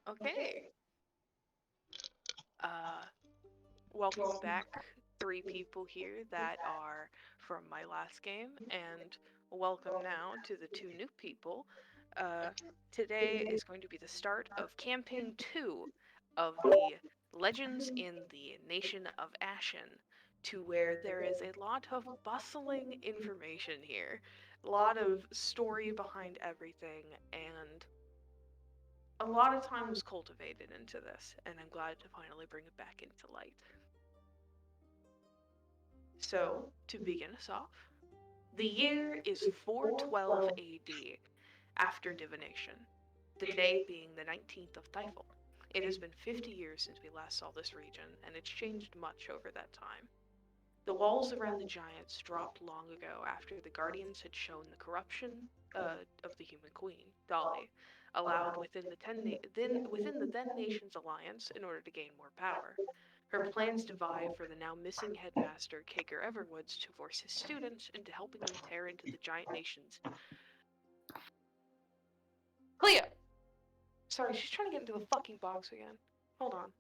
Okay. Uh, Welcome back, three people here that are from my last game, and welcome now to the two new people. Uh, Today is going to be the start of Campaign 2 of the Legends in the Nation of Ashen, to where there is a lot of bustling information here, a lot of story behind everything, and a lot of time was cultivated into this, and I'm glad to finally bring it back into light. So, to begin us off, the year is 412 AD, after divination, the day being the 19th of Typhal. It has been 50 years since we last saw this region, and it's changed much over that time. The walls around the giants dropped long ago after the Guardians had shown the corruption of the human queen, Dolly, allowed within the then nation's alliance in order to gain more power. Her plans to vie for the now missing headmaster, Kaker Everwoods, to force his students into helping them tear into the giant nations. Cleo! Sorry, she's trying to get into the fucking box again. Hold on.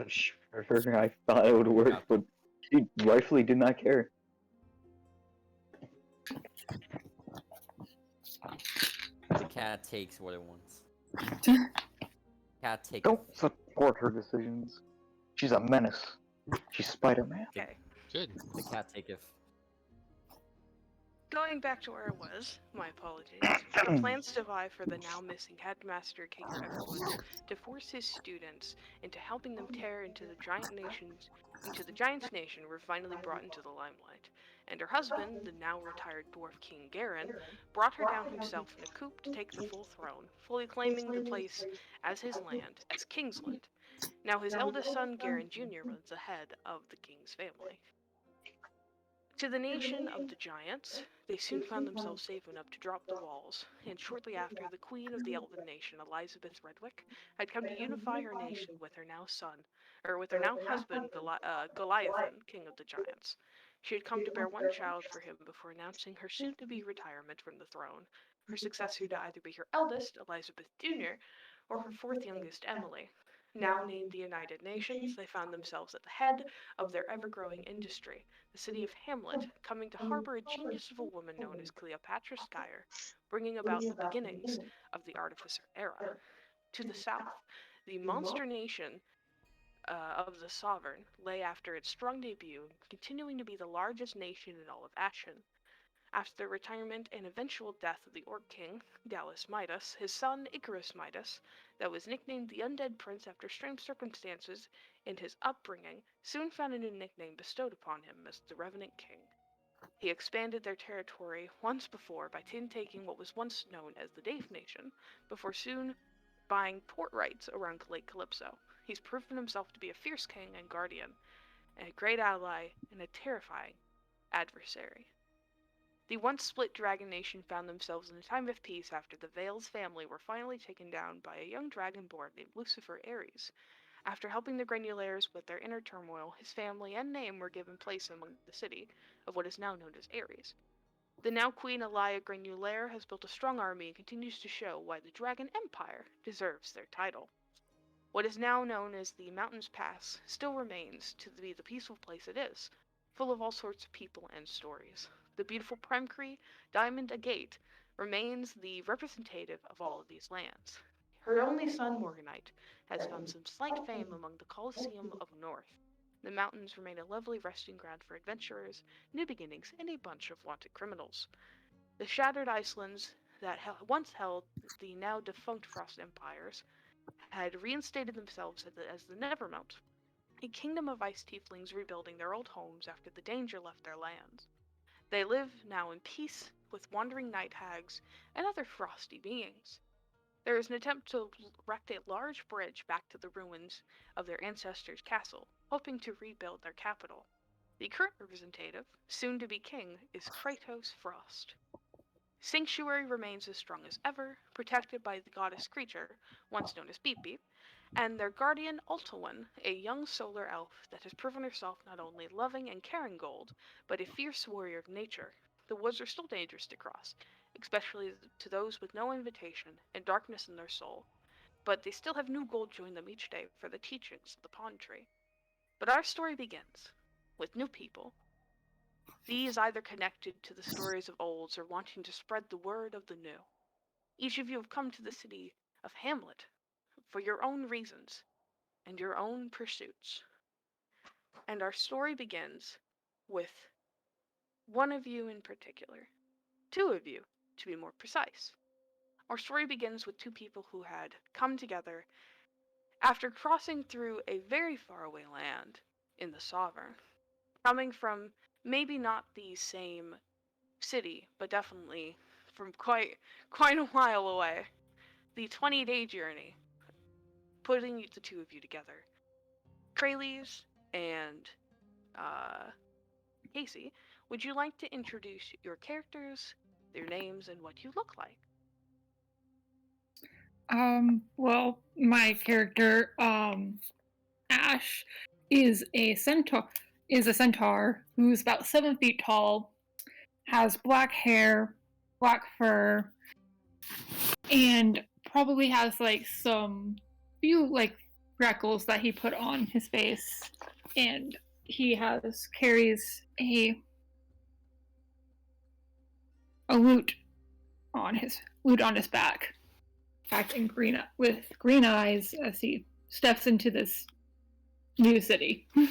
Sure, I thought it would work, but she rightfully did not care. The cat takes what it wants. Cat takes. Don't support her decisions. She's a menace. She's Spider-Man. Okay. Good. The cat taketh. Going back to where I was, my apologies. The plans to vie for the now missing headmaster Kaker Everwoods to force his students into helping them tear into the giant's nation were finally brought into the limelight, and her husband, the now retired dwarf King Garen, brought her down himself in a coup to take the full throne, fully claiming the place as his land, as Kingsland. Now his eldest son Garen Jr. was the head of the king's family. To the nation of the giants, they soon found themselves safe enough to drop the walls, and shortly after, the queen of the elven nation, Elizabeth Redwick, had come to unify her nation with her now husband, Goliathan, king of the giants. She had come to bear one child for him before announcing her soon-to-be retirement from the throne, her successor to either be her eldest, Elizabeth Jr., or her fourth youngest, Emily. Now named the United Nations, they found themselves at the head of their ever-growing industry, the city of Hamlet, coming to harbor a genius of a woman known as Cleopatra Schuyler, bringing about the beginnings of the Artificer era. To the south, the monster nation of the Sovereign lay after its strong debut, continuing to be the largest nation in all of Ashen. After the retirement and eventual death of the Orc King, Dallas Midas, his son Icarus Midas, that was nicknamed the Undead Prince after strange circumstances in his upbringing, soon found a new nickname bestowed upon him as the Revenant King. He expanded their territory once before by taking what was once known as the Dave Nation, before soon buying port rights around Lake Calypso. He's proven himself to be a fierce king and guardian, a great ally, and a terrifying adversary. The once split Dragon Nation found themselves in a time of peace after the Vale's family were finally taken down by a young dragonborn named Lucifer Ares. After helping the Granulaires with their inner turmoil, his family and name were given place among the city of what is now known as Ares. The now Queen Elia Granulaire has built a strong army and continues to show why the Dragon Empire deserves their title. What is now known as the Mountains Pass still remains to be the peaceful place it is, full of all sorts of people and stories. The beautiful Premcree Diamond Agate remains the representative of all of these lands. Her only son, Morganite, has found some slight fame among the Colosseum of North. The mountains remain a lovely resting ground for adventurers, new beginnings, and a bunch of wanted criminals. The shattered Icelands that once held the now defunct Frost Empires had reinstated themselves as the Nevermount, a kingdom of ice tieflings rebuilding their old homes after the danger left their lands. They live now in peace with wandering night hags and other frosty beings. There is an attempt to erect a large bridge back to the ruins of their ancestors' castle, hoping to rebuild their capital. The current representative, soon to be king, is Kratos Frost. Sanctuary remains as strong as ever, protected by the goddess Creature, once known as Beep Beep, and their guardian Ultawin, a young solar elf that has proven herself not only loving and caring gold, but a fierce warrior of nature. The woods are still dangerous to cross, especially to those with no invitation and darkness in their soul. but they still have new gold join them each day for the teachings of the Pond Tree. But our story begins with new people. These either connected to the stories of old or wanting to spread the word of the new. Each of you have come to the city of Hamlet for your own reasons and your own pursuits. And our story begins with one of you in particular. Two of you, to be more precise. Our story begins with two people who had come together after crossing through a very faraway land in the Sovereign, coming from maybe not the same city, but definitely from quite a while away. The 20-day journey, putting the two of you together. Kralis and Casey, would you like to introduce your characters, their names, and what you look like? Well, my character, Ash, is a centaur who's about 7 feet tall, has black hair, black fur, and probably has like some few like freckles that he put on his face, and he carries a lute on his back, acting with green eyes as he steps into this new city. And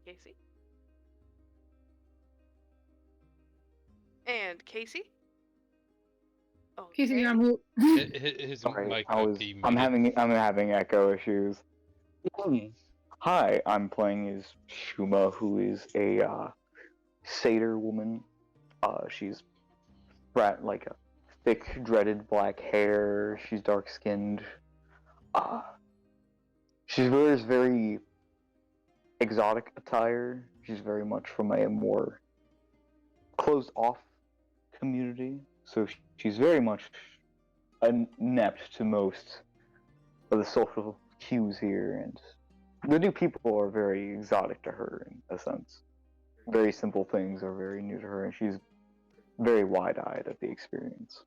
Casey? And Casey? Casey, Okay. you're on mute. His Sorry, mic might be I'm muted. having echo issues. Hi, I'm playing as Shuma, who is a satyr woman. She's like a thick, dreaded black hair. She's dark skinned. She wears very exotic attire. She's very much from a more closed off community, so she's very much inept to most of the social cues here, and the new people are very exotic to her in a sense. Very simple things are very new to her, and she's very wide-eyed at the experience.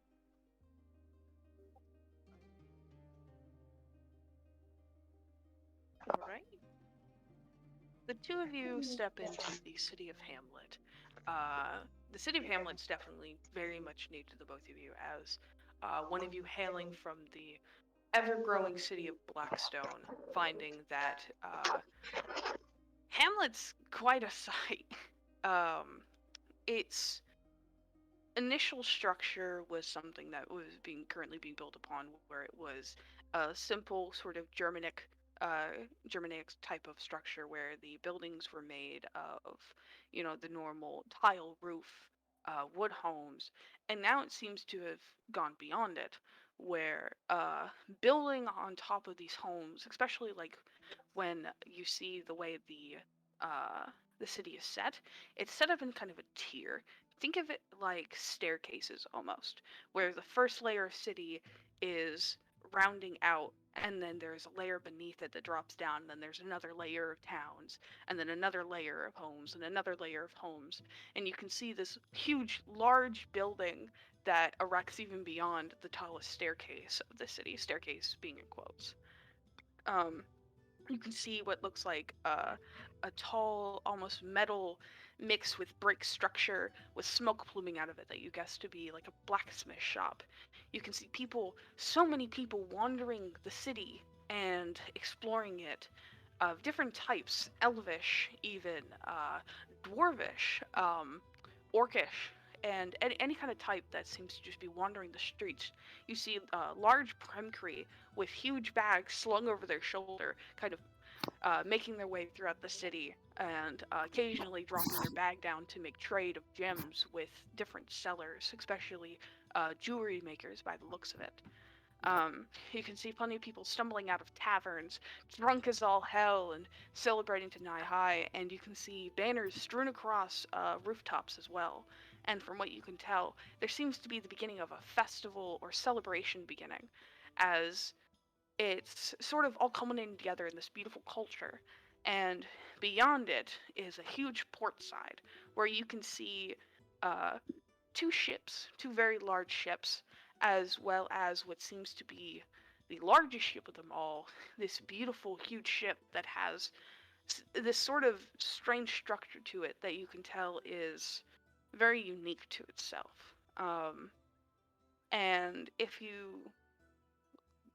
All right. The two of you step into the city of Hamlet. The city of Hamlet's definitely very much new to the both of you, as one of you hailing from the ever-growing city of Blackstone, finding that Hamlet's quite a sight. Its initial structure was something that was currently being built upon, where it was a simple sort of Germanic type of structure, where the buildings were made of, the normal tile roof, wood homes, and now it seems to have gone beyond it, where building on top of these homes, especially like when you see the way the city is set, it's set up in kind of a tier. Think of it like staircases almost, where the first layer of city is rounding out, and then there's a layer beneath it that drops down, and then there's another layer of towns, and then another layer of homes, and another layer of homes. And you can see this huge, large building that erects even beyond the tallest staircase of the city, staircase being in quotes. You can see what looks like a tall, almost metal mix with brick structure with smoke pluming out of it that you guess to be like a blacksmith shop. You can see people, so many people wandering the city and exploring it, of different types, elvish even, dwarvish, orcish, and any kind of type that seems to just be wandering the streets. You see large Premkree with huge bags slung over their shoulder, kind of making their way throughout the city, and occasionally dropping their bag down to make trade of gems with different sellers, especially jewelry makers by the looks of it. You can see plenty of people stumbling out of taverns, drunk as all hell, and celebrating to nigh high, and you can see banners strewn across rooftops as well. And from what you can tell, there seems to be the beginning of a festival or celebration beginning, as it's sort of all culminating together in this beautiful culture. And beyond it is a huge port side where you can see two ships, two very large ships, as well as what seems to be the largest ship of them all, this beautiful, huge ship that has this sort of strange structure to it that you can tell is very unique to itself. And if you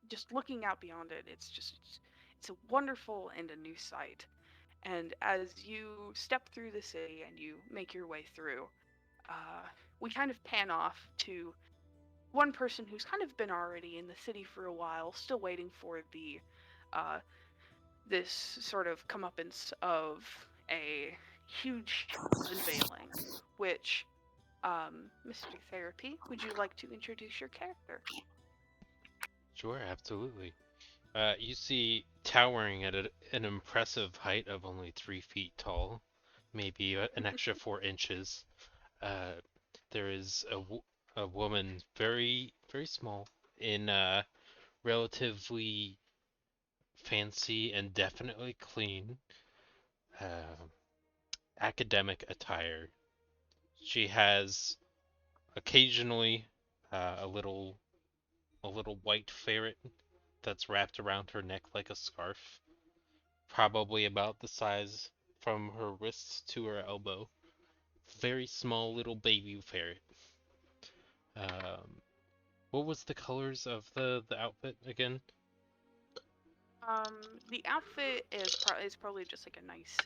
just looking out beyond it, it's a wonderful and a new sight. And as you step through the city and you make your way through, uh, we kind of pan off to one person who's kind of been already in the city for a while, still waiting for the uh, this sort of comeuppance of a huge unveiling. Which, Mr. Therapy, would you like to introduce your character? Sure, absolutely. You see, towering at an impressive height of only 3 feet tall, maybe an extra 4 inches. Uh, there is a woman, very very small, in relatively fancy and definitely clean uh, academic attire. She has occasionally a little white ferret that's wrapped around her neck like a scarf, probably about the size from her wrists to her elbow. Very small little baby ferret. Um, what was the colors of the outfit again? The outfit is probably just like a nice,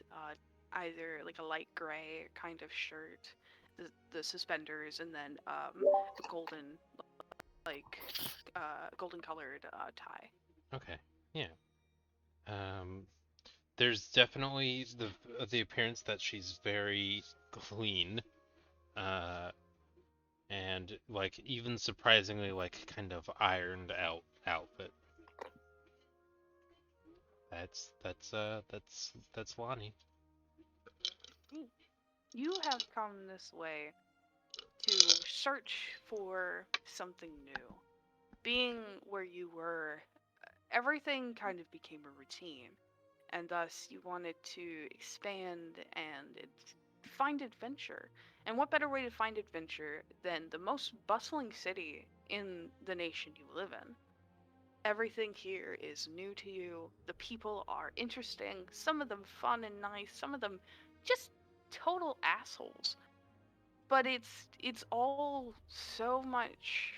either like a light gray kind of shirt, the suspenders, and then a golden like golden colored tie. Okay, yeah. Um, there's definitely the appearance that she's very clean, uh, and like even surprisingly like kind of ironed out outfit. That's Lonnie. Hmm. You have come this way to search for something new. Being where you were, everything kind of became a routine, and thus you wanted to expand and find adventure. And what better way to find adventure than the most bustling city in the nation you live in? Everything here is new to you. The people are interesting, some of them fun and nice, some of them just total assholes. But it's all so much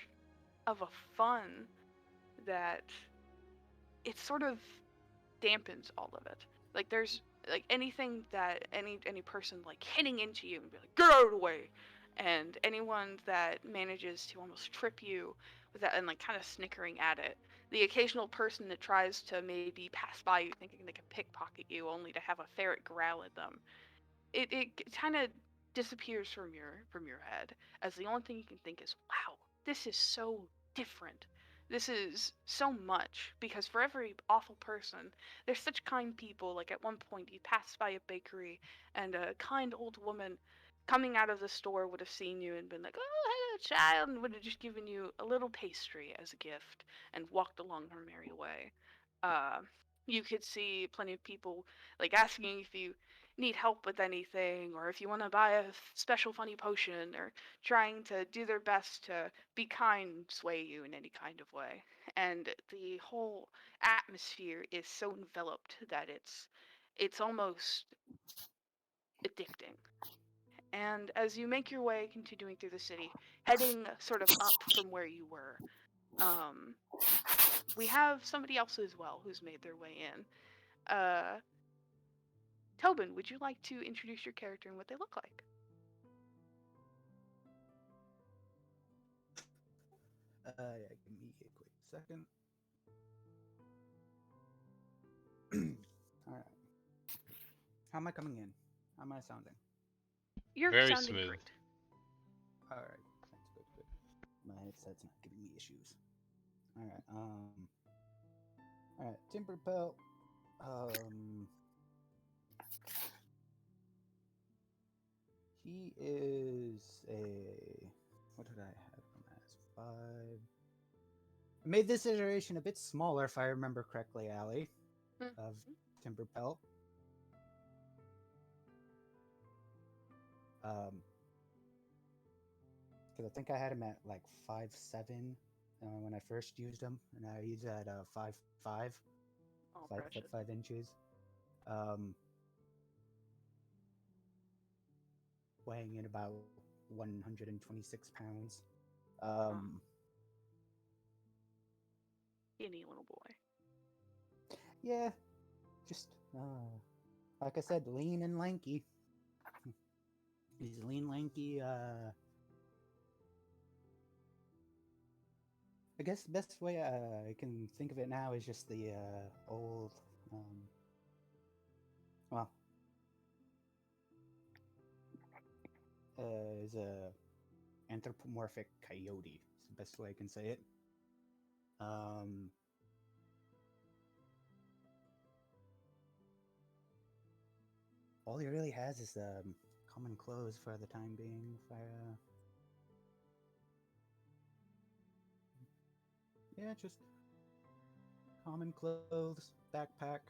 of a fun that it sort of dampens all of it. Like there's like anything that any person like hitting into you and be like, get out of the way, and anyone that manages to almost trip you with that and like kind of snickering at it. The occasional person that tries to maybe pass by you thinking they can pickpocket you only to have a ferret growl at them. It kind of disappears from your head as the only thing you can think is, wow, this is so different. This is so much because for every awful person, there's such kind people. Like at one point, you passed by a bakery, and a kind old woman coming out of the store would have seen you and been like, "Oh, hello, child," and would have just given you a little pastry as a gift and walked along her merry way. Uh, you could see plenty of people like asking if you need help with anything, or if you want to buy a special funny potion, or trying to do their best to be kind, sway you in any kind of way. And the whole atmosphere is so enveloped that it's almost addicting. And as you make your way continuing through the city, heading sort of up from where you were, um, we have somebody else as well who's made their way in. Tobin, would you like to introduce your character and what they look like? Yeah, give me a quick second. All right. How am I coming in? How am I sounding? You're Very sounding smooth. great. All right. Thanks. Good. My headset's not giving me issues. All right. All right. Timber Pelt. He is a. What did I have him as? 5. I made this iteration a bit smaller, if I remember correctly, Allie, of Timber Pelt. Because I think I had him at like 5'7", when I first used him, and he's at 5'5", Oh, 5 precious. foot 5 inches. Weighing in about 126 pounds. Skinny little boy. Yeah, just like I said, lean and lanky. He's lean, lanky. I guess the best way I can think of it now is just the old, well, is a anthropomorphic coyote. It's the best way I can say it. All he really has is common clothes for the time being. Yeah, just common clothes, backpack,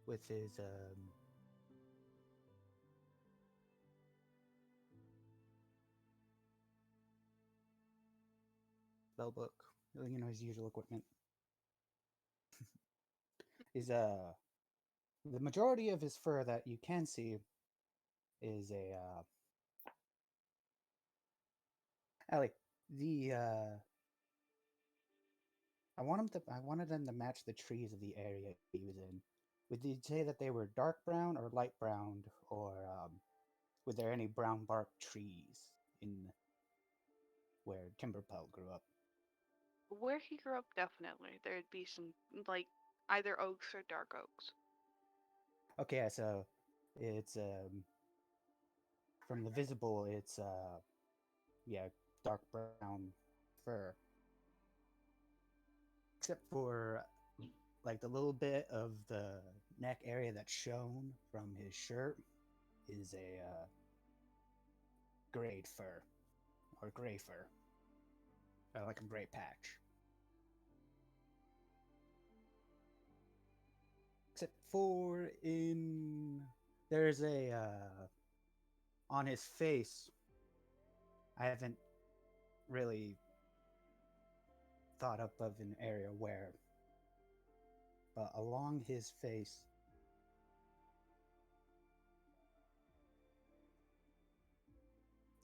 with his spell book, his usual equipment. Is the majority of his fur that you can see is a Allie, the I wanted them to match the trees of the area he was in. Would you say that they were dark brown or light brown, or were there any brown bark trees in where Timberpelt grew up? Where he grew up, definitely. There'd be some, like, either oaks or dark oaks. Okay, so it's from the visible, it's yeah, dark brown fur. Except for like the little bit of the neck area that's shown from his shirt is a grayed fur or gray fur, like a gray patch. Except for there's a on his face. I haven't really thought up of an area where, but along his face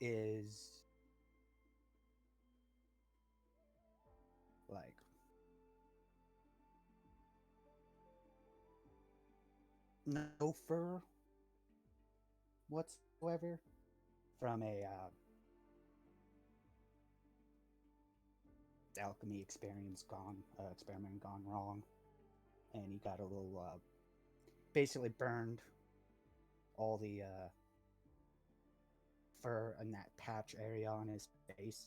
is like no fur whatsoever from a alchemy experiment gone wrong, and he got a little basically burned all the fur in that patch area on his face,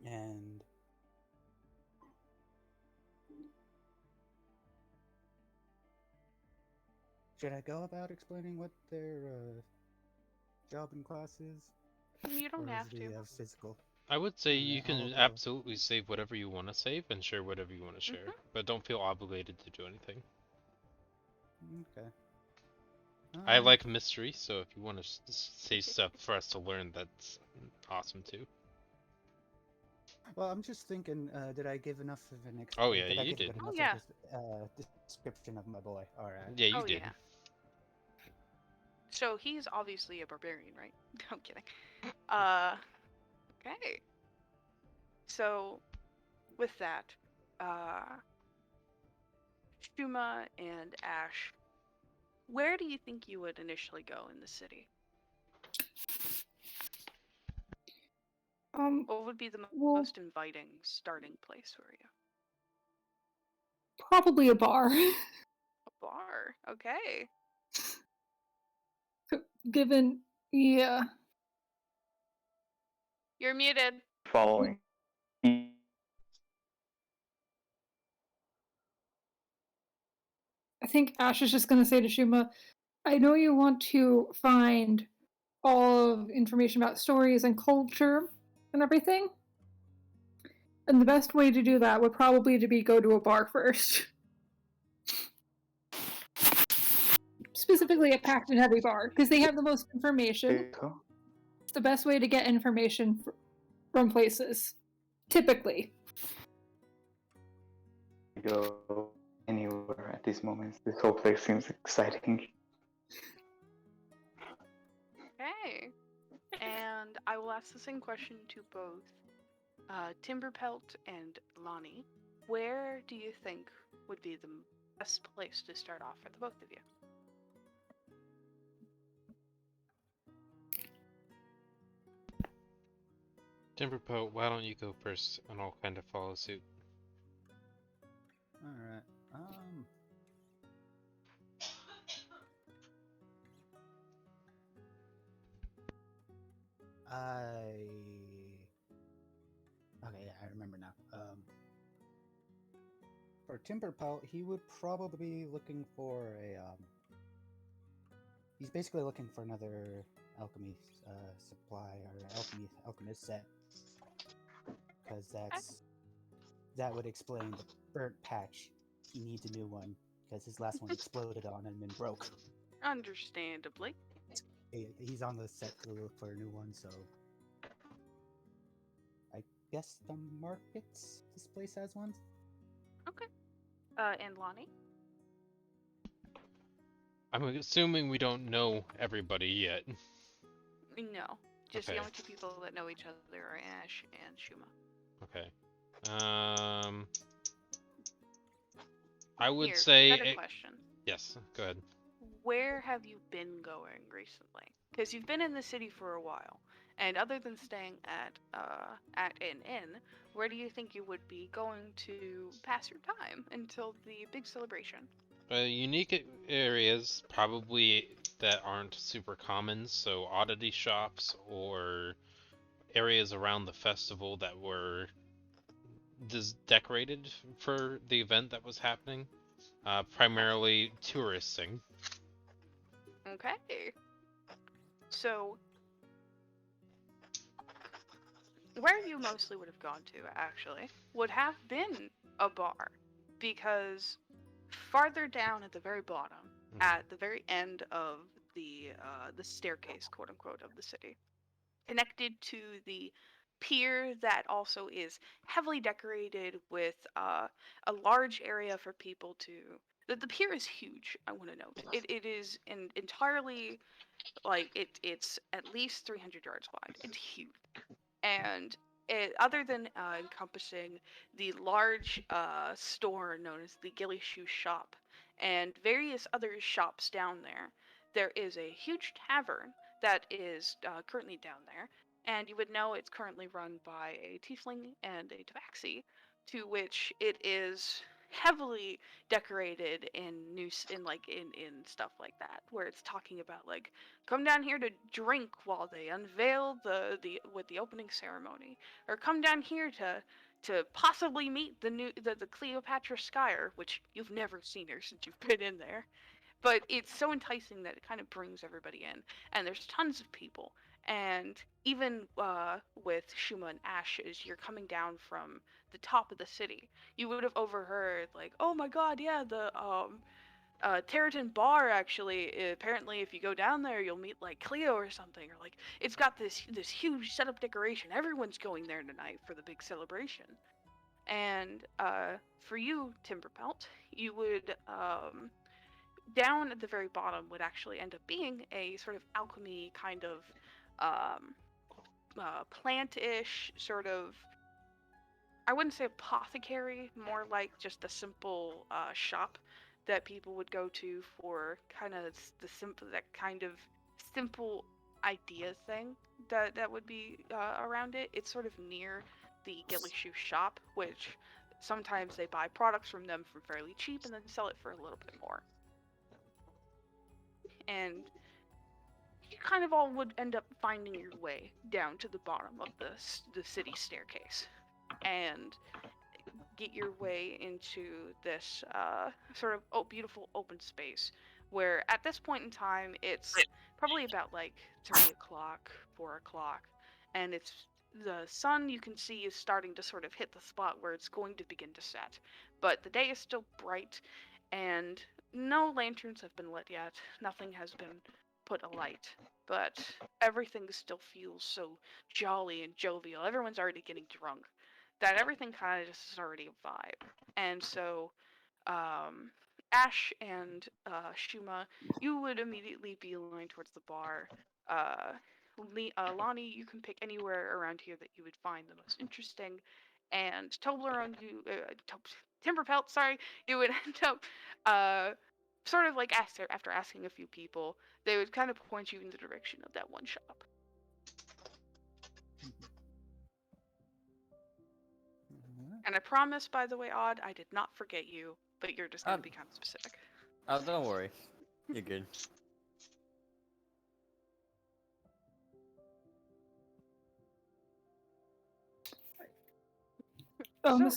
and should I go about explaining what their job and class is? You don't Or have is the to. physical? I would say you I'll can go. absolutely save whatever you want to save and share whatever you want to share, but don't feel obligated to do anything. Okay. I like mystery, so if you want to say stuff for us to learn, that's awesome too. Well, I'm just thinking, did I give enough of an Oh yeah, did I you give did. enough yeah. of description of my boy? All right. Yeah, you Oh, did. yeah. So he's obviously a barbarian, right? I'm kidding. Okay. So, with that, Shuma and Ash, where do you think you would initially go in the city? What would be the Well, most inviting starting place for you? probably a bar. A bar. Okay. Given, yeah. You're muted. Following. I think Ash is just going to say to Shuma, I know you want to find all of information about stories and culture and everything. And the best way to do that would probably be go to a bar first. Specifically a packed and heavy bar, because they have the most information. It's the best way to get information from places, typically. Go anywhere at these moments. This whole place seems exciting. Okay. And I will ask the same question to both Timberpelt and Lonnie. Where do you think would be the best place to start off for the both of you? Timberpote, why don't you go first, and I'll kind of follow suit. All right. Okay, yeah, I remember now. For Timberpelt, he would probably be looking for a He's basically looking for another alchemy supply or alchemist set, because that would explain the burnt patch. He needs a new one because his last one exploded on him and broke. Understandably. He's on the set to look for a new one, so I guess the markets this place has one. Okay. And Lonnie? I'm assuming we don't know everybody yet. No. Just Okay. the only two people that know each other are Ash and Shuma. Okay. I would Here, say better question. yes. Go ahead. Where have you been going recently? Because you've been in the city for a while, and other than staying at an inn, where do you think you would be going to pass your time until the big celebration? Unique areas probably that aren't super common, so oddity shops or areas around the festival that were decorated for the event that was happening. Primarily touristing. Okay. So, where you mostly would have gone to, actually, would have been a bar, because farther down at the very bottom, at the very end of the staircase, quote unquote, of the city, connected to the pier that also is heavily decorated with a large area for people to. The pier is huge. I want to note it is entirely like it's at least 300 yards wide. It's huge, and other than encompassing the large store known as the Gilly Shoe Shop and various other shops down there, there is a huge tavern that is currently down there, and you would know it's currently run by a tiefling and a tabaxi, to which it is heavily decorated in stuff like that, where it's talking about like come down here to drink while they unveil the with the opening ceremony, or come down here to possibly meet the Cleopatra Skyer, which you've never seen her since you've been in there. But it's so enticing that it kind of brings everybody in, and there's tons of people. And even with Shuma and Ash, as you're coming down from the top of the city, you would have overheard like, "Oh my God, yeah, the Territon Bar actually. Apparently, if you go down there, you'll meet like Cleo or something, or like it's got this huge setup decoration. Everyone's going there tonight for the big celebration." And for you, Timberpelt, you would down at the very bottom would actually end up being a sort of alchemy kind of plant-ish sort of. I wouldn't say apothecary, more like just a simple shop that people would go to for kind of that kind of simple idea thing that would be around it. It's sort of near the Gilly Shoe Shop, which sometimes they buy products from them for fairly cheap and then sell it for a little bit more. And you kind of all would end up finding your way down to the bottom of the city staircase, and get your way into this sort of beautiful open space where at this point in time it's probably about like 3 o'clock, 4 o'clock, and it's the sun you can see is starting to sort of hit the spot where it's going to begin to set, but the day is still bright and no lanterns have been lit yet. Nothing has been put alight, but everything still feels so jolly and jovial. Everyone's already getting drunk. That everything kind of just is already a vibe. And so, Ash and Shuma, you would immediately be aligned towards the bar. Uh, Lonnie, you can pick anywhere around here that you would find the most interesting. And Toblerone, Timberpelt, sorry, you would end up sort of like after asking a few people, they would kind of point you in the direction of that one shop. And I promise, by the way, Odd, I did not forget you, but you're just going to be kind of specific. Oh, don't worry. You're good. So,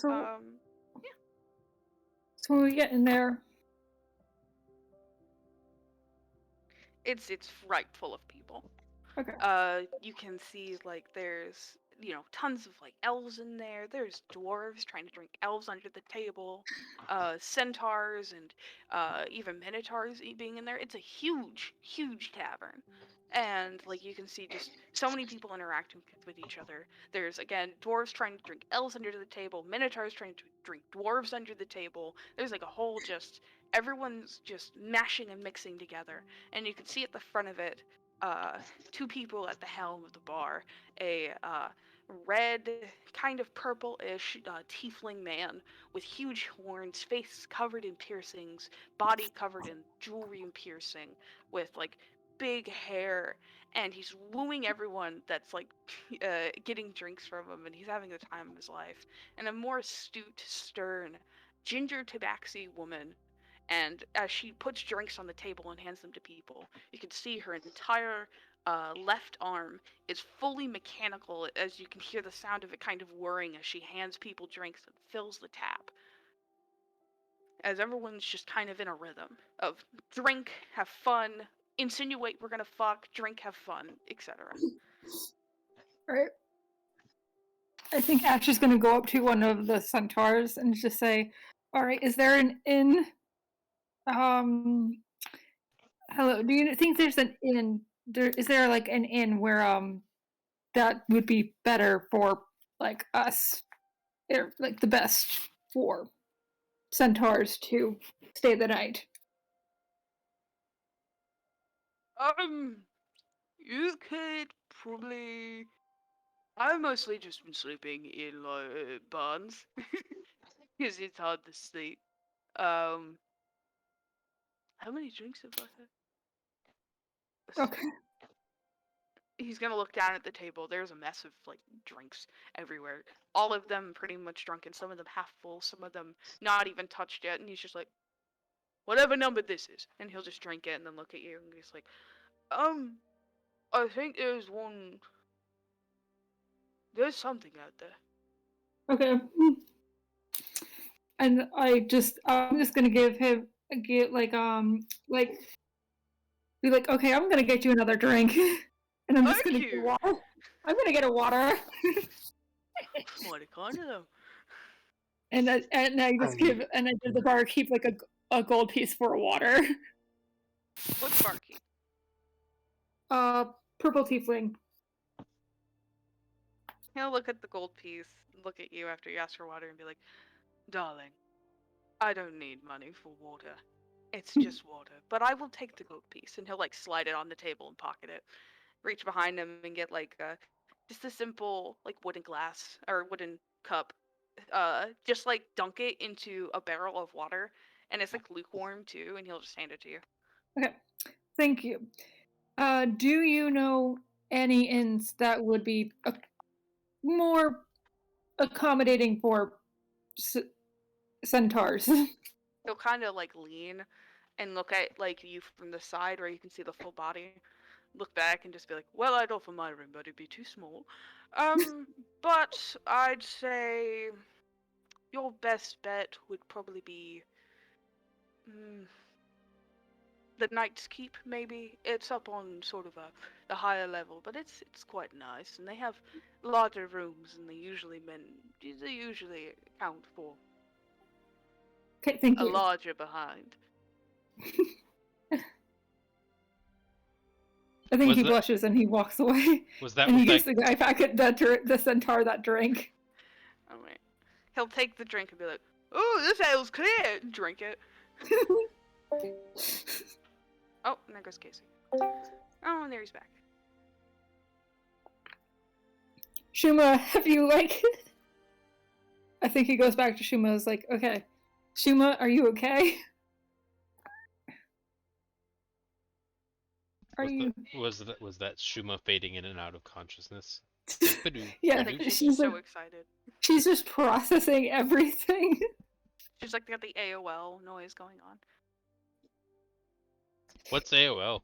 So when we get in there, it's right full of people. okay. You can see like there's tons of like elves in there. There's dwarves trying to drink elves under the table, centaurs and even minotaurs being in there. It's a huge tavern, and like you can see just so many people interacting with each other. There's again dwarves trying to drink elves under the table, minotaurs trying to drink dwarves under the table. There's like a whole just everyone's just mashing and mixing together, and you can see at the front of it two people at the helm of the bar, a red, kind of purple-ish tiefling man with huge horns, face covered in piercings, body covered in jewelry and piercing, with like big hair, and he's wooing everyone that's like getting drinks from him, and he's having the time of his life. And a more astute, stern, ginger tabaxi woman, and as she puts drinks on the table and hands them to people, you can see her entire left arm is fully mechanical, as you can hear the sound of it kind of whirring as she hands people drinks and fills the tap. As everyone's just kind of in a rhythm of drink, have fun, insinuate we're gonna fuck, drink, have fun, etc. Right. I think Ash is going to go up to one of the centaurs and just say, "All right, is there an inn? Hello. Do you think there's an inn? Is there like an inn where that would be better for like us, like the best for centaurs to stay the night?" You could probably. I've mostly just been sleeping in like barns because it's hard to sleep. Um, how many drinks have I had? Okay. He's gonna look down at the table. There's a mess of like drinks everywhere. All of them pretty much drunken. Some of them half full. Some of them not even touched yet. And he's just like, whatever number this is, and he'll just drink it and then look at you and he's like, I think there's one. There's something out there. Okay. And I'm just gonna give him be like, okay, I'm gonna get you another drink, and I'm just Thank gonna get you. water. I'm gonna get a water, What a kind of them. and I just give the barkeep like a gold piece for a water. What's barkeep? Purple tiefling. He'll look at the gold piece, look at you after you ask for water, and be like, darling, I don't need money for water. It's just water, but I will take the gold piece. And he'll like slide it on the table and pocket it. Reach behind him and get like just a simple like wooden glass or wooden cup. Just like dunk it into a barrel of water, and it's like lukewarm too. And he'll just hand it to you. Okay, thank you. Do you know any inns that would be more accommodating for centaurs? He'll kind of like lean and look at like you from the side where you can see the full body. Look back and just be like, well, I'd offer my room, but it'd be too small. But I'd say your best bet would probably be the Knight's Keep. Maybe it's up on sort of the higher level, but it's quite nice, and they have larger rooms, and they usually account for Okay, thank a you. larger behind. I think Was he that- blushes and he walks away. Was that And he what gives that? the guy back the centaur that drink. Oh wait. He'll take the drink and be like, "Ooh, this ale's clear." Drink it. Oh, and there goes Casey. Oh, and there he's back. Shuma, have you like? I think he goes back to Shuma. Is like, okay, Shuma, are you okay? Are you? Was that Shuma fading in and out of consciousness? Yeah, I think she's she's so like, excited. she's just processing everything. She's like got the AOL noise going on. What's AOL?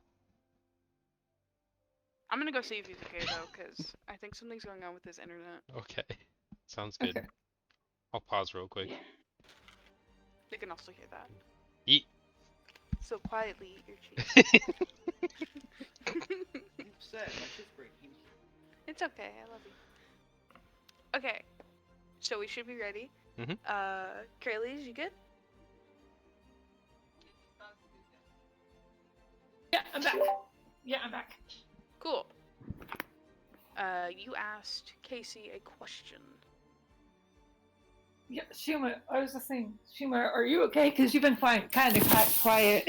I'm gonna go see if he's okay though, because I think something's going on with his internet. Okay, sounds good. Okay. I'll pause real quick. They can also hear that. Eat. So quietly eat your cheese. It's okay, I love you. Okay, so we should be ready. Mhm. Kaylee, you good? Yeah, I'm back. Yeah, I'm back. Cool. You asked Casey a question. Yeah, Shuma, I was just saying, Shuma, are you okay? Because you've been kind of quiet.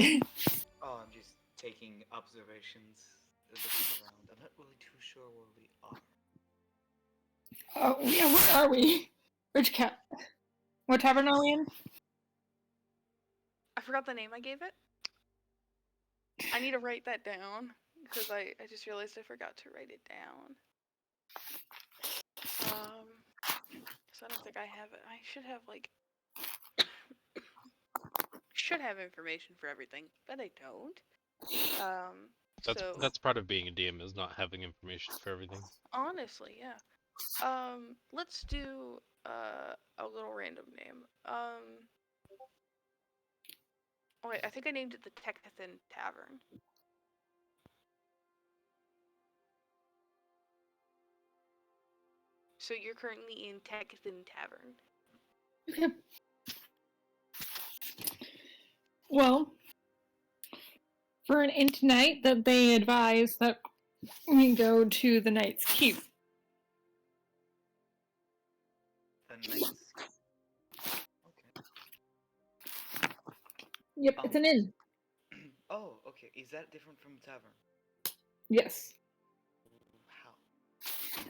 Oh, I'm just taking observations, looking around. I'm not really too sure where we are. Oh, yeah, where are we? Which cat? What tavern are we in? I forgot the name I gave it. I need to write that down because I just realized I forgot to write it down. So I don't think I have it. I should have like should have information for everything, but I don't. That's part of being a DM is not having information for everything. Honestly, yeah. Let's do a little random name. Oh wait, I think I named it the Tekathan Tavern. So you're currently in Tekathan Tavern. Okay. Well, for an inn tonight, that they advise that we go to the Knight's Keep. The nice. Okay. Yep, it's an inn. Oh, okay. Is that different from a tavern? Yes.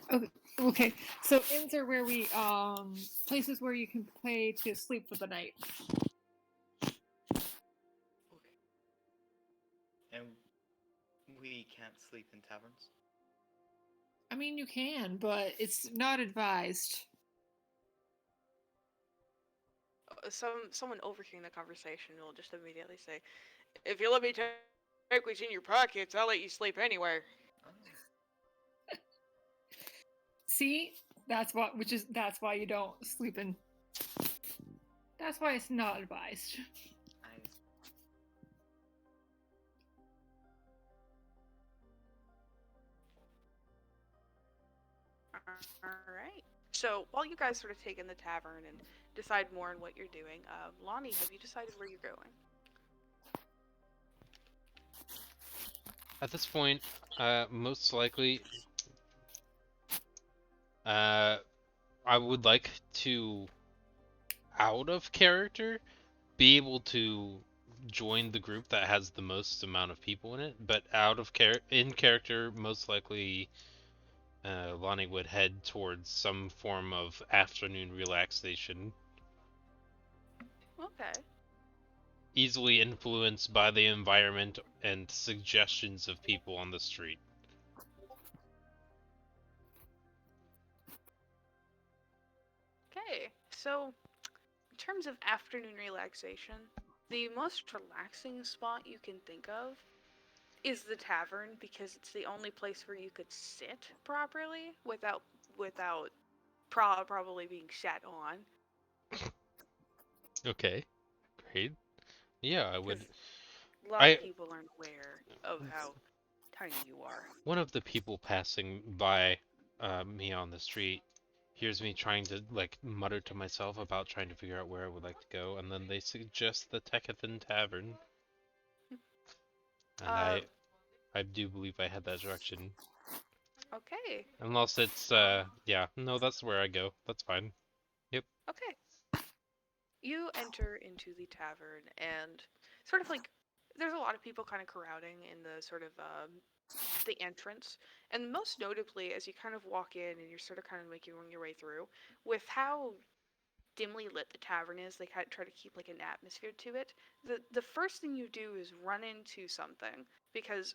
How? Okay, so inns are where we places where you can pay to sleep for the night. Okay. And we can't sleep in taverns? I mean, you can, but it's not advised. Someone overhearing the conversation will just immediately say, "If you let me take what's in your pockets, I'll let you sleep anywhere." Oh. See, that's why you don't sleep in. That's why it's not advised. Alright. So, while you guys sort of take in the tavern and decide more on what you're doing, Lonnie, have you decided where you're going? At this point, most likely, I would like to, out of character, be able to join the group that has the most amount of people in it. But in character, most likely, Lonnie would head towards some form of afternoon relaxation. Okay. Easily influenced by the environment and suggestions of people on the street. Okay, so in terms of afternoon relaxation, the most relaxing spot you can think of is the tavern because it's the only place where you could sit properly without probably being sat on. Okay, great. Yeah, I would. 'Cause a lot of people aren't aware of how tiny you are. One of the people passing by me on the street hears me trying to mutter to myself about trying to figure out where I would like to go, and then they suggest the Tekathan Tavern. And I do believe I had that direction. Okay. Unless it's, yeah. No, that's where I go. That's fine. Okay. You enter into the tavern, and sort of like there's a lot of people kind of crowding in the sort of the entrance, and most notably as you kind of walk in and you're sort of kind of making your way through, with how dimly lit the tavern is, they kind of try to keep like an atmosphere to it. The first thing you do is run into something, because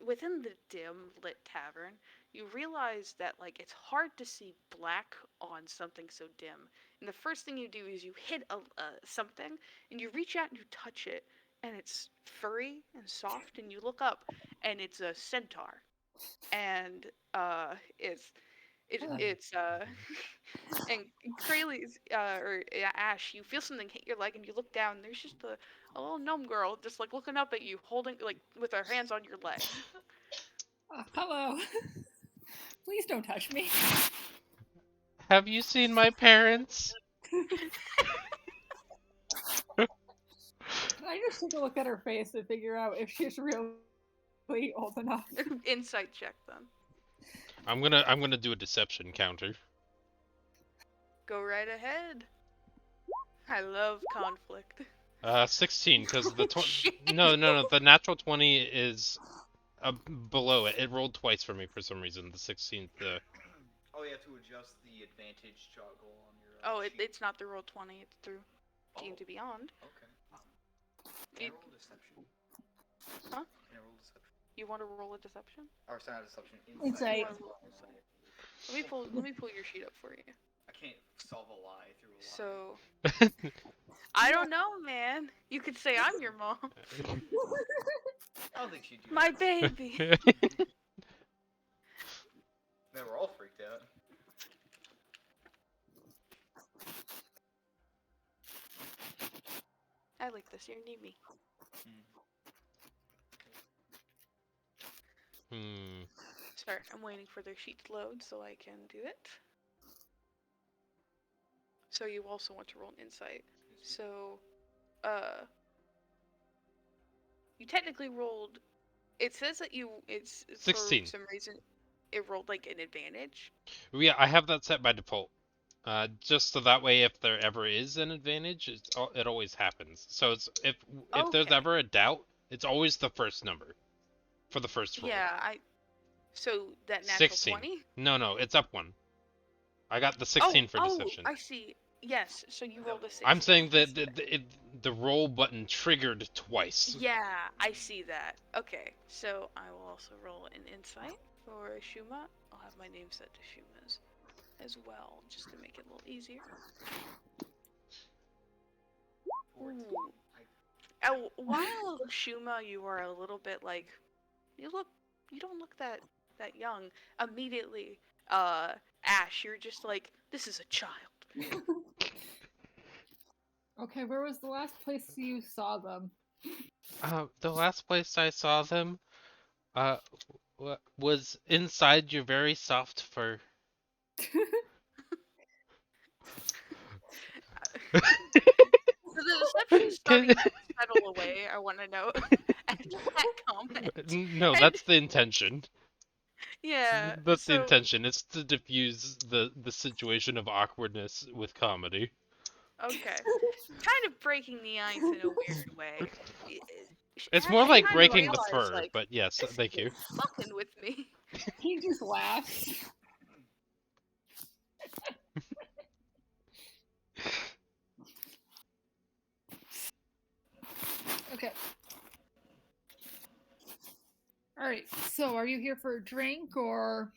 within the dim lit tavern, you realize that like it's hard to see black on something so dim. And the first thing you do is you hit a something, and you reach out and you touch it, and it's furry and soft, and you look up, and it's a centaur, and it's and Krayley's or Ash, you feel something hit your leg and you look down and there's just a little gnome girl just like looking up at you, holding like with her hands on your leg. Hello. Please don't touch me. Have you seen my parents? Can I just take a look at her face and figure out if she's really old enough? Insight check then. I'm gonna do a deception counter. Go right ahead. I love conflict. 16, because the no, the natural 20 is below it. It rolled twice for me for some reason. The 16th, Oh, you have to adjust the advantage joggle on your. Oh, sheet. it's not the roll 20. It's through D&D Beyond. Okay. Can I You- roll deception? Huh? Can I roll deception? You want to roll a deception? Or it's not deception. Insight. You wanna roll insight? Let me pull your sheet up for you. I can't solve a lie through a lie. So I don't know, man. You could say I'm your mom. I don't think she'd do My that. baby. Man, we're all freaked out. I like this. You're near me. Hmm. Sorry, I'm waiting for their sheet to load so I can do it. So you also want to roll an insight. So, you technically rolled. It says that it's 16. for some reason it rolled like an advantage. Yeah, I have that set by default. Just so that way, if there ever is an advantage, it always happens. So it's if there's Okay. ever a doubt, it's always the first number for the first roll. Yeah, So that natural 16. 20. No, it's up one. I got the 16 for deception. I see. Yes, so you rolled a 16. I'm saying that the roll button triggered twice. Yeah, I see that. Okay, so I will also roll an insight for Shuma. I'll have my name set to Shuma's as well, just to make it a little easier. 14. Ooh. Oh, while Shuma, you are a little bit like, you don't look that young. Immediately, Ash, you're just like, this is a child. Okay, where was the last place you saw them? The last place I saw them, was inside your very soft fur. So the deception's starting to settle away, I want to know, after that comment. No, that's the intention. Yeah, That's the so- intention. It's to diffuse the situation of awkwardness with comedy. Okay. Kind of breaking the ice in a weird way. It's I more like kinda breaking the realized, fur, like, but yes, this thank you. kid's fucking with me. He just laughs. Okay. Alright, so are you here for a drink or?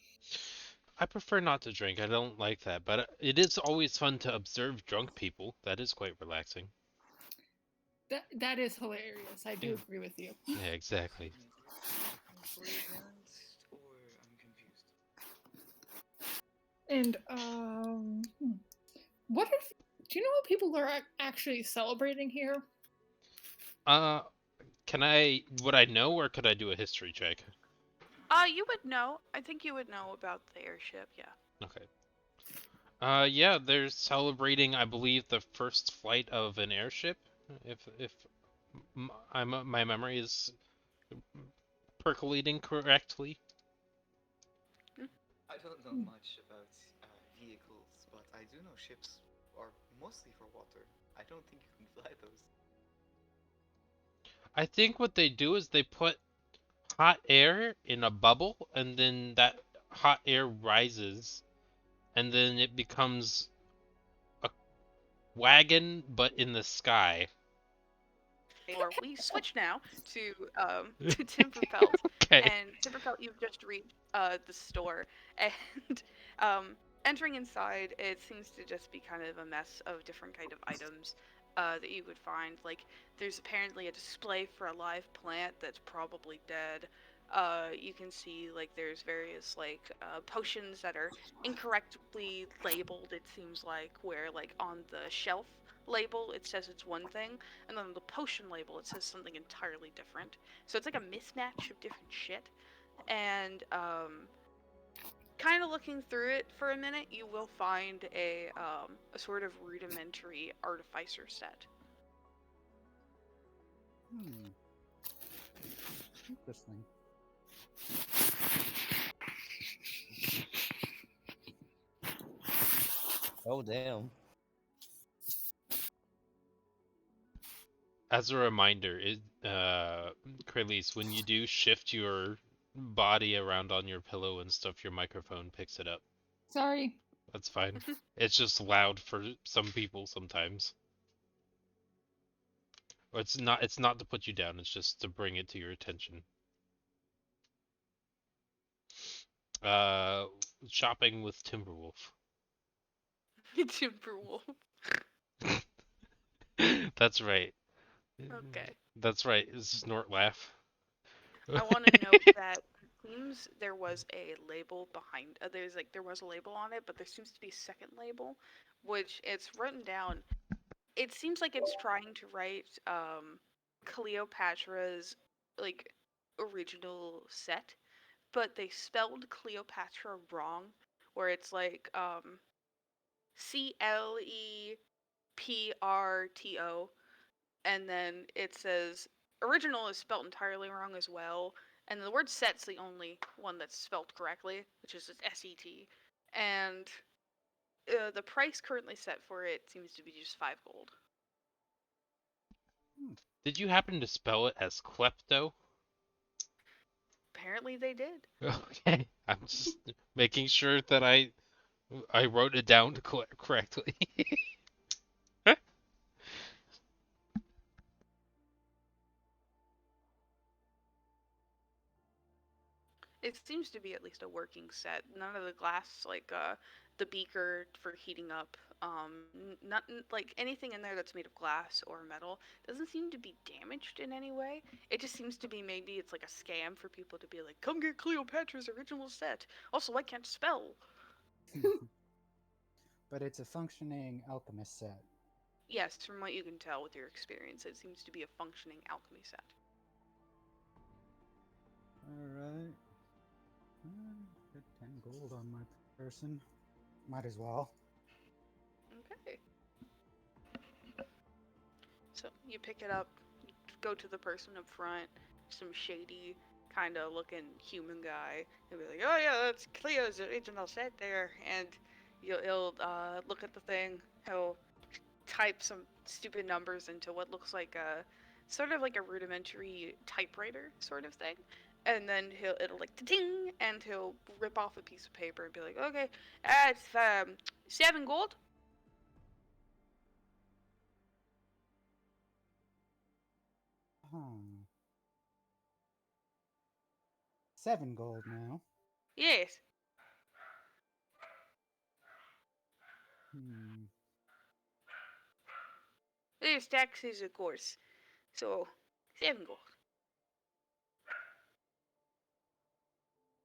I prefer not to drink. I don't like that, but it is always fun to observe drunk people. That is quite relaxing. That is hilarious. I do agree with you. Yeah, exactly. Or I'm confused. And what if? Do you know what people are actually celebrating here? Would I know, or could I do a history check? You would know. I think you would know about the airship, yeah. Okay. Yeah, they're celebrating, I believe, the first flight of an airship. If my memory is percolating correctly? I don't know much about vehicles, but I do know ships are mostly for water. I don't think you can fly those. I think what they do is they put hot air in a bubble, and then that hot air rises, and then it becomes a wagon, but in the sky. Or we switch now to to Timberfelt, Okay. and Timberfelt, you've just reached the store, and entering inside, it seems to just be kind of a mess of different kind of items that you would find. Like there's apparently a display for a live plant that's probably dead. You can see like there's various like potions that are incorrectly labeled. It seems like where like on the shelf label it says it's one thing, and then on the potion label it says something entirely different. So it's like a mismatch of different shit. And kind of looking through it for a minute, you will find a sort of rudimentary artificer set. Hmm. Interesting. Oh damn. As a reminder, Krylis, when you do shift your body around on your pillow and stuff, your microphone picks it up. Sorry. That's fine. It's just loud for some people sometimes. Or it's not to put you down, it's just to bring it to your attention. Uh Shopping with Timberwolf. Timberwolf. That's right. Okay. That's right. Snort laugh. I want to note that it seems there was a label behind. There was a label on it, but there seems to be a second label, which it's written down. It seems like it's trying to write Cleopatra's like original set, but they spelled Cleopatra wrong, where it's like CLEPRTO, and then it says original is spelled entirely wrong as well, and the word set's the only one that's spelled correctly, which is SET, and the price currently set for it seems to be just 5 gold. Did you happen to spell it as klepto? Apparently they did. Okay. I'm just making sure that I wrote it down correctly. It seems to be at least a working set. None of the glass, like the beaker for heating up, not like anything in there that's made of glass or metal, doesn't seem to be damaged in any way. It just seems to be maybe it's like a scam for people to be like, come get Cleopatra's original set. Also, I can't spell. But it's a functioning alchemist set. Yes, from what you can tell with your experience, it seems to be a functioning alchemy set. Alright. Got 10 gold on my person. Might as well. Okay. So you pick it up, you go to the person up front, some shady kind of looking human guy. He'll be like, "Oh yeah, that's Cleo's original set there," and he'll look at the thing. He'll type some stupid numbers into what looks like a sort of like a rudimentary typewriter sort of thing. And then it'll like ting, and he'll rip off a piece of paper and be like, "Okay, it's 7 gold." Huh. 7 gold now. Yes. Hmm. There's taxes, of course. So 7 gold.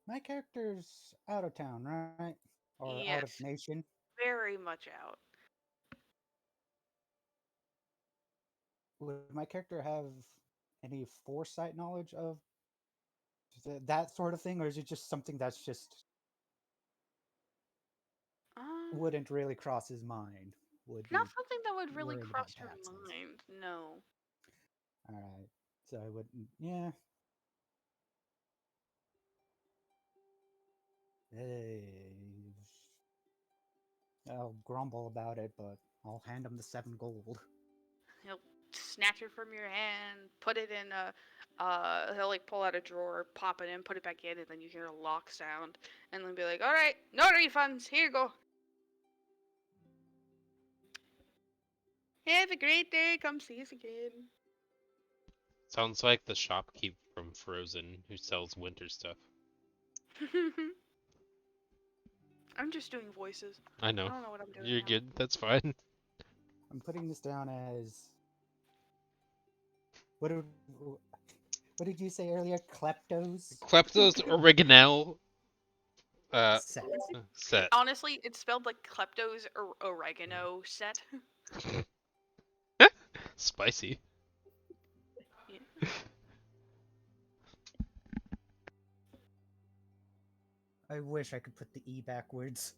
My character's out of town, right? Or out of Yes, nation. very much out. Would my character have any foresight knowledge of that sort of thing, or is it just something that's just Um, wouldn't really cross his mind? Would Not he something that would really worried about cross your taxes? mind. No. All right, so I wouldn't. Yeah, Eh, I'll grumble about it, but I'll hand him the 7 gold. He'll snatch it from your hand, put it in a. He'll like pull out a drawer, pop it in, put it back in, and then you hear a lock sound, and then be like, "All right, no refunds. Here you go. Have a great day. Come see us again." Sounds like the shopkeep from Frozen who sells winter stuff. I'm just doing voices. I I know. don't know what I'm doing You're now. good. That's fine. I'm putting this down as what did what did you say earlier? Kleptos Klepto's Oregano set. set. Honestly, it's spelled like Klepto's oregano set. Spicy. Yeah. I wish I could put the E backwards.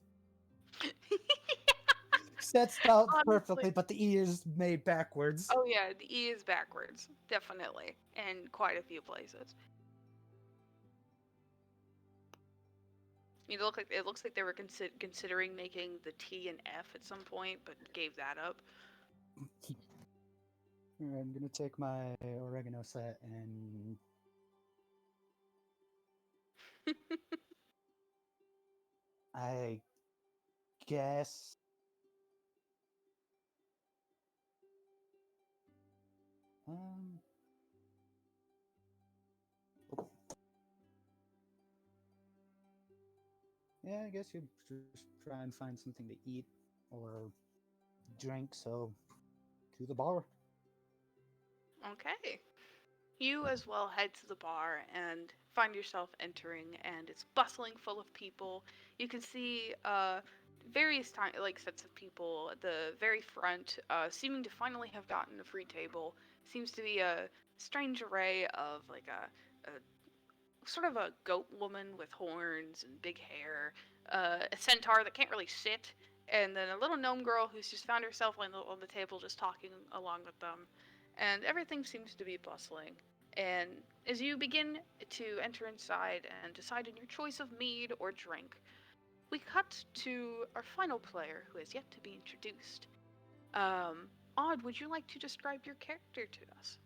Set spelled Honestly. perfectly, but the E is made backwards. Oh yeah, the E is backwards, definitely, in quite a few places. It looks like they were considering making the T an F at some point, but gave that up. Alright, I'm gonna take my oregano set and I guess oh. Yeah, I guess you just try and find something to eat or drink, so to the bar. Okay. You as well head to the bar and find yourself entering, and it's bustling full of people. You can see various sets of people at the very front, seeming to finally have gotten a free table. Seems to be a strange array of a sort of a goat woman with horns and big hair, a centaur that can't really sit, and then a little gnome girl who's just found herself on the table just talking along with them. And everything seems to be bustling. And as you begin to enter inside and decide on your choice of mead or drink, we cut to our final player who has yet to be introduced. Odd, would you like to describe your character to us?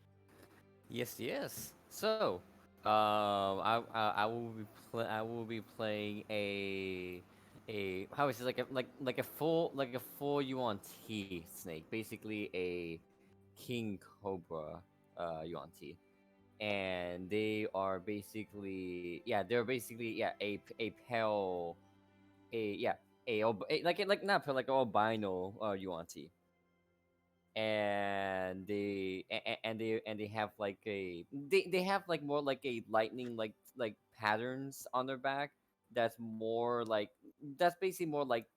Yes, yes. So, I will be playing a how is it like a full Yuan Ti snake, basically a king cobra Yuan Ti, and they're basically a pale like not pale, like albino Yuan Ti, and they have like they have like more like a lightning like patterns on their back that's more like that's basically more like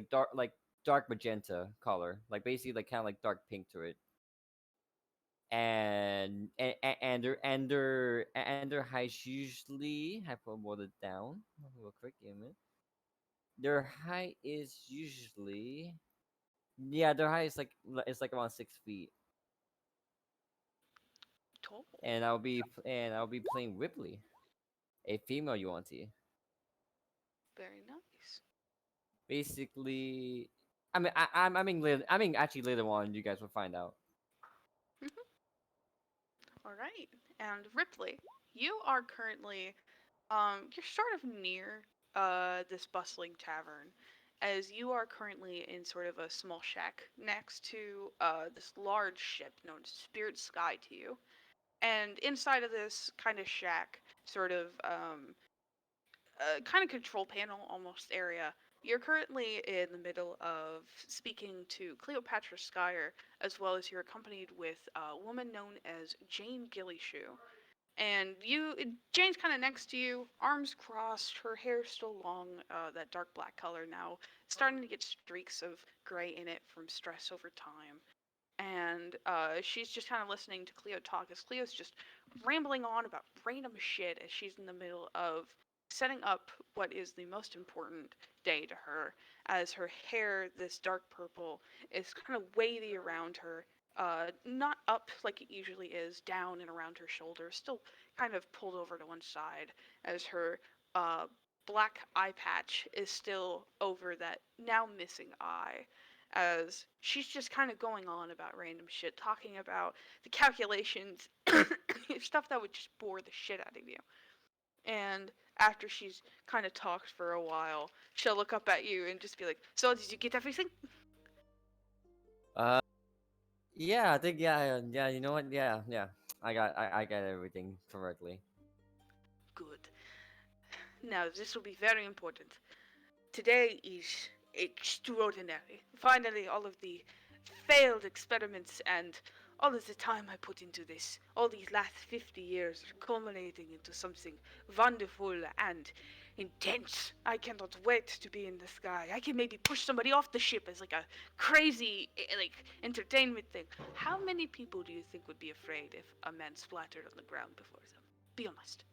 dark magenta color, like basically like kind of like dark pink to it, and their heights usually I put more it down real quick, give me a minute. Their height is usually, yeah, their height is like it's like around 6 feet. Tall. And I'll be playing Ripley, a female Yuan-Ti. Very nice. Basically, I mean, actually, later on, you guys will find out. All right. And Ripley, you are currently you're sort of near this bustling tavern, as you are currently in sort of a small shack next to this large ship known as Spirit Sky to you. And inside of this kind of shack, sort of kind of control panel almost area, you're currently in the middle of speaking to Cleopatra Skyer, as well as you're accompanied with a woman known as Jane Gillyshoe. And Jane's kind of next to you, arms crossed, her hair still long, that dark black color now, starting to get streaks of gray in it from stress over time. And she's just kind of listening to Cleo talk as Cleo's just rambling on about random shit as she's in the middle of setting up what is the most important day to her, as her hair, this dark purple, is kind of wavy around her, not up like it usually is, down and around her shoulders, still kind of pulled over to one side, as her black eye patch is still over that now missing eye, as she's just kind of going on about random shit, talking about the calculations, stuff that would just bore the shit out of you. And after she's kind of talked for a while, she'll look up at you and just be like, "So, did you get everything?" Uh, yeah, I think yeah. You know what? Yeah. I got everything correctly. Good. Now, this will be very important. Today is extraordinary. Finally, all of the failed experiments and all of the time I put into this, all these last 50 years, are culminating into something wonderful and intense. I cannot wait to be in the sky. I can maybe push somebody off the ship as like a crazy, like, entertainment thing. How many people do you think would be afraid if a man splattered on the ground before them? Be honest.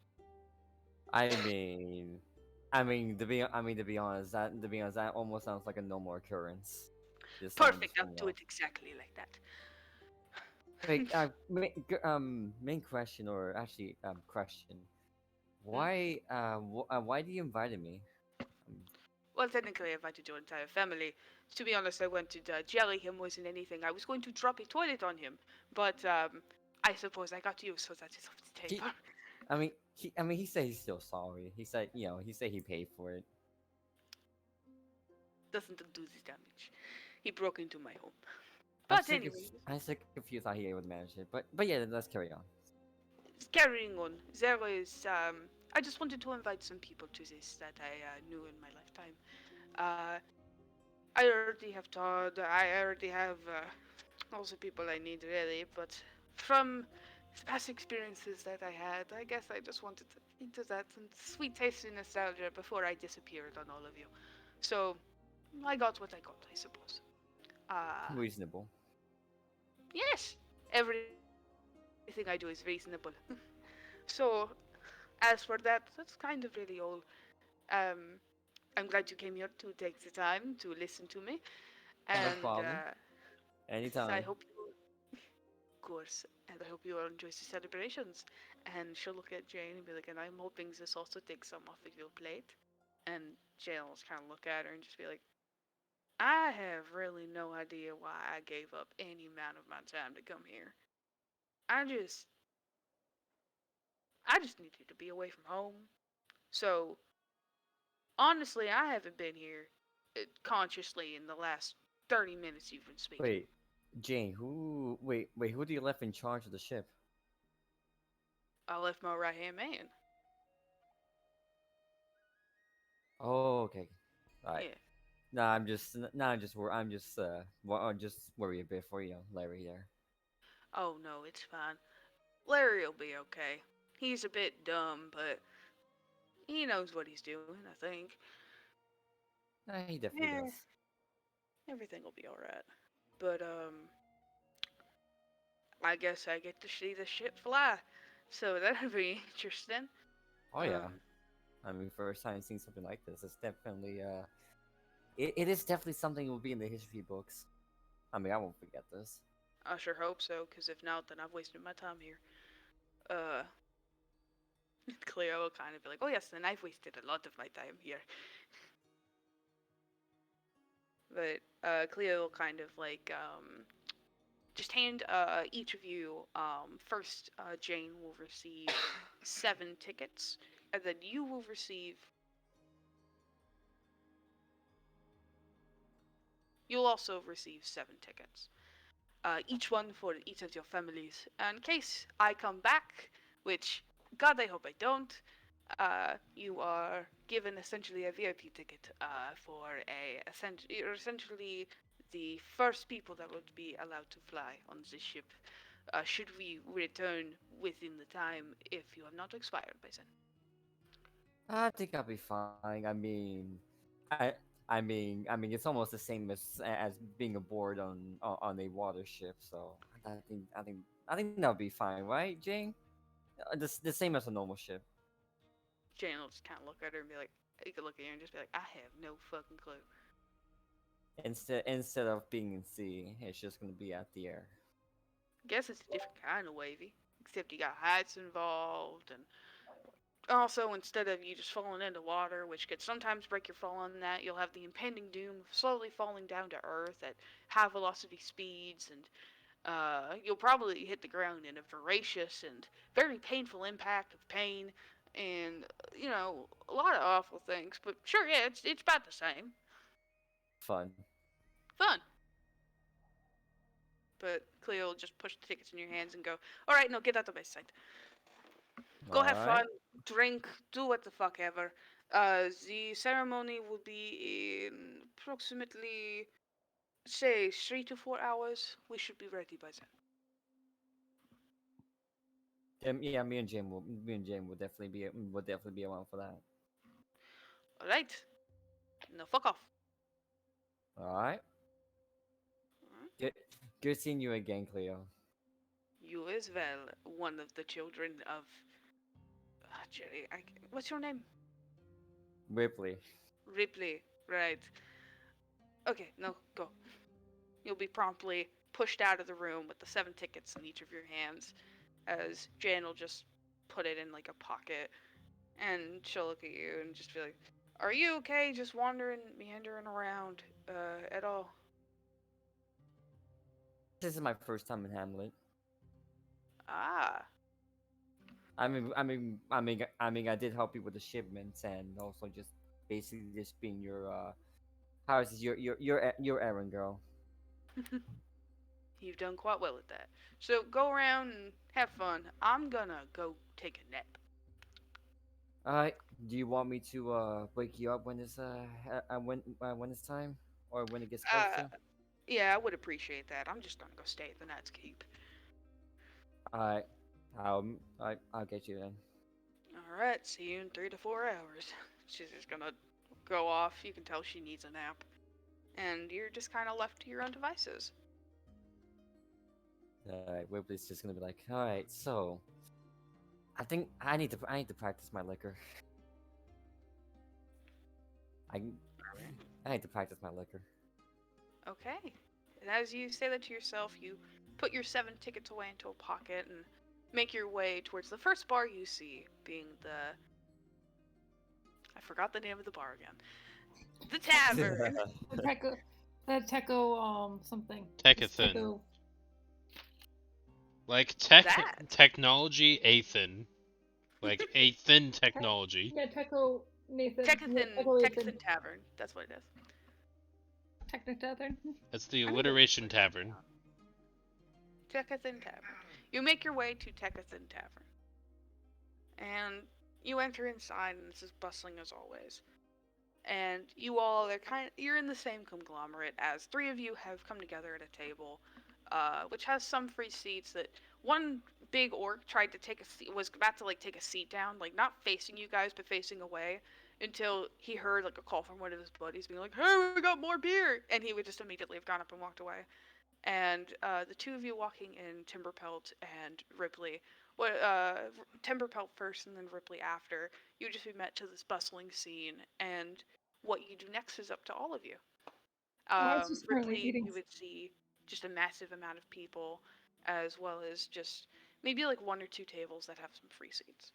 I mean, to be honest, that almost sounds like a normal occurrence. Just Perfect, I'll going do off. it exactly like that. Wait, main question, or actually, question. Why do you invited me? Um, Well, technically, I invited your entire family. To be honest, I wanted jelly him wasn't anything. I was going to drop a toilet on him, but I suppose I got you, so that is off the he, table. he said he's still sorry. He said, he said he paid for it. Doesn't do the damage. He broke into my home. I'm But still, anyway, I'm still confused how he would manage it. But yeah, let's carry on. carrying on. There is I just wanted to invite some people to this that I knew in my lifetime. Uh, I already have Todd. I already have all the people I need really, but from the past experiences that I had, I guess I just wanted to into that and sweet taste of nostalgia before I disappeared on all of you. So I got what I got, I suppose. Uh, Reasonable. yes, everything I do is reasonable. So as for that, that's kind of really all. Um, I'm glad you came here to take the time to listen to me, No and problem. I Anytime. hope you course, and I hope you all enjoy the celebrations. And she'll look at Jane and be like, and I'm hoping this also takes some off of your plate. And Jane will kind of look at her and just be like, I have really no idea why I gave up any amount of my time to come here. I just, I just needed to be away from home. So, honestly, I haven't been here consciously in the last 30 minutes you've been speaking. Wait, Jane, who do you left in charge of the ship? I left my right hand man. Oh, okay. Right. Yeah. I'm just worried a bit for you, Larry there. Oh no, it's fine. Larry'll be okay. He's a bit dumb, but he knows what he's doing, I think. He definitely Yeah, does. everything will be alright. But, I guess I get to see the ship fly. So that'll be interesting. Oh yeah. Um, I mean, first time seeing something like this, it's definitely it is definitely something that will be in the history books. I mean, I won't forget this. I sure hope so, because if not, then I've wasted my time here. Uh, Cleo will kind of be like, oh yes, then I've wasted a lot of my time here. But, Cleo will kind of like, just hand each of you first Jane will receive 7 tickets, and then you will receive you'll also receive 7 tickets, each one for each of your families, in case I come back, which God I hope I don't. You are given essentially a VIP ticket for you're essentially the first people that would be allowed to fly on this ship. Should we return within the time if you have not expired by then? I think I'll be fine. It's almost the same as being aboard on a water ship. So I think that'll be fine, right, Jane? The same as a normal ship. Jane will just kind of look at her and be like, you could look at her and just be like, I have no fucking clue. Instead of being in sea, it's just gonna be at the air. Guess it's a different kind of wavy, except you got heights involved and Also, instead of you just falling into water, which could sometimes break your fall on that, you'll have the impending doom of slowly falling down to earth at high velocity speeds, and you'll probably hit the ground in a voracious and very painful impact of pain, and a lot of awful things. But sure, yeah, it's about the same. Fun. Fun. But Cleo will just push the tickets in your hands and go, "All right, no, get out the base site. Go have Alright. fun, drink, do what the fuck ever. The ceremony will be in approximately, say, 3 to 4 hours. We should be ready by then." Yeah, me and Jim will definitely be around for that. All right. Now fuck off. Alright. Good good seeing you again, Cleo. You as well, one of the children of Jerry. What's your name? Ripley. Ripley. Right. Okay, no, go. You'll be promptly pushed out of the room with the 7 tickets in each of your hands, as Jan will just put it in like a pocket, and she'll look at you and just be like, "Are you okay? Just wandering, meandering around, at all?" This is my first time in Hamlet. Ah, I did help you with the shipments and also just basically just being your how is this your errand girl. you've done quite well at that. So go around and have fun. I'm gonna go take a nap. Alright. Do you want me to wake you up when when it's time or when it gets close Uh, to? yeah, I would appreciate that. I'm just gonna go stay at the Night's Keep. Alright. I'll get you then. Alright, see you in 3 to 4 hours. She's just gonna go off. You can tell she needs a nap. And you're just kind of left to your own devices. Alright, Ripley's just gonna be like, alright, so I think I need to practice my liquor. I I need to practice my liquor. Okay. And as you say that to yourself, you put your 7 tickets away into a pocket and make your way towards the first bar you see, being the... I forgot the name of the bar again. The Tavern! The Techo, something. Tekathan. Techo. Like That. technology Athen. Like Athen technology. Yeah, Techo Nathan. Tekathan Tavern. That's what it is. Technic Tavern. That's the I need to alliteration write tavern. that down. Tekathan Tavern. You make your way to Tekathan Tavern. And you enter inside, and it's as bustling as always. And you all are you're in the same conglomerate, as 3 of you have come together at a table, which has some free seats. That one big orc tried to was about to like take a seat down, like not facing you guys but facing away, until he heard like a call from one of his buddies being like, "Hey, we got more beer!" And he would just immediately have gone up and walked away. And the 2 of you walking in, Timberpelt and Ripley, Timberpelt first and then Ripley after, you would just be met to this bustling scene, and what you do next is up to all of you. I was just currently Ripley, eating. you would see just a massive amount of people, as well as just maybe like 1 or 2 tables that have some free seats.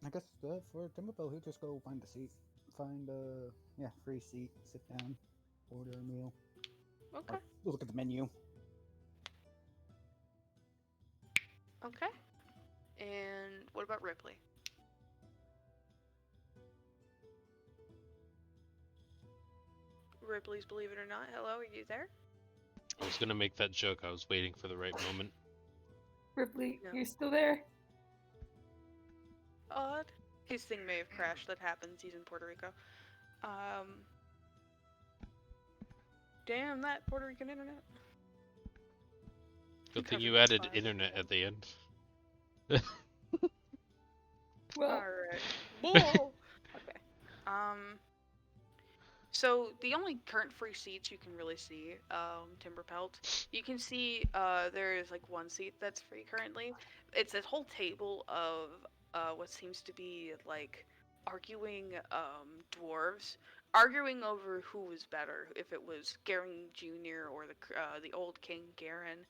I guess for Timberpole, he'll just go find a seat, find free seat, sit down, order a meal, Okay. look at the menu. Okay. And what about Ripley? Ripley's Believe It or Not. Hello, are you there? I was gonna make that joke. I was waiting for the right moment. Ripley, No. you're still there? Odd. His thing may have crashed. That happens. He's in Puerto Rico. Damn that Puerto Rican internet. Good thing Covered you in added fire. internet at the end. Well, Alright. Whoa! Okay. So the only current free seats you can really see, Timberpelt, you can see there is like 1 seat that's free currently. It's a whole table of what seems to be like arguing dwarves, arguing over who was better, if it was Garen Jr. or the old King Garen,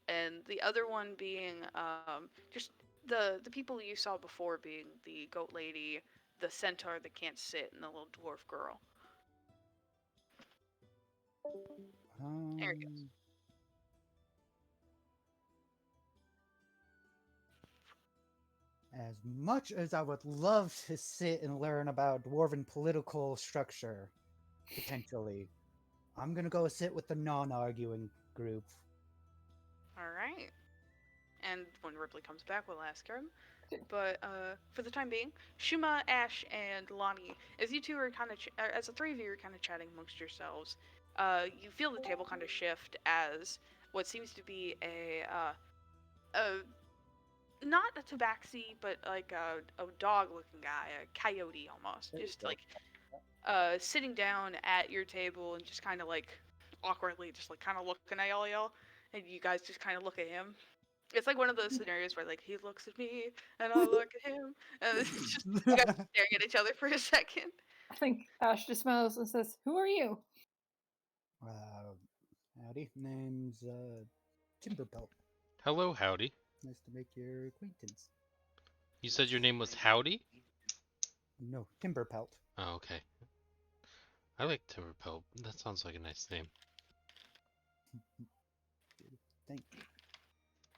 and the other one being just the people you saw before being the goat lady, the centaur that can't sit, and the little dwarf girl. There he goes. Um, as much as I would love to sit and learn about dwarven political structure, potentially, I'm gonna go sit with the non-arguing group. All right. And when Ripley comes back, we'll ask her. But for the time being, Shuma, Ash, and Lonnie, as you two are kind of, as the three of you are kind of chatting amongst yourselves, you feel the table kind of shift as what seems to be not a tabaxi, but like a dog-looking guy, a coyote almost, just like sitting down at your table and just kind of like awkwardly, just like kind of looking at y'all, and you guys just kind of look at him. It's like one of those scenarios where like he looks at me and I look at him, and it's just you guys are staring at each other for a second. I think Ash just smiles and says, "Who are you?" Howdy, name's Timberpelt. Hello, Howdy. Nice to make your acquaintance. You said your name was Howdy? No, Timberpelt. Oh, okay. I like Timberpelt. That sounds like a nice name. Thank you.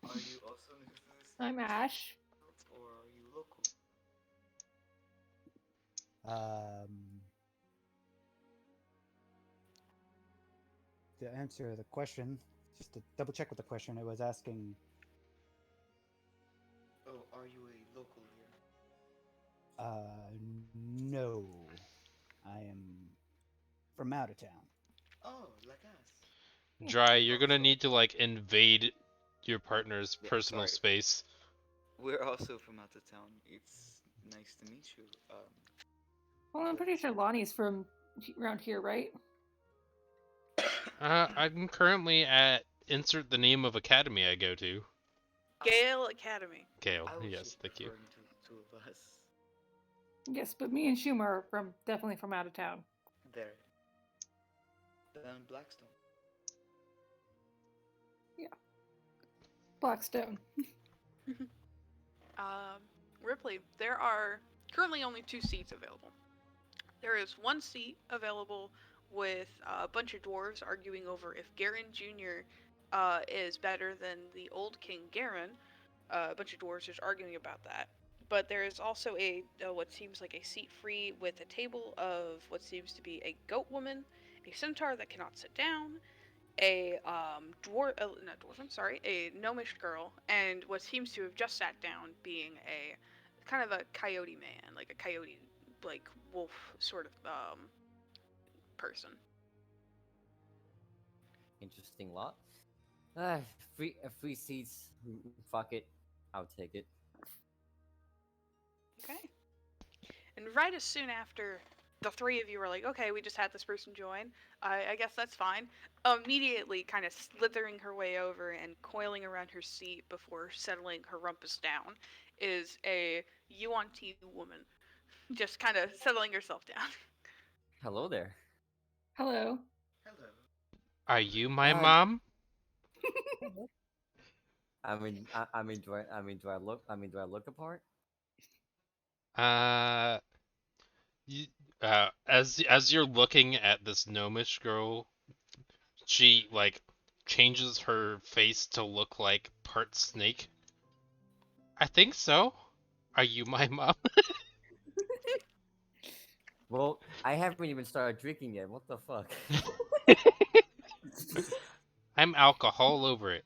Are you also new to this? I'm Ash. Or are you local? To answer the question, just to double check with the question, it was asking, Oh, are you a local here? no. I am from out of town. Oh, like us. Dry, you're gonna need to like invade your partner's Yeah, personal sorry. space. We're also from out of town. It's nice to meet you. Well, I'm pretty sure Lonnie's from around here, right? I'm currently at insert the name of academy I go to. Gale Academy. Gale, I was yes, just thank you. referring to two of us. Yes, but me and Schumer are definitely from out of town. There. Down in Blackstone. Blackstone. Ripley, there are currently only 2 seats available. There is 1 seat available with a bunch of dwarves arguing over if Garen Jr. Is better than the old King Garen. A bunch of dwarves just arguing about that. But there is also a what seems like a seat free with a table of what seems to be a goat woman, a centaur that cannot sit down, a a gnomish girl, and what seems to have just sat down being a kind of a coyote man, like a coyote, like wolf sort of person. Interesting lot. Free seats. Fuck it. I'll take it. Okay. And right as soon after the 3 of you were like, okay, we just had this person join, I guess that's fine. Immediately kind of slithering her way over and coiling around her seat before settling her rumpus down is a Yuan-Ti woman. Just kind of settling herself down. Hello there. Hello. Hello. Are you my Hi. mom? Do I look apart? As you're looking at this gnomish girl, she like changes her face to look like part snake. I think so. Are you my mom? Well, I haven't even started drinking yet. What the fuck? I'm alcohol over it.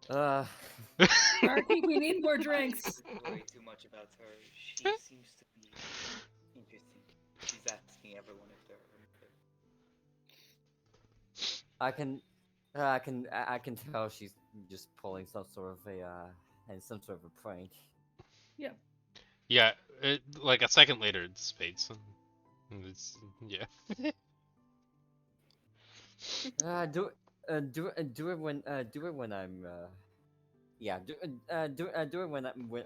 Arky, we need more drinks. I wouldn't worry too much about her. She seems to be interesting. She's asking everyone if they're I can tell she's just pulling some sort of a prank. Yeah, like a second later, it dissipates. Yeah. Do it when I'm Yeah, do it when I'm drinking,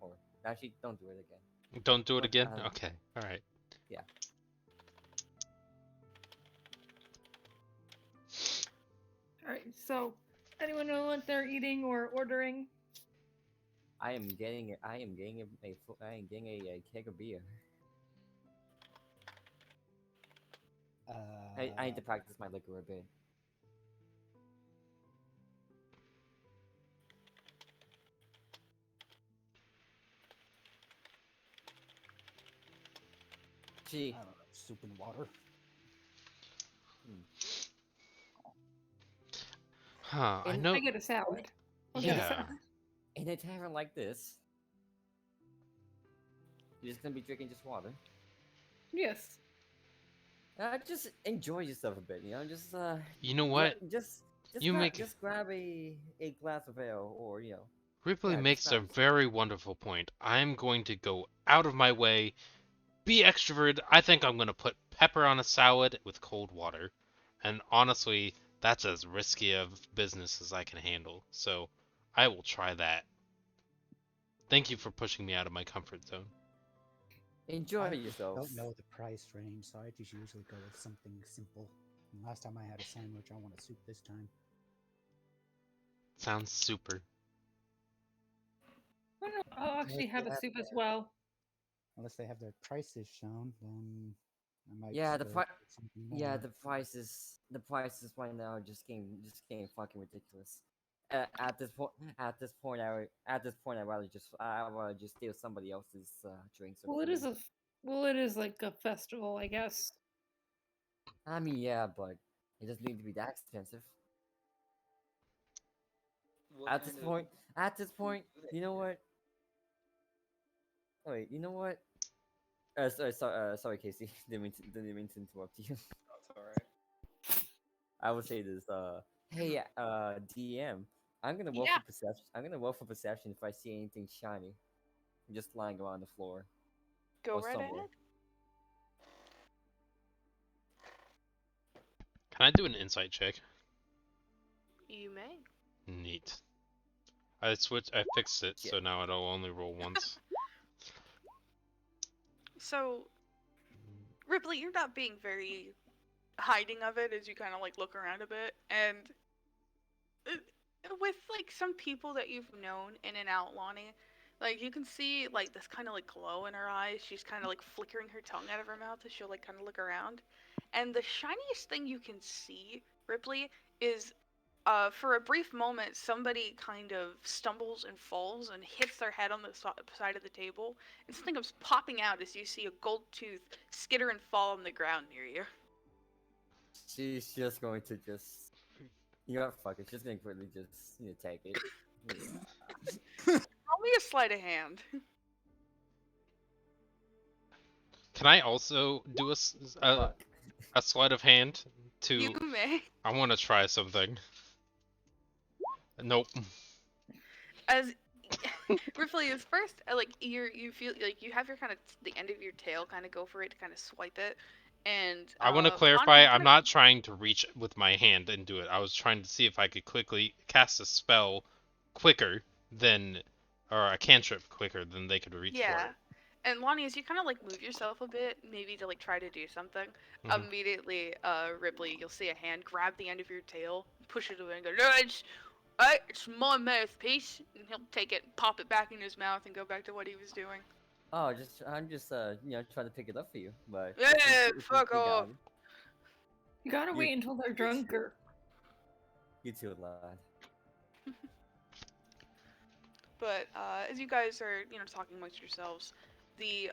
or actually don't do it again. Don't do it But, again. Okay. All right. yeah. All right. So, anyone know what they're eating or ordering? I am getting a keg of beer. I need to practice my liquor a bit. Gee, I don't know, soup and water. Huh. I In- know. I get a salad. I'll get a Yeah. salad. in a tavern like this, you're just gonna be drinking just water. Yes. Just enjoy yourself a bit, you know. Just You know what? You make just grab a glass of ale, or Ripley yeah, just makes a grab. very wonderful point. I'm going to go out of my way, be extroverted. I think I'm going to put pepper on a salad with cold water. And honestly, that's as risky of business as I can handle. So I will try that. Thank you for pushing me out of my comfort zone. Enjoy I yourself. don't know the price range, so I just usually go with something simple. And last time I had a sandwich, I want a soup this time. Sounds super. Oh, no, I'll actually have a soup as well. Unless they have their prices shown, then I might Yeah, go the pri- with something Yeah, more. the prices right now are just getting fucking ridiculous. At this point, I'd rather just steal somebody else's drinks or Well, food. it is like a festival, I guess. I mean, yeah, but it doesn't need to be that expensive. What At kind this of point, at this food point, do they you know have? what? Wait, you know what? Sorry, Casey. Didn't mean to interrupt you. That's alright. I would say this. Hey, DM. Yeah. I'm gonna roll for perception if I see anything shiny, just lying around the floor Go or right somewhere. ahead. Can I do an insight check? You may. Neat. I fixed it, so now it'll only roll once. So, Ripley, you're not being very hiding of it as you kind of like look around a bit, and with like some people that you've known in and out, Lonnie, like you can see like this kind of like glow in her eyes. She's kind of like flickering her tongue out of her mouth as she'll like kind of look around, and the shiniest thing you can see, Ripley, is for a brief moment, somebody kind of stumbles and falls and hits their head on the side of the table, and something comes popping out as you see a gold tooth skitter and fall on the ground near you. She's just going to you know what, fuck it. She's gonna quickly just take it. Roll me a sleight of hand. Can I also do Fuck. a sleight of hand You to? may. I want to try something. Nope. As Ripley is first, like you feel like you have your kind of the end of your tail kind of go for it to kind of swipe it, and I want to Lonnie, clarify, you I'm kinda- not trying to reach with my hand and do it. I was trying to see if I could quickly cast a spell quicker than, or a cantrip quicker than they could reach for Yeah. it. And Lonnie, as you kind of like move yourself a bit, maybe to like try to do something, Mhm. immediately, Ripley, you'll see a hand grab the end of your tail, push it away, and go, "No, it's my mouthpiece," and he'll take it, pop it back in his mouth, and go back to what he was doing. Oh, I'm just trying to pick it up for you, but Yeah, you fuck got off. it. You gotta You- wait until they're drunk or. You too, lad. But as you guys are, talking amongst yourselves, the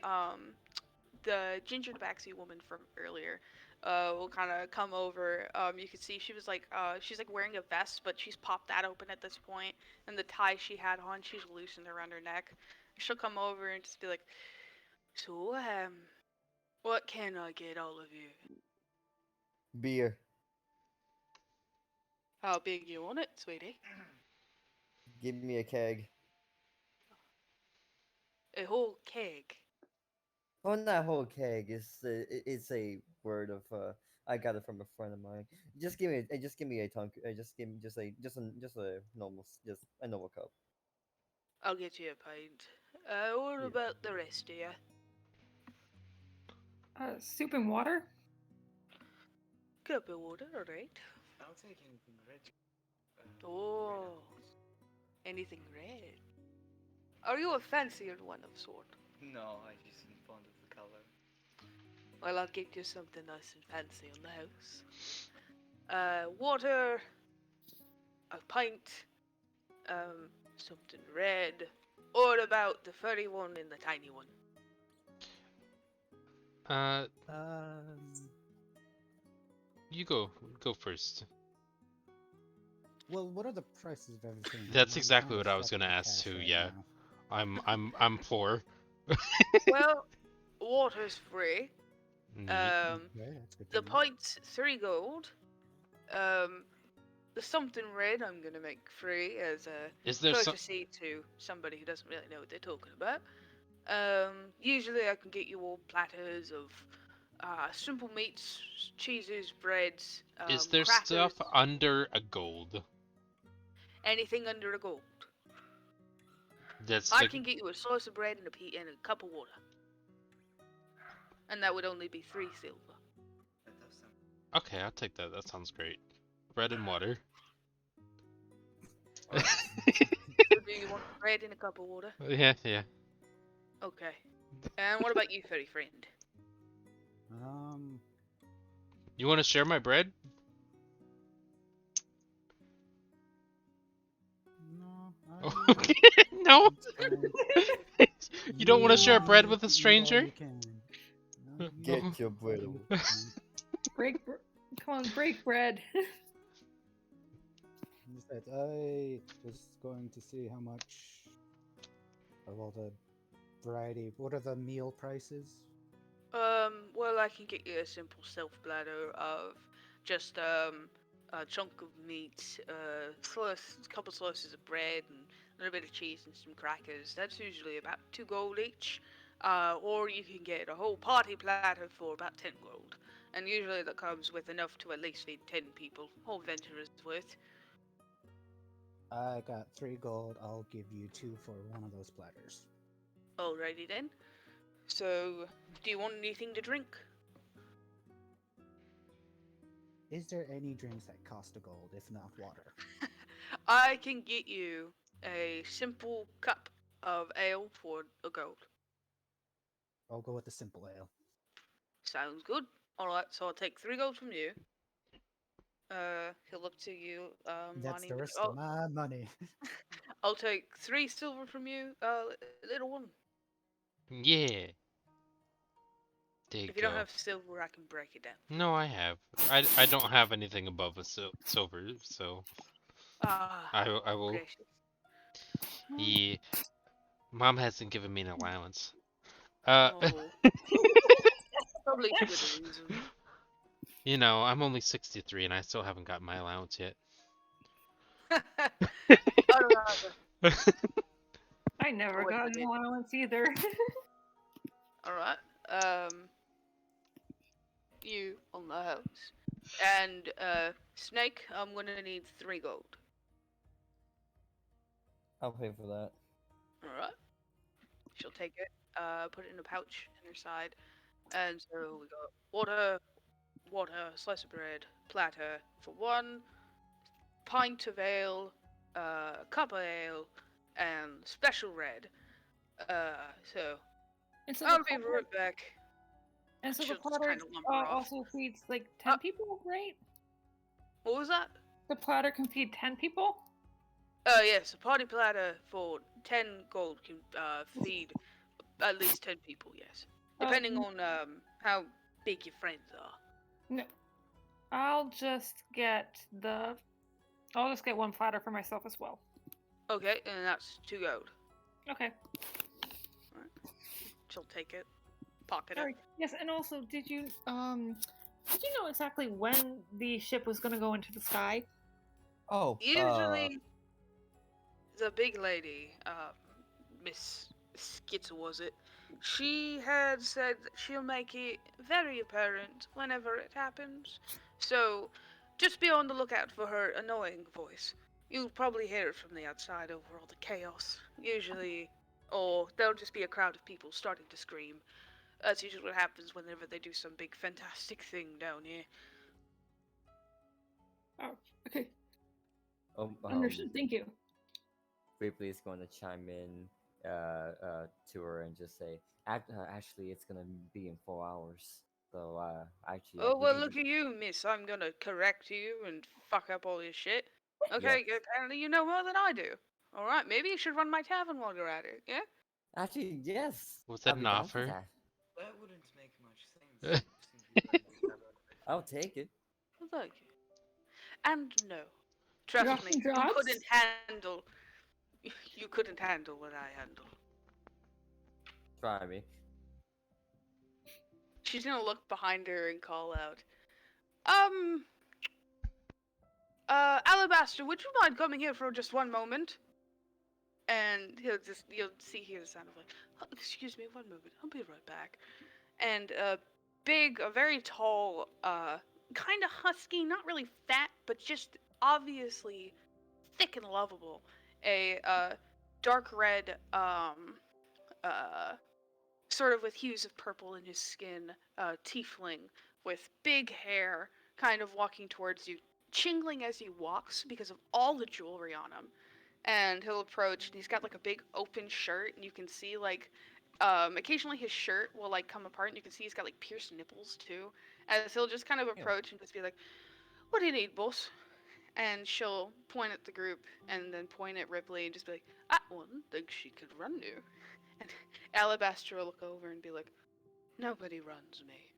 ginger tabaxi woman from earlier, will kind of come over. You can see she was like, she's like wearing a vest, but she's popped that open at this point, and the tie she had on, she's loosened around her neck. She'll come over and just be like, "So, what can I get all of you? Beer. How big you want it, sweetie? Give me a keg. A whole keg." Oh, not whole keg. It's a word of I got it from a friend of mine. Just give me a tongue. Just give me just a normal just a normal cup. I'll get you a pint. What Yeah. about the rest of you? Soup and water. Cup of water, alright. I'll take anything red. Oh, anything red. Are you a fancier one of sort? No, I just am fond of the color. Well, I'll get you something nice and fancy on the house. Water, a pint, something red. What about the furry one and the tiny one? You go first. Well, what are the prices of everything? That's I'm exactly kinda what I was strapped gonna for ask cash too. right Yeah, now. I'm poor. Well, water's free. Neat. Okay, that's good to The know. pint's 3 gold. The something red I'm gonna make free as a Is there some? courtesy to somebody who doesn't really know what they're talking about. Usually I can get you all platters of simple meats, cheeses, breads, Is there crackers, stuff under a gold? anything under a gold. That's I the. can get you a slice of bread and a cup of water. And that would only be 3 silver. That does sound. Okay, I'll take that. That sounds great. Bread and water. So do you want bread and a cup of water? Yeah, yeah. Okay. And what about you, furry friend? You want to share my bread? No, Okay. No. fine. You don't want to share bread with a Eat all stranger? you can. No, Get no, your bread fine, away. fine. Come on, break bread. Besides, I was going to see how much of all the variety. What are the meal prices? Well, I can get you a simple self bladder of just a chunk of meat, a couple slices of bread, and a little bit of cheese and some crackers. That's usually about 2 gold each. Or you can get a whole party platter for about 10 gold. And usually that comes with enough to at least feed 10 people, whole venturer's worth. I got 3 gold. I'll give you 2 for one of those platters. Alrighty then. So, do you want anything to drink? Is there any drinks that cost a gold, if not water? I can get you a simple cup of ale for a gold. I'll go with the simple ale. Sounds good. Alright, so I'll take 3 gold from you. He'll look to you, That's Lonnie. the rest Oh, of my money. I'll take 3 silver from you, little one. Yeah. There you If you don't go. have silver, I can break it down. No, I have. I don't have anything above a silver, so Ah, I will. gracious. Yeah. Mom hasn't given me an allowance. Oh. Probably for good reason. You know, I'm only 63 and I still haven't got my allowance yet. Alright. I never Wait a got an minute. allowance either. Alright. You on the house. And, Snake, I'm gonna need 3 gold. I'll pay for that. Alright. She'll take it, put it in a pouch in her side. And so we got water, slice of bread, platter for 1, pint of ale, cup of ale, and special red. So And so I'll the be platter, right back. and so the she'll just platter kinda lumber off. also feeds like 10 people, right? What was that? The platter can feed 10 people? Yes, a party platter for 10 gold can feed at least 10 people, yes. Depending on how big your friends are. No. I'll just get 1 platter for myself as well. Okay, and that's 2 gold. Okay. She'll take it, pocket it. Sorry. Yes, and also did you know exactly when the ship was gonna go into the sky? Oh, Usually, the big lady, Miss Skitzer was it? She had said that she'll make it very apparent whenever it happens. So just be on the lookout for her annoying voice. You'll probably hear it from the outside over all the chaos. Usually, or there'll just be a crowd of people starting to scream. That's usually what happens whenever they do some big fantastic thing down here. Oh, okay. Um, Understood. Thank you. Ripley is going to chime in to her and just say, "Actually, it's gonna be in 4 hours. So, actually, I Oh, well, believe look at you, miss. I'm gonna correct you and fuck up all your shit. Yes. Okay, apparently you know more than I do. Alright, maybe you should run my tavern while you're at it, yeah? Actually, yes. Was I'll that be an down for offer? that. That wouldn't make much sense since we run this tavern. I'll take it. Well, thank you. And no. You Trust got me, some you jobs? couldn't handle... You couldn't handle what I handle. Try me. She's gonna look behind her and call out, Alabaster, would you mind coming here for just one moment? And you'll hear the sound of like, "Oh, excuse me, one moment, I'll be right back." And a very tall, kind of husky, not really fat, but just obviously thick and lovable, a dark red, sort of with hues of purple in his skin, tiefling with big hair, kind of walking towards you, jingling as he walks because of all the jewelry on him. And he'll approach, and he's got like a big open shirt, and you can see like, occasionally his shirt will like come apart, and you can see he's got like pierced nipples too. As he'll just kind of approach and just be like, "What do you need, boss?" And she'll point at the group, and then point at Ripley, and just be like, "I wouldn't think she could run you." And Alabaster will look over and be like, "Nobody runs me."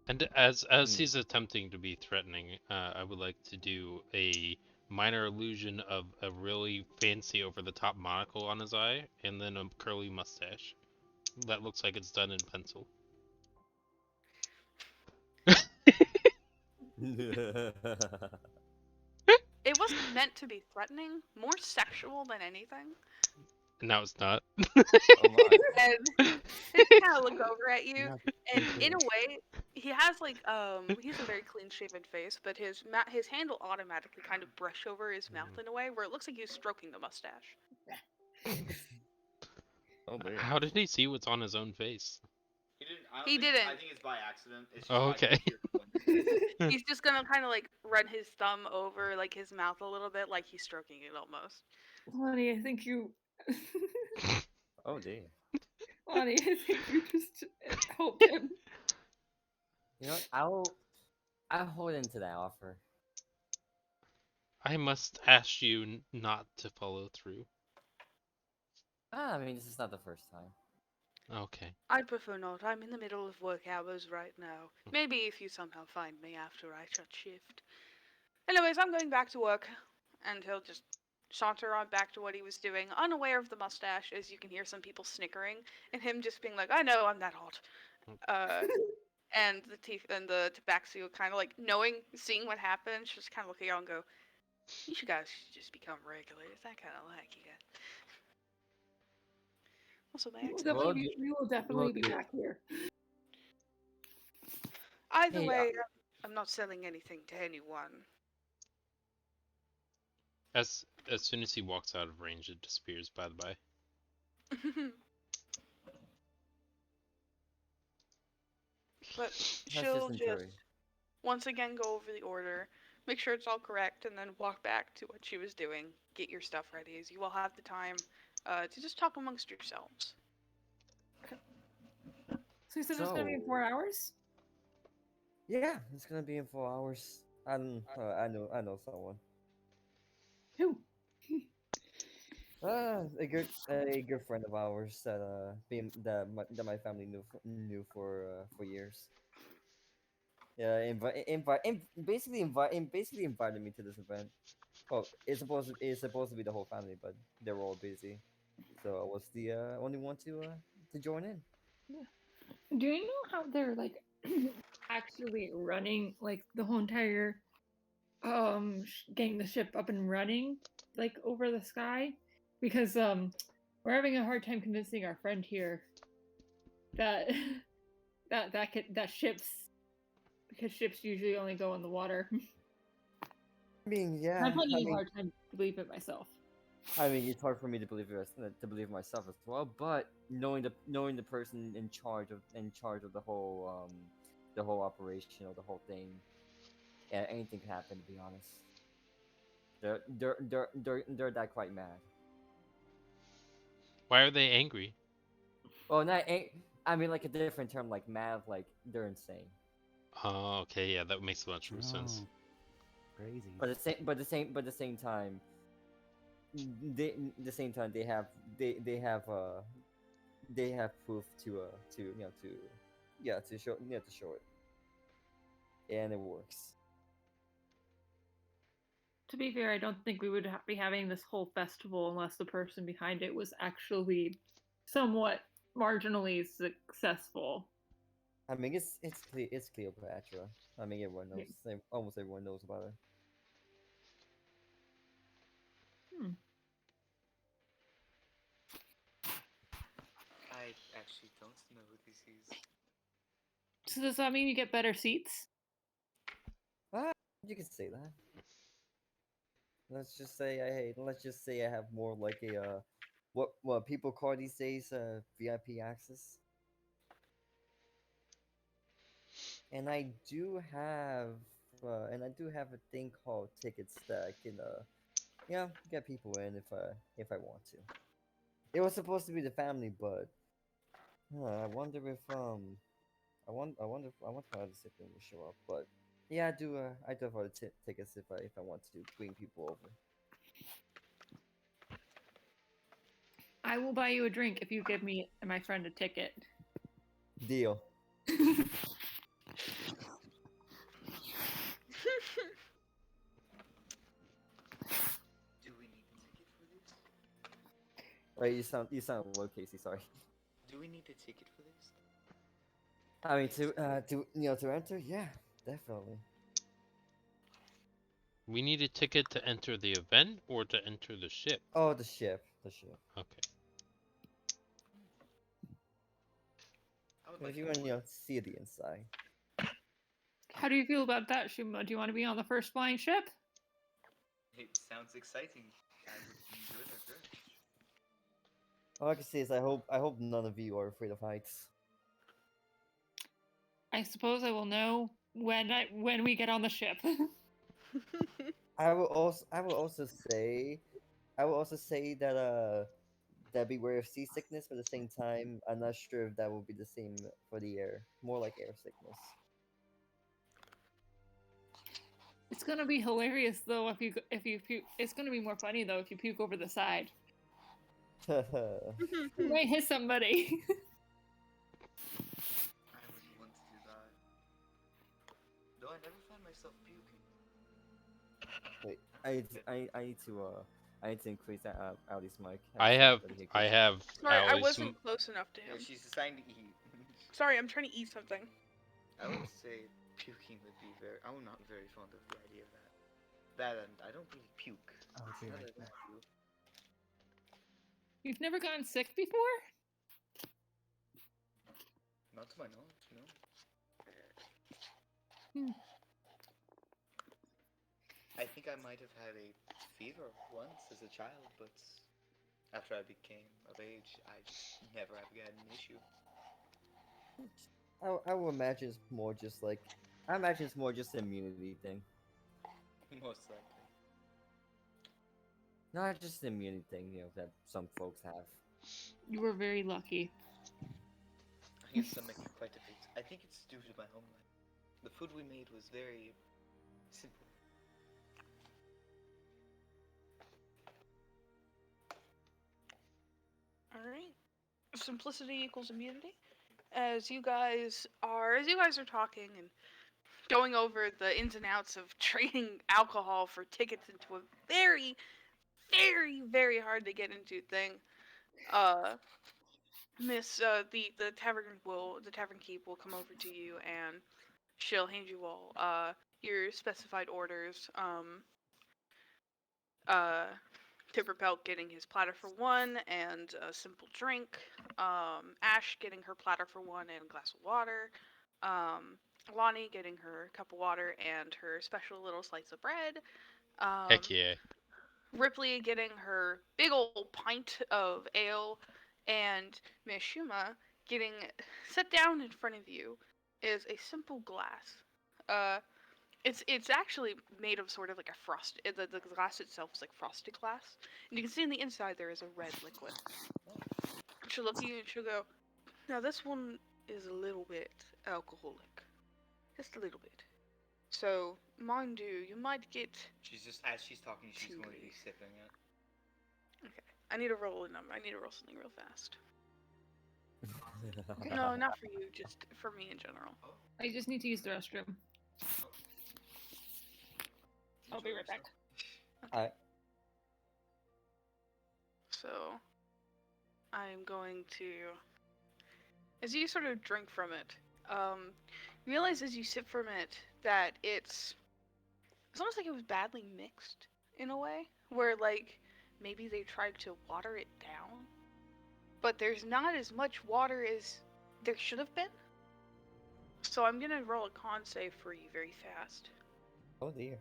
And as Hmm. he's attempting to be threatening, I would like to do a minor illusion of a really fancy over-the-top monocle on his eye, and then a curly mustache. That looks like it's done in pencil. It wasn't meant to be threatening, more sexual than anything. No, it's not. Oh my. And he kind of look over at you, Not and in a good. way, he has like he has a very clean-shaven face, but his hand will automatically kind of brush over his mouth in a way where it looks like he's stroking the mustache. Oh dear. How did he see what's on his own face? He didn't. I don't He think, I didn't. think it's by accident. It's just Oh, by okay. accident. He's just gonna kind of like run his thumb over like his mouth a little bit, like he's stroking it almost. Lonnie, I think you. Oh dear. Lonnie, I think you just helped him. You know what? I'll hold into that offer. I must ask you not to follow through. I mean, this is not the first time. Okay. I'd prefer not. I'm in the middle of work hours right now. Maybe if you somehow find me after I shut shift. Anyways, I'm going back to work. And he'll just saunter on back to what he was doing, unaware of the mustache, as you can hear some people snickering, and him just being like, "I know, I'm that hot." And the teeth and the tabaxi kind of like seeing what happens, just kind of look at y'all and go, "You guys should just become regulars. I kind of like you guys." Also, my accent. Well, We will definitely be back here. Either Hey, way, I'm not selling anything to anyone. As soon as he walks out of range, it disappears. By the by. But That's she'll just dysentery. once again go over the order, make sure it's all correct, and then walk back to what she was doing. Get your stuff ready, as you will have the time to just talk amongst yourselves. So you said it's gonna be in So- 4 hours? Yeah, it's gonna be in 4 hours. I know someone. Who? A good friend of ours that that my family knew for years. Yeah, basically invited me to this event. Well, it's supposed to be the whole family, but they were all busy, so I was the only one to join in. Do you know how they're like actually running like the whole entire getting the ship up and running like over the sky? Because We're having a hard time convincing our friend here that that ships, because ships usually only go on the water. I mean, yeah. I'm finding it a hard time to believe it myself. I mean, it's hard for me to believe myself as well. But knowing the person in charge of the whole operation or the whole thing, yeah, anything can happen. To be honest, they're that quite mad. Why are they angry? Well, I mean, like a different term, like mad, like they're insane. Oh, okay, yeah, that makes much more sense. Oh, crazy. But the same time, they have proof to show it, and it works. To be fair, I don't think we would be having this whole festival unless the person behind it was actually somewhat marginally successful. I mean, it's Cleopatra. I mean, everyone knows. Almost everyone knows about her. I actually don't know who this is. So does that mean you get better seats? You can say that. Let's just say I have more like a what people call these days VIP access. And I do have a thing called tickets that I can get people in if I want to. It was supposed to be the family, but I wonder if I wonder if my other sibling will show up. But yeah, I do have other tickets if I want to bring people over. I will buy you a drink if you give me and my friend a ticket. Deal. Do we need a ticket for this? Wait, you sound low, Casey. Sorry. Do we need a ticket for this? I mean, to enter, yeah, definitely. We need a ticket to enter the event or to enter the ship? Oh, the ship. Okay. I would If like you to want, see the inside. How do you feel about that, Shuma? Do you want to be on the first flying ship? It sounds exciting. I would enjoy that very much. All I can say is I hope none of you are afraid of heights. I suppose I will know when we get on the ship. I will also say that beware of seasickness, but at the same time, I'm not sure if that will be the same for the air. More like air sickness. It's gonna be hilarious though if you puke. It's gonna be more funny though if you puke over the side. You might hit somebody. I would want to do that. Though I never find myself puking. Wait, I need to increase that Ali's mic. I have Sorry, I Ali's wasn't close enough to Yeah, him. she's trying to eat. Sorry, I'm trying to eat something. I would say puking would be very. I'm not very fond of the idea of that. That and I don't really puke. I'll be Not right that I back. do. You've never gotten sick before? Not to my knowledge, no. I think I might have had a fever once as a child, but after I became of age, I just never have had an issue. I will imagine it's more just like an immunity thing. Most likely. Not just an immunity thing, that some folks have. You were very lucky. I guess I'm making quite a bit. I think it's due to my home life. The food we made was very simple. Alright. Simplicity equals immunity. As you guys are talking and going over the ins and outs of trading alcohol for tickets into a very, very, very hard to get into thing, the tavern keep will come over to you and she'll hand you all your specified orders. Timberpelt getting his platter for one and a simple drink. Ash getting her platter for one and a glass of water. Lonnie getting her cup of water and her special little slice of bread. Heck yeah. Ripley getting her big old pint of ale, and Mishuma getting set down in front of you is a simple glass. It's actually made of sort of like a frost. The glass itself is like frosted glass, and you can see on the inside there is a red liquid. She'll look at you and she'll go, "Now this one is a little bit alcoholic, just a little bit. So mind you might get." She's just as she's talking, she's going to be Chewy. sipping it. I need to roll a number. I need to roll something real fast. No, not for you, just for me in general. I just need to use the restroom. I'll be right back. Alright. So, I'm going to, as you sort of drink from it, realize as you sip from it that it's almost like it was badly mixed in a way, where like maybe they tried to water it down, but there's not as much water as there should have been. So I'm gonna roll a con save for you very fast. Oh dear.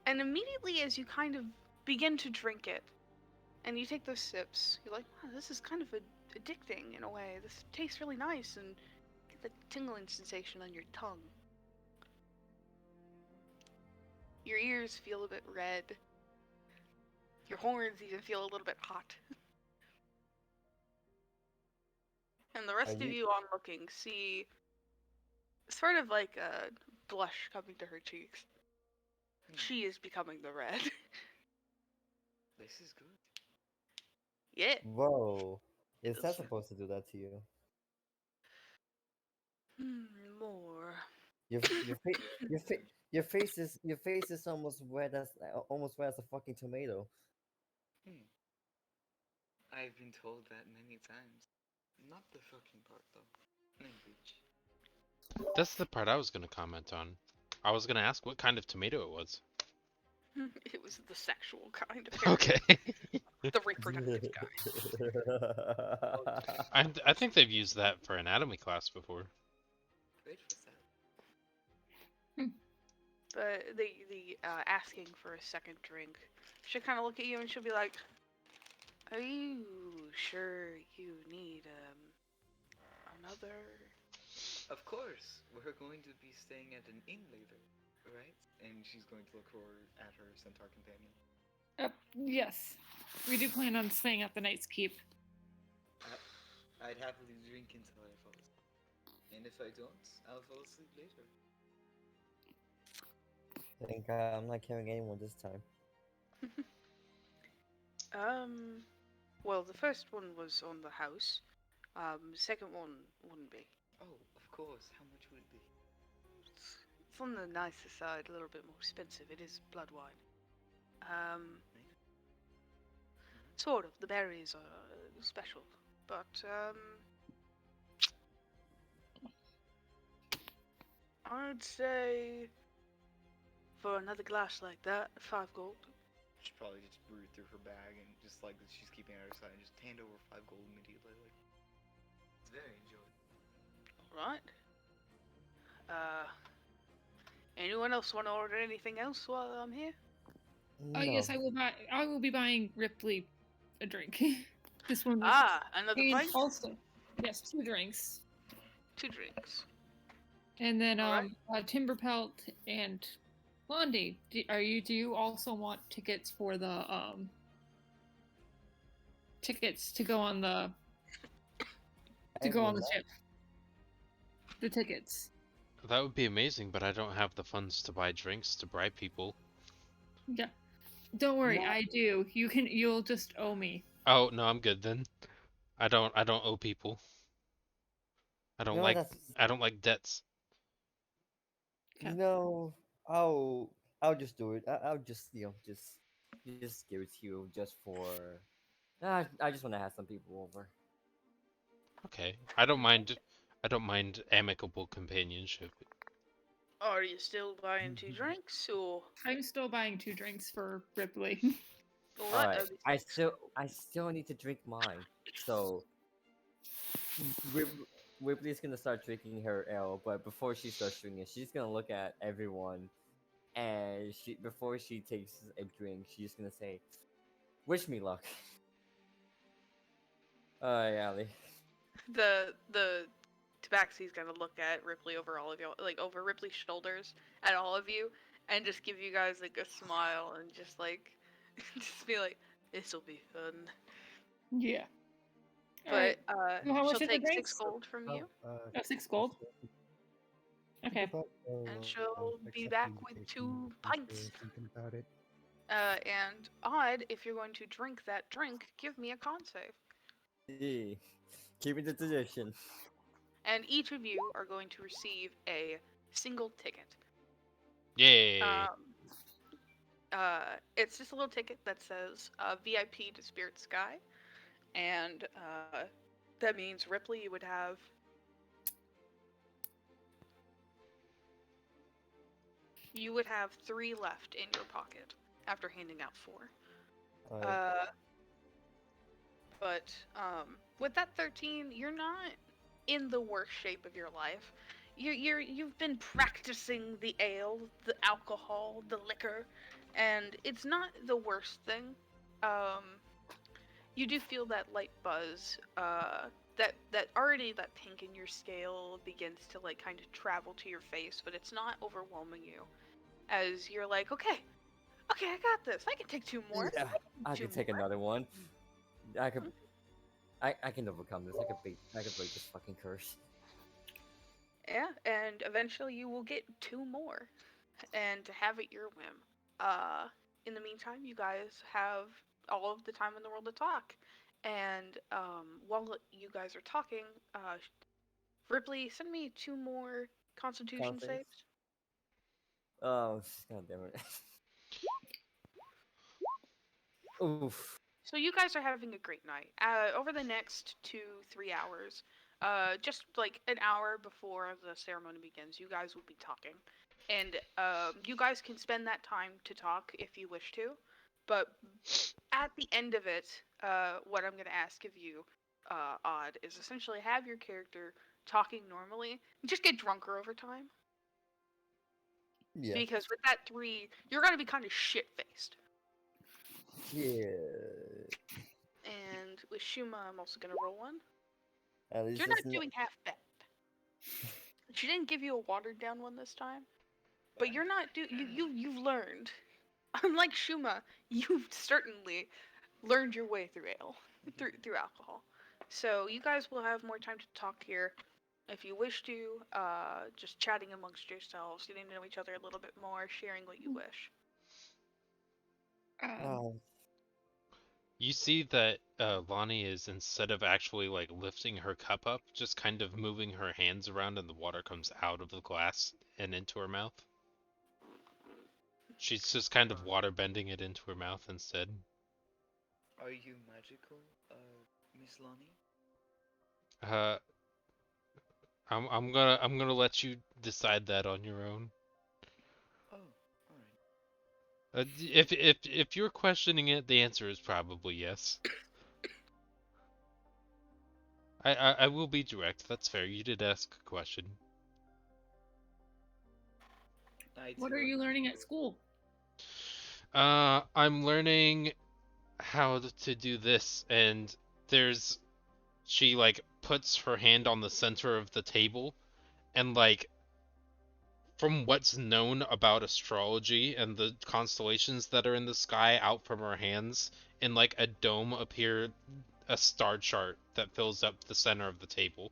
And immediately as you kind of begin to drink it, and you take those sips, you're like, wow, this is kind of addicting in a way. This tastes really nice, and get the tingling sensation on your tongue. Your ears feel a bit red. Your horns even feel a little bit hot. And the rest of you onlooking see sort of like a blush coming to her cheeks. She is becoming the red. This is good. Yeah. Whoa. Is Yes. that supposed to do that to you? More. Your face is almost red as a fucking tomato. I've been told that many times. Not the fucking part though. Language. That's the part I was gonna comment on. I was gonna ask what kind of tomato it was. It was the sexual kind of Okay. the reproductive kind. I think they've used that for anatomy class before. Great for that. The asking for a second drink. She'll kind of look at you and she'll be like, "Are you sure you need another?" Of course, we're going to be staying at an inn later, right? And she's going to look at her centaur companion. Yes. We do plan on staying at the Knight's Keep. I'd happily drink until I fall asleep. And if I don't, I'll fall asleep later. I think I'm not carrying anyone this time. Well, the first one was on the house. The second one wouldn't be. Oh, of course. How much would it be? It's on the nicer side, a little bit more expensive. It is blood wine. Sort of. The berries are special, but I'd say for another glass like that, 5 gold. She probably just root through her bag and just like she's keeping it at her side and just hand over 5 gold immediately. Like, it's very enjoyable. Right. Anyone else want to order anything else while I'm here? No. Yes, I will be buying Ripley a drink. This one. Another And pint? also, yes, 2 drinks. 2 drinks. And then Alright. Timberpelt and Blondie, do you also want tickets for the tickets to go on the ship? The tickets. That would be amazing, but I don't have the funds to buy drinks to bribe people. Yeah. Don't worry, No. I do. You'll just owe me. Oh no, I'm good then. I don't owe people. I don't like debts. Okay. No, I'll just do it. I'll just just give it to you just for. I just want to have some people over. Okay. I don't mind amicable companionship. Are you still buying 2 drinks, or I'm still buying 2 drinks for Ripley. all All right? right, Obi I still need to drink mine. So Ripley's gonna start drinking her ale, but before she starts drinking it, she's gonna look at everyone, and before she takes a drink, she's gonna say, "Wish me luck." Alright, Allie. The Tabaxi's gonna look at Ripley over all of you, like over Ripley's shoulders at all of you, and just give you guys like a smile and just like, just be like, "This'll be fun." Yeah. But Alright. So how much she'll are the take 6 drinks? gold from you, Oh, 6 gold? Okay. and she'll be accept back the with invitation 2 after pints. thinking about it. And Odd, if you're going to drink that drink, give me a con save. Yeah. Keeping the tradition. And each of you are going to receive a single ticket. Yay! It's just a little ticket that says VIP to Spirit Sky, and that means Ripley, you would have 3 left in your pocket after handing out 4. But with that 13, you're not in the worst shape of your life. You've been practicing the ale, the alcohol, the liquor, and it's not the worst thing. You do feel that light buzz, that already that pink in your scale begins to like kind of travel to your face, but it's not overwhelming you. As you're like, okay, I got this. I can take 2 more. Yeah, I Two can take more. another one. I can overcome this. I can break this fucking curse. Yeah, and eventually you will get 2 more, and to have it your whim. In the meantime, you guys have all of the time in the world to talk, and while you guys are talking, Ripley, send me 2 more Constitution Con saves? saves. Oh, god damn it. Oof. So you guys are having a great night. Over the next 2-3 hours, just like an hour before the ceremony begins, you guys will be talking, and you guys can spend that time to talk if you wish to. But at the end of it, what I'm gonna ask of you, Odd, is essentially have your character talking normally, just get drunker over time. Yeah. Because with that 3, you're gonna be kind of shit faced. Yeah. And with Shuma, I'm also gonna roll 1. At least You're it's not doing half bad. She didn't give you a watered down one this time, but you're not you've learned. Unlike Shuma, you've certainly learned your way through ale, through alcohol. So you guys will have more time to talk here, if you wish to. Just chatting amongst yourselves, getting to know each other a little bit more, sharing what you wish. Oh, You see that Lonnie is, instead of actually like lifting her cup up, just kind of moving her hands around and the water comes out of the glass and into her mouth. She's just kind of water bending it into her mouth instead. Are you magical, Miss Lonnie? I'm gonna let you decide that on your own. Oh, alright. If you're questioning it, the answer is probably yes. I will be direct. That's fair. You did ask a question. What are you learning at school? I'm learning how to do this, and she like puts her hand on the center of the table, and like from what's known about astrology and the constellations that are in the sky, out from her hands in like a dome appear a star chart that fills up the center of the table.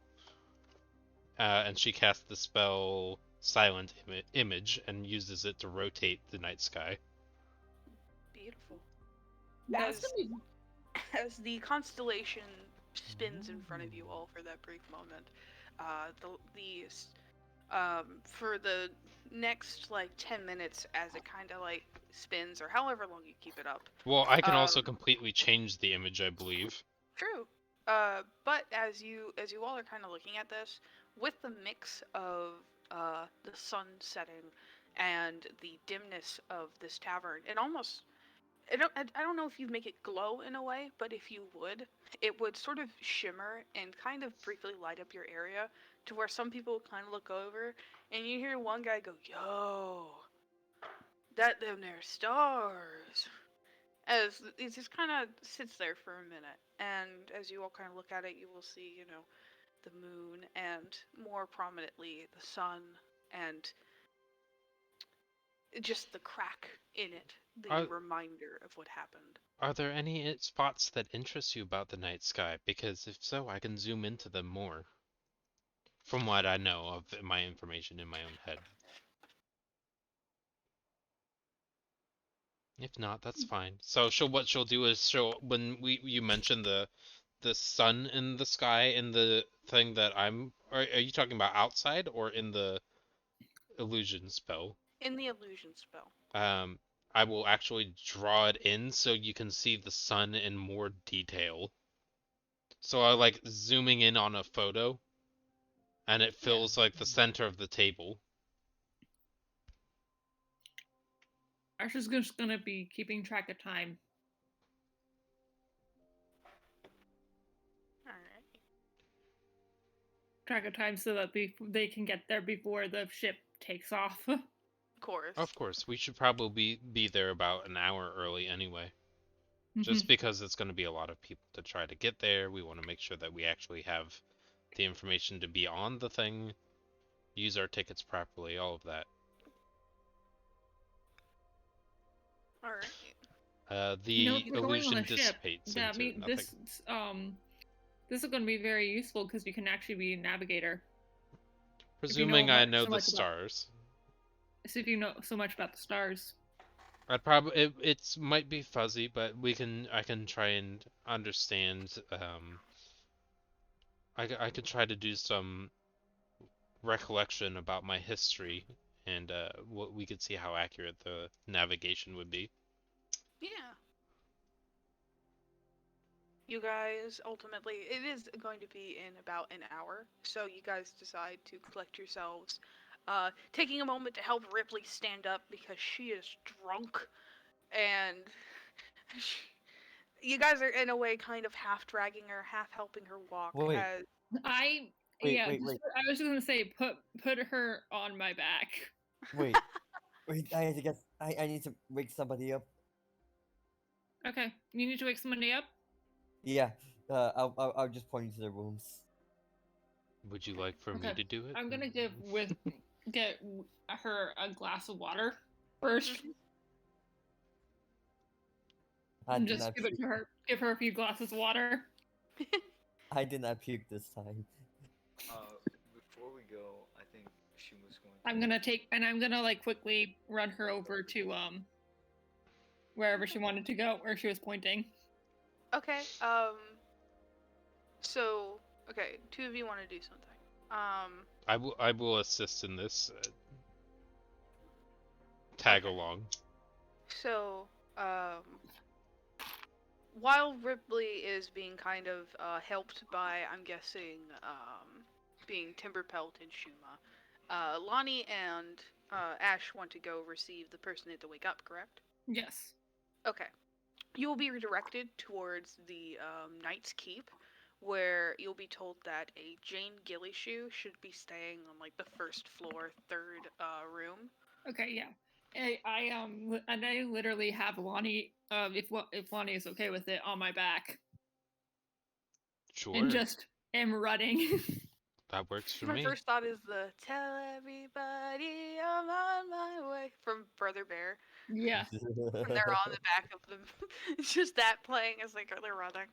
And she casts the spell Silent Image and uses it to rotate the night sky. Beautiful. That's As the constellation spins in front of you all for that brief moment, for the next like 10 minutes, as it kind of like spins, or however long you keep it up. Well, I can also completely change the image, I believe. True. But as you all are kind of looking at this, with the mix of the sun setting and the dimness of this tavern, it almost I don't know if you'd make it glow in a way, but if you would, it would sort of shimmer and kind of briefly light up your area to where some people kind of look over and you hear one guy go, "Yo, that them there stars." As it just kind of sits there for a minute, and as you all kind of look at it, you will see, the moon and more prominently the sun and just the crack in it, the Are reminder of what happened. are there any spots that interest you about the night sky? Because if so, I can zoom into them more. From what I know of my information in my own head. If not, that's fine. So what she'll do is when you mention the sun in the sky in the thing that are you talking about outside or in the illusion spell? In the illusion spell. I will actually draw it in so you can see the sun in more detail. So I like zooming in on a photo and it fills like the center of the table. Ash is just gonna be keeping track of time. Alright. Track of time so that they can get there before the ship takes off. Of course. Of course, we should probably be there about an hour early anyway. Just because it's going to be a lot of people to try to get there, we want to make sure that we actually have the information to be on the thing, use our tickets properly, all of that. Alright. The if we're going on illusion a ship, dissipates that into mean nothing. this is going to be very useful because you can actually be a navigator. Presuming I know so the much stars. So if you know so much about the stars. I'd probably it's might be fuzzy, but I can try and understand. I could try to do some recollection about my history, and what we could see how accurate the navigation would be. Yeah. You guys, ultimately, it is going to be in about an hour, so you guys decide to collect yourselves. Taking a moment to help Ripley stand up because she is drunk, and you guys are in a way kind of half dragging her, half helping her walk. Wait. As Wait. I was just gonna say put her on my back. Wait. I need to get. I need to wake somebody up. Okay, you need to wake somebody up. Yeah. I'll just point you to the rooms. Would you like for me to do it? I'm gonna get her a glass of water first. And just give it to her. Give her a few glasses of water. I did not puke this time. Before we go, I think Shuma's going to... I'm gonna like quickly run her over to wherever she wanted to go, where she was pointing. Okay. So okay, two of you want to do something. I will assist in this. Tag along. So while Ripley is being kind of helped by, I'm guessing, being Timberpelt and Shuma, Lonnie and Ash want to go receive the person at the wake up, correct? Yes. Okay. You will be redirected towards the Knight's Keep, where you'll be told that a Jane Gillyshoe should be staying on like the first floor, third room. Okay, yeah. I literally have Lonnie, if Lonnie is okay with it, on my back. Sure. And just am running. That works for My me. first thought is the "Tell everybody I'm on my way" from Brother Bear. Yeah. And they're on the back of them. It's just that playing as they're running.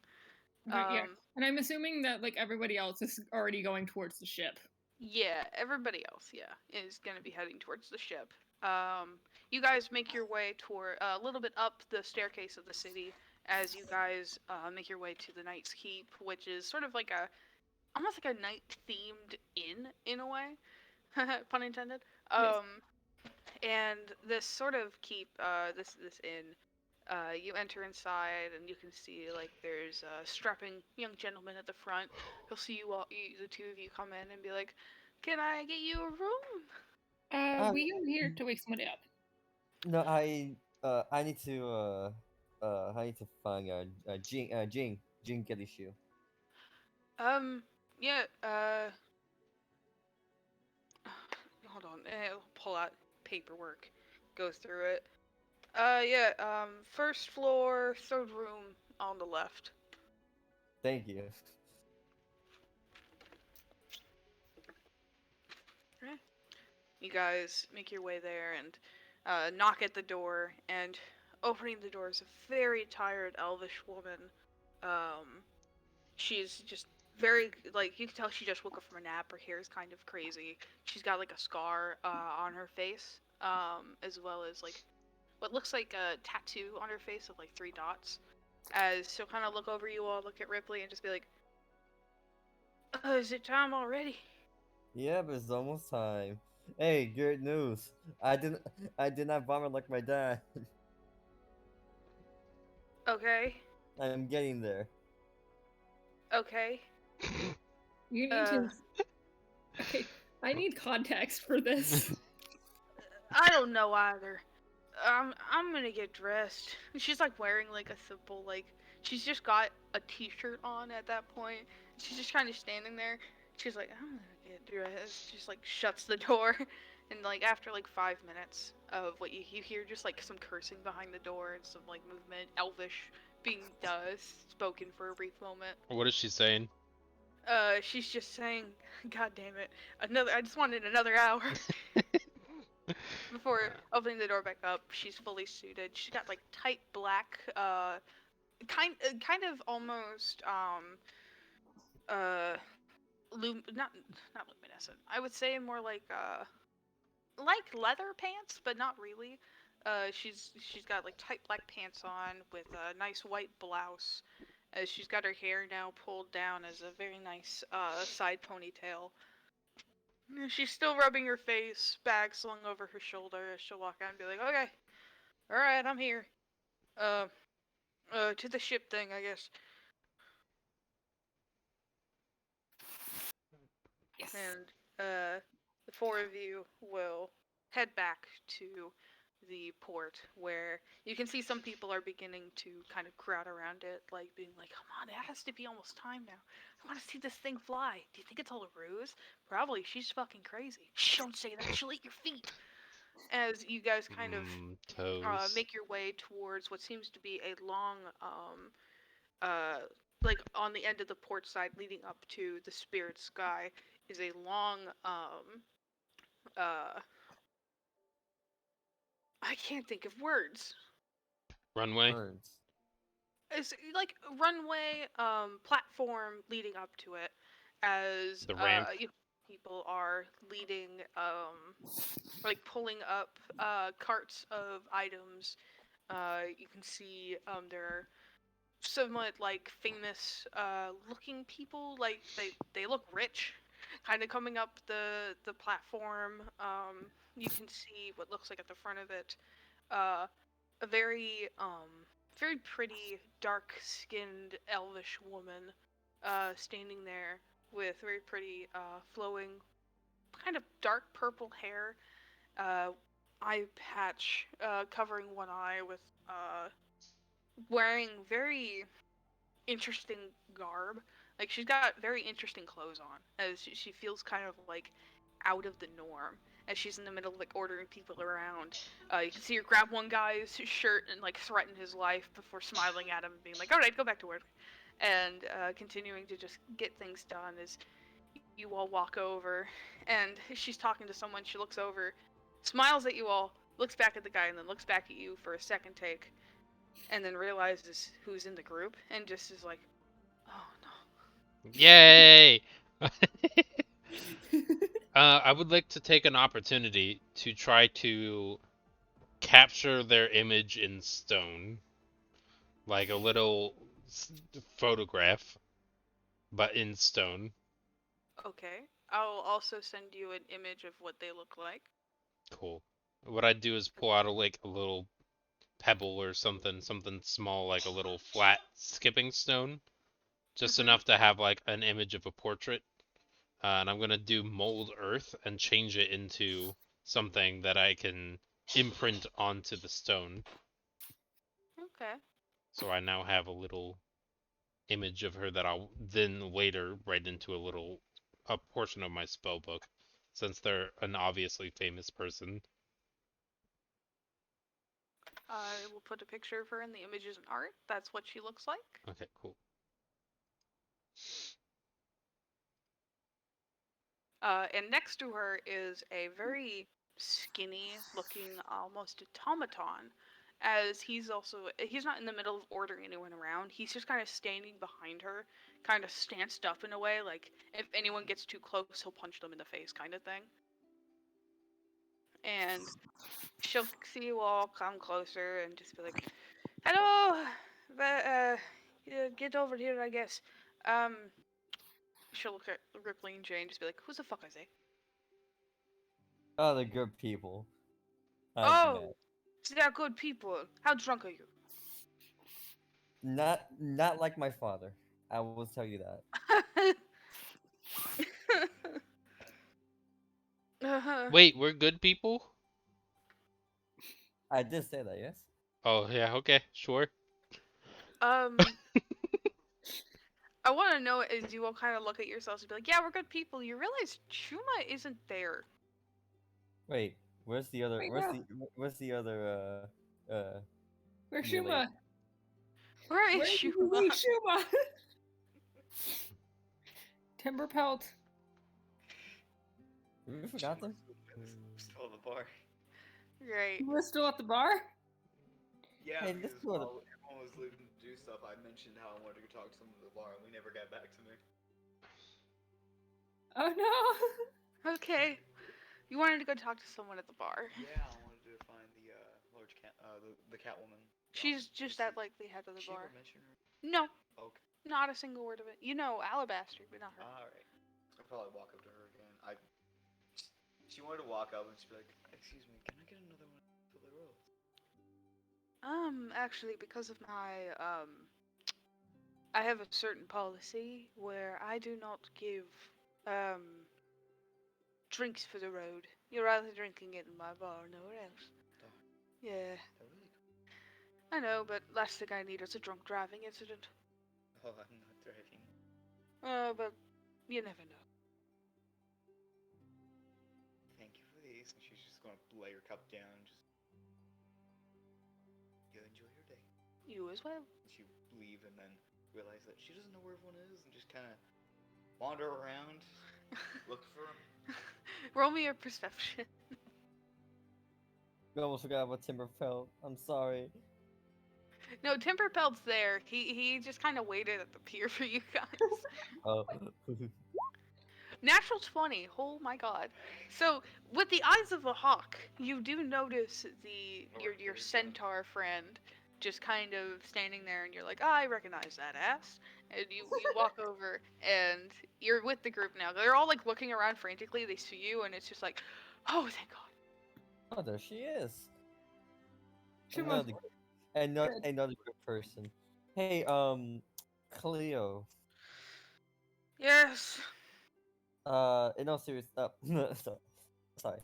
Yeah. And I'm assuming that like everybody else is already going towards the ship. Yeah, everybody else, is going to be heading towards the ship. You guys make your way toward a little bit up the staircase of the city as you guys make your way to the Knight's Keep, which is sort of like almost like a night-themed inn in a way, pun intended. Yes. And this sort of keep, this inn, You enter inside, and you can see like there's a strapping young gentleman at the front. He'll see you all, the two of you come in, and be like, "Can I get you a room?" We are here to wake somebody up. No, I need to I need to find Jing get issue. Yeah. Hold on. I'll pull out paperwork. Go through it. Yeah. First floor, third room on the left. Thank you. You guys make your way there and knock at the door, and opening the door is a very tired elvish woman. She's just very, like, you can tell she just woke up from a nap. Her hair is kind of crazy. She's got like a scar on her face, as well as like what looks like a tattoo on her face of like 3 dots. As she'll kind of look over you all, look at Ripley, and just be like, "Is it time already?" Yeah, but it's almost time. Hey, good news. I did not vomit like my dad. Okay. I'm getting there. Okay. You need to. Okay, I need context for this. I don't know either. I'm gonna get dressed. She's like wearing like a simple, like, she's just got a t-shirt on at that point. She's just kind of standing there. She's like, I'm gonna get dressed. Just like shuts the door, and like after like 5 minutes of what you hear, just like some cursing behind the door and some like movement, elvish being spoken for a brief moment. What is she saying? She's just saying, "God damn it, I just wanted another hour." Before opening the door back up, she's fully suited. She's got like tight black, kind of almost not luminescent. I would say more like leather pants, but not really. She's got like tight black pants on with a nice white blouse. She's got her hair now pulled down as a very nice side ponytail. She's still rubbing her face, bag slung over her shoulder as she'll walk out and be like, "Okay, alright, I'm here. To the ship thing, I guess." Yes. And, the 4 of you will head back to the port, where you can see some people are beginning to kind of crowd around it, like being like, "Come on, it has to be almost time now. I want to see this thing fly. Do you think it's all a ruse? Probably. She's fucking crazy. Shh, don't say that. She'll eat your feet." As you guys kind of Toes. make your way towards what seems to be a long, like on the end of the port side leading up to the Spirit Sky is a long, I can't think of words. Runway. Birds. It's like runway, platform leading up to it, as The ramp. people are leading, like pulling up carts of items. You can see there are somewhat like famous looking people, like they look rich, kind of coming up the platform. You can see what looks like at the front of it a very very pretty dark skinned elvish woman standing there with very pretty flowing kind of dark purple hair, eye patch covering one eye, with wearing very interesting garb. Like, she's got very interesting clothes on, as she feels kind of like out of the norm as she's in the middle of like ordering people around. You can see her grab one guy's shirt and like threaten his life before smiling at him and being like, "Alright, go back to work." And continuing to just get things done as you all walk over, and she's talking to someone. She looks over, smiles at you all, looks back at the guy, and then looks back at you for a second take, and then realizes who's in the group, and just is like, "Oh no." Yay! I would like to take an opportunity to try to capture their image in stone, like a little photograph, but in stone. Okay. I'll also send you an image of what they look like. Cool. What I'd do is pull out a little pebble or something small, like a little flat skipping stone, just enough to have like an image of a portrait. And I'm gonna do mold earth and change it into something that I can imprint onto the stone. Okay. So I now have a little image of her that I'll then later write into a portion of my spell book, since they're an obviously famous person. I will put a picture of her in the images and art. That's what she looks like. Okay, cool. And next to her is a very skinny looking, almost automaton, as he's not in the middle of ordering anyone around. He's just kind of standing behind her, kind of stanced up in a way, like if anyone gets too close, he'll punch them in the face kind of thing. And she'll see you all come closer and just be like, hello, get over here, I guess. She'll look at Ripley and Jay and just be like, who's the fuck is they? Oh, the good people. I've Oh, met. so they're good people. How drunk are you? Not like my father. I will tell you that. Wait, we're good people? I did say that, yes. Oh yeah, okay, sure. I want to know as you all kind of look at yourselves and be like, yeah, we're good people. You realize Chuma isn't there. Wait, where's the other? Wait, Where's the other? Where's Really? Shuma? Where is Where did you Chuma? leave Shuma? Timber Pelt. We forgot them. Still at the bar. Right. You were still at the bar? Yeah, Hey, because this sort of- while everyone was leaving to do stuff, I mentioned how I wanted to go talk to someone at the bar, and we never got back to me. Oh no. Okay. You wanted to go talk to someone at the bar. Yeah, I wanted to find the large cat, the Catwoman. She's just that like the head of the Did she bar. ever mention her? No, Okay. not a single word of it. You know Alabaster, but not her. Alright. I'll probably walk up to her again. She wanted to walk up and she'd be like, excuse me, can I get another one of the rolls? Actually, because of my, I have a certain policy where I do not give, drinks for the road. You're either drinking it in my bar or nowhere else. Darn. Yeah, They're really cool. I know, but last thing I need is a drunk driving incident. Oh, I'm not driving. But you never know. Thank you for these. And she's just gonna lay her cup down and just. You enjoy your day. You as well. She leave and then realize that she doesn't know where everyone is and just kind of wander around, look for them. Roll me your perception. We almost forgot about Timberfell. I'm sorry. No, Timberpelt's there. He just kind of waited at the pier for you guys. Oh. Natural 20. Oh my god. So, with the eyes of a hawk, you do notice your centaur friend just kind of standing there, and you're like, I recognize that ass. And you walk over, and you're with the group now. They're all like looking around frantically. They see you, and it's just like, oh, thank god. Oh, there she is. Shuma. Another good person. Hey, Cleo. Yes. In all serious, sorry.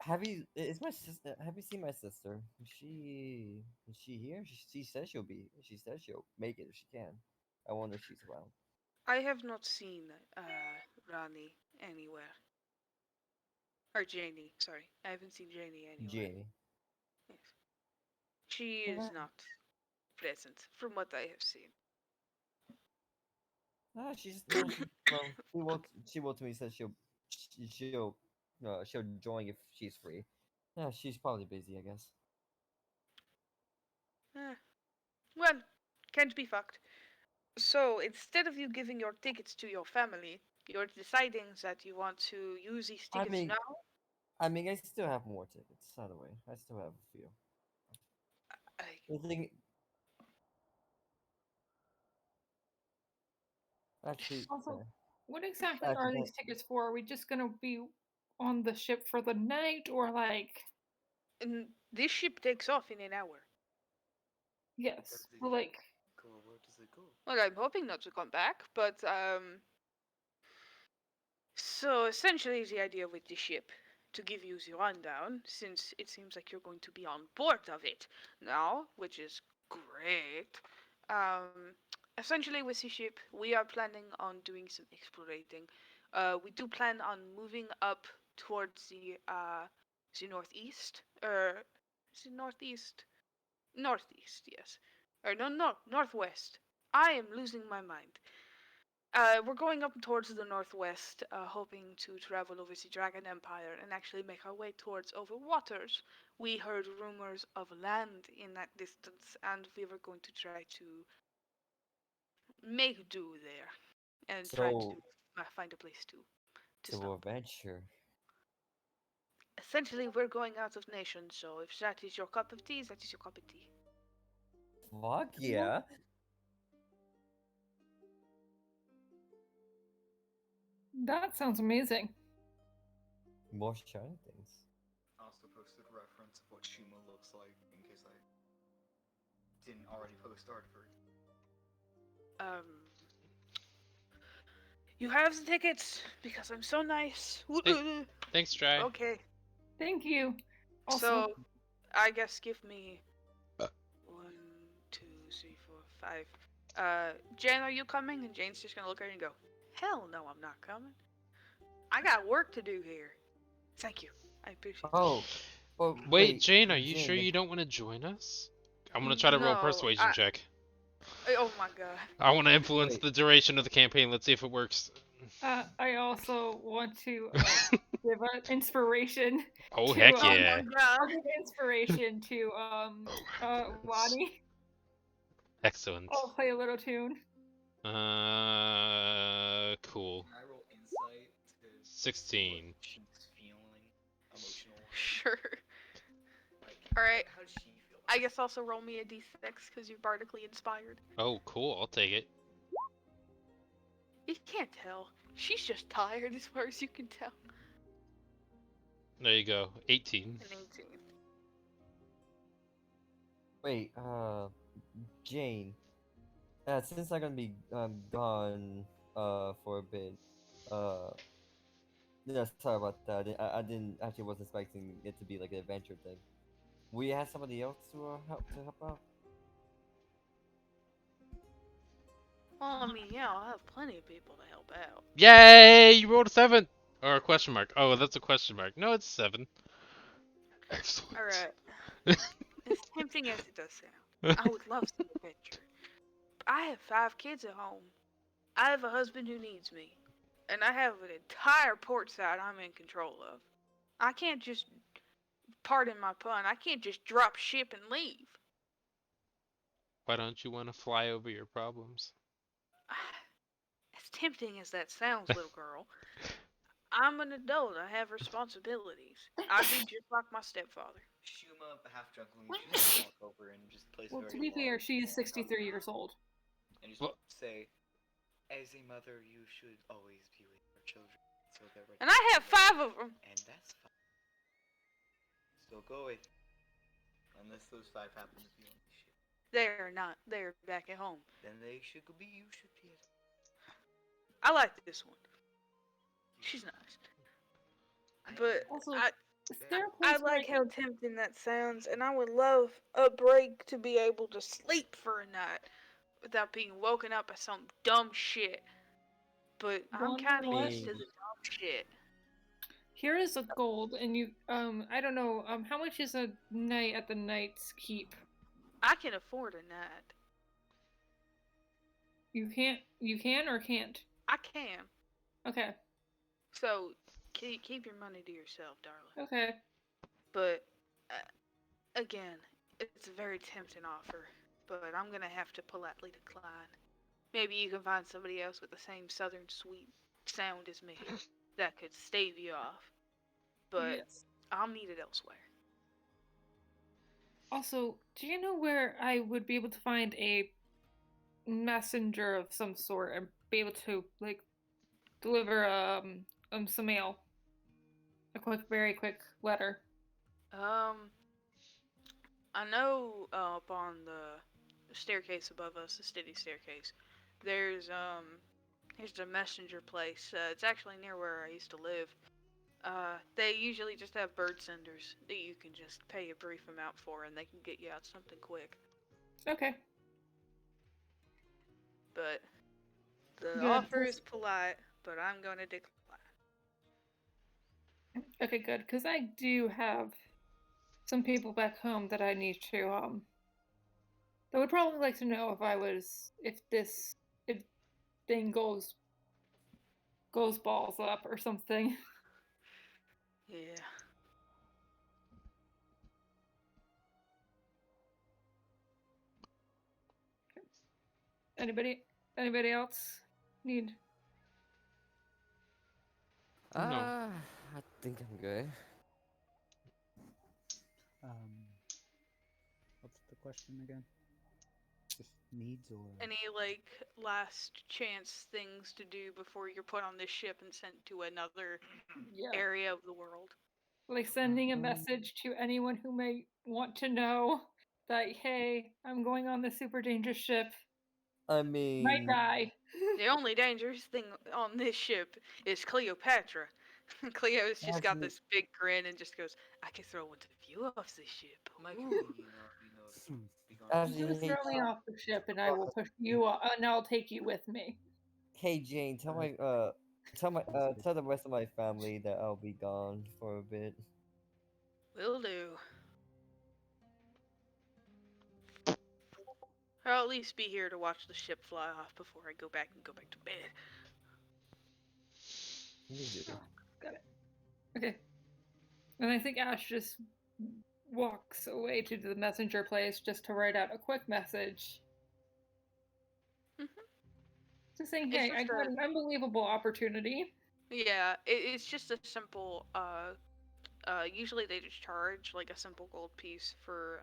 Have you? Is my sister? Have you seen my sister? Is she here? She says she'll be. She says she'll make it if she can. I wonder if she's around. I have not seen Rani anywhere. Or Janie, sorry. I haven't seen Janie anywhere. Janie. Yes. She is not present, from what I have seen. She's she wrote to me, said she'll join if she's free. Yeah, she's probably busy, I guess. Well, can't be fucked. So, instead of you giving your tickets to your family, you're deciding that you want to use these I tickets mean- now? I mean, I still have more tickets. By the way, I still have a few. I- The thing, actually, Also, yeah. what exactly Actually, are no. these tickets for? Are we just gonna be on the ship for the night, or like? This ship takes off in an hour. Yes. Well, like, Cool. Where does it go? Well, I'm hoping not to come back, but so essentially the idea with the ship, to give you the rundown, since it seems like you're going to be on board of it now, which is great. Essentially with the ship, we are planning on doing some explorating. We do plan on moving up towards the northeast, or the northeast, northeast, yes, or no, northwest. I am losing my mind. We're going up towards the northwest, hoping to travel over the Dragon Empire and actually make our way towards Overwaters. We heard rumors of land in that distance, and we were going to try to make do there and try to So, find a place to so stop. adventure. Essentially, we're going out of nation, so if that is your cup of tea, that is your cup of tea. Fuck yeah. that sounds amazing. More shiny things. I also posted a reference of what Shuma looks like in case I didn't already post art for it. You have the tickets because I'm so nice. Thanks, Dry. Okay. Thank you. Also, So, I guess give me 1, 2, 3, 4, 5. Jane, are you coming? And Jane's just gonna look at her and go, "Hell no, I'm not coming. I got work to do here. Thank you. I appreciate it." Oh, oh Wait, Jane, are you Jane, sure the- you don't want to join us? I'm gonna try to roll a No, persuasion check. Oh my god. I want to influence Wait. the duration of the campaign. Let's see if it works. I also want to give an inspiration. Oh, to, heck Oh yeah. my god. I'll give inspiration to Wani. Excellent. I'll play a little tune. Cool. Can I roll insight to see 16. what she's feeling emotional? Sure. Like, Alright. how does she feel? I guess also roll me a d6 because you're bardically inspired. Oh, cool. I'll take it. You can't tell. She's just tired as far as you can tell. There you go. 18. An 18. Wait, Jane. Since I'm gonna be gone for a bit, yeah, sorry about that. I didn't actually wasn't expecting it to be like an adventure thing. We have somebody else to help out. Well, I mean, yeah, I'll have plenty of people to help out. Yay! You rolled a 7! Or a question mark. Oh, that's a question mark. No, it's 7. Excellent. Alright. As tempting as it does sound, I would love some adventure. But I have 5 kids at home. I have a husband who needs me. And I have an entire port side I'm in control of. I can't just, pardon my pun, I can't just drop ship and leave. Why don't you want to fly over your problems? As tempting as that sounds, little girl, I'm an adult. I have responsibilities. I do just like my stepfather. Shuma, half drunkenly, just walk over and just place Well, very to be fair, large she's hand 63 on years her, old. and just Well- say, "As a mother, you should always be with your children, so they're ready." And I have 5 of them. And that's fine. So go away. Unless those 5 happen to be on the ship, They're not. They're back at home. then they should be. You should be. I like this one. She's nice. But Also, I is there a I place where like how tempting that sounds, and I would love a break to be able to sleep for a night without being woken up by some dumb shit. But I'm Wonder kind of what? used to the dumb shit. here is a gold, and you I don't know how much is a night at the Knight's Keep? I can afford a night. You can or can't? I can. Okay, So keep your money to yourself, darling. okay. But again, it's a very tempting offer. But I'm gonna have to politely decline. Maybe you can find somebody else with the same southern sweet sound as me that could stave you off. But Yes. I'll need it elsewhere. Also, do you know where I would be able to find a messenger of some sort and be able to like deliver some mail? A quick, very quick letter. I know up on the staircase above us, the steady staircase, there's a messenger place. It's actually near where I used to live. They usually just have bird senders that you can just pay a brief amount for, and they can get you out something quick. Okay. But the Good. offer is polite, but I'm gonna decline. Okay, good. Because I do have some people back home that I need to that would probably like to know if thing goes balls up or something. Yeah. Anybody else need? No. I think I'm good. What's the question again? Just needs or Any last chance things to do before you're put on this ship and sent to another Yeah. area of the world? Like sending a message to anyone who may want to know that, hey, I'm going on the super dangerous ship. I Might mean, die. The only dangerous thing on this ship is Cleopatra. Cleo's just got Actually- this big grin and just goes, I can throw one to you off this ship. My Ooh." kitty, be gone. actually, Just hey, throw me off the ship and I will push you and I'll take you with me. hey Jane, tell the rest of my family that I'll be gone for a bit. Will do. I'll at least be here to watch the ship fly off before I go back to bed. You do. Got it. Okay. And I think Ash just walks away to the messenger place just to write out a quick message. Mhm. Just saying, It's hey, I just got an unbelievable opportunity. Yeah, it's just a simple, usually they just charge like a simple gold piece for,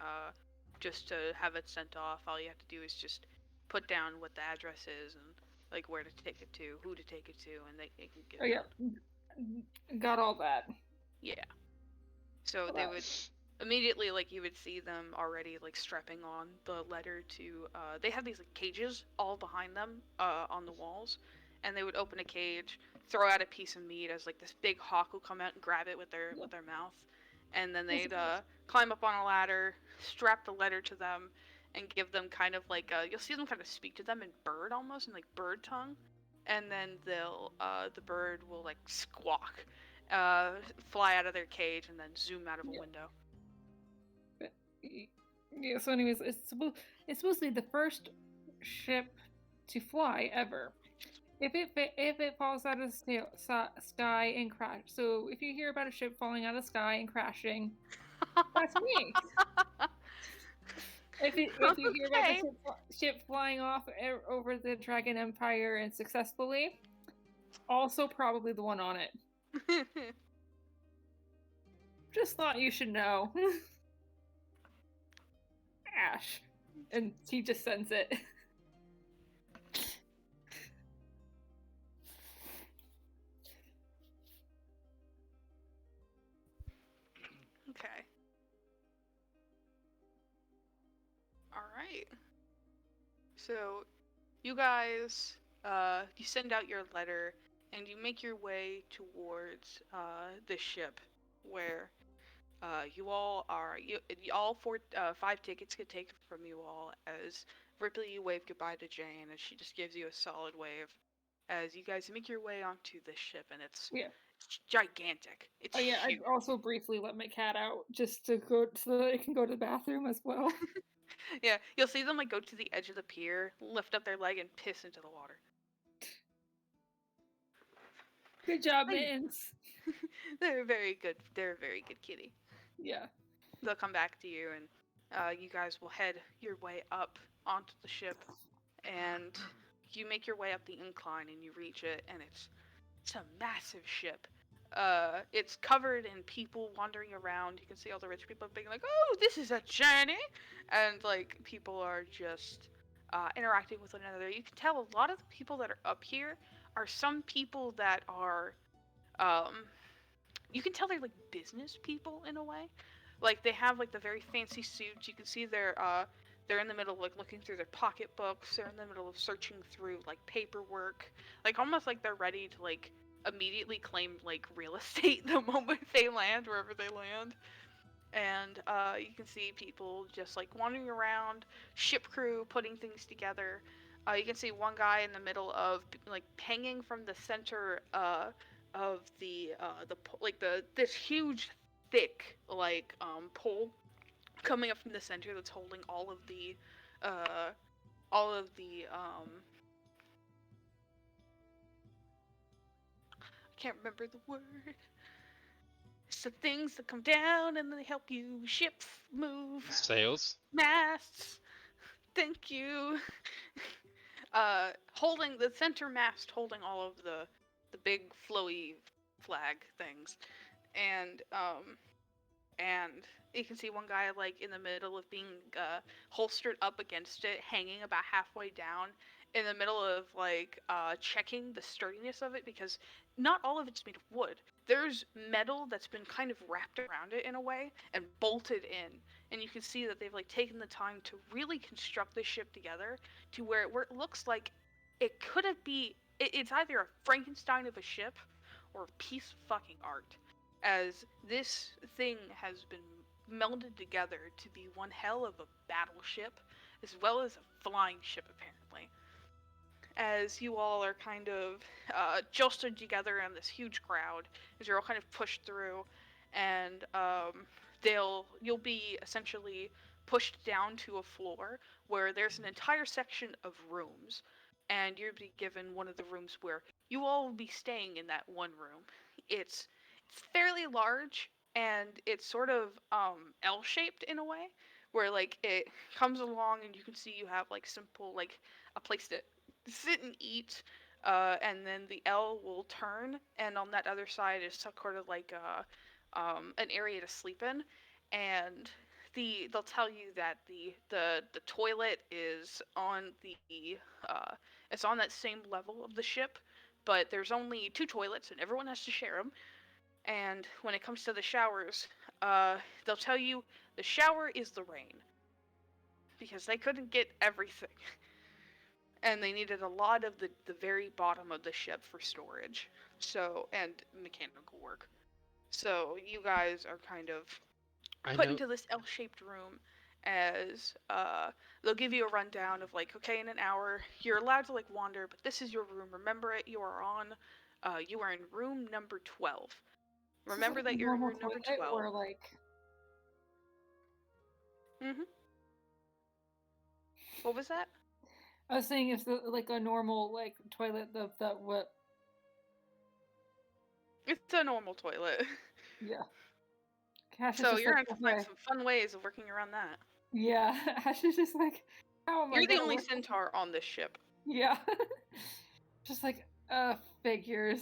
just to have it sent off. All you have to do is just put down what the address is and like where to take it to, who to take it to, and they can get Oh it yeah, done. got all that. Yeah. So they would immediately, like, you would see them already like strapping on the letter to, they have these like cages all behind them, on the walls, and they would open a cage, throw out a piece of meat as like this big hawk will come out and grab it with their mouth, and then they'd climb up on a ladder, strap the letter to them, and give them kind of like, you'll see them kind of speak to them in bird almost, in like bird tongue, and then they'll the bird will like squawk, fly out of their cage and then zoom out of a window. Yeah. So, anyways, it's supposed to be the first ship to fly ever. If it falls out of the sky and crash, so if you hear about a ship falling out of the sky and crashing, that's me. If you hear about Okay. the ship flying off over the Dragon Empire and successfully, also probably the one on it. Just thought you should know. Ash. And he just sends it. Okay. Alright. So, you guys, you send out your letter, and you make your way towards, the ship, where, you all are, five tickets get taken from you all, as Ripley, you wave goodbye to Jane, and she just gives you a solid wave, as you guys make your way onto this ship, and it's Yeah. gigantic. It's Oh yeah, huge. I also briefly let my cat out just to go so that it can go to the bathroom as well. Yeah, you'll see them like go to the edge of the pier, lift up their leg, and piss into the water. Good job, Hi. Mins. They're very good. They're a very good kitty. Yeah. They'll come back to you, and you guys will head your way up onto the ship, and you make your way up the incline, and you reach it, and it's a massive ship. It's covered in people wandering around. You can see all the rich people being like, "Oh, this is a journey," and like people are just interacting with one another. You can tell a lot of the people that are up here are some people that are, you can tell they're like business people in a way, Like they have like the very fancy suits. You can see they're in the middle of like looking through their pocketbooks. They're in the middle of searching through like paperwork, like almost like they're ready to like immediately claim like real estate the moment they land wherever they land. And you can see people just like wandering around, ship crew putting things together. You can see one guy in the middle of like hanging from the center of the this huge thick like pole coming up from the center that's holding uh all of the I can't remember the word. It's the things that come down and they help you ships move. Sales. Masts. Thank you. Holding the center mast, holding all of the big flowy flag things, and you can see one guy like in the middle of being holstered up against it, hanging about halfway down, in the middle of like checking the sturdiness of it because not all of it's made of wood. There's metal that's been kind of wrapped around it in a way and bolted in, and you can see that they've like taken the time to really construct this ship together to where it looks like it could have it's either a Frankenstein of a ship or a piece of fucking art, as this thing has been melded together to be one hell of a battleship as well as a flying ship apparently, as you all are kind of jostled together in this huge crowd as you're all kind of pushed through, and you'll be essentially pushed down to a floor where there's an entire section of rooms, and you'll be given one of the rooms where you all will be staying in that one room. It's fairly large, and it's sort of L-shaped in a way, where like it comes along and you can see you have like simple like a place to sit and eat, and then the L will turn, and on that other side is sort of like an area to sleep in, and they'll tell you that the toilet is on it's on that same level of the ship, but there's only two toilets and everyone has to share them. And when it comes to the showers, they'll tell you the shower is the rain because they couldn't get everything. And they needed a lot of the very bottom of the ship for storage, and mechanical work. So you guys are kind of I put know. into this L-shaped room, as they'll give you a rundown of like, okay, in an hour you're allowed to like wander, but this is your room. Remember it. You are in room number 12. Remember that you're in normal room number toilet 12. or like What was that? I was saying if the like a normal like toilet that what It's a normal toilet. yeah. Ash is So just you're like, gonna find okay. some fun ways of working around that. Yeah, Ash is just like, how am I You're the gonna only work? centaur on this ship. Yeah. Just like, figures.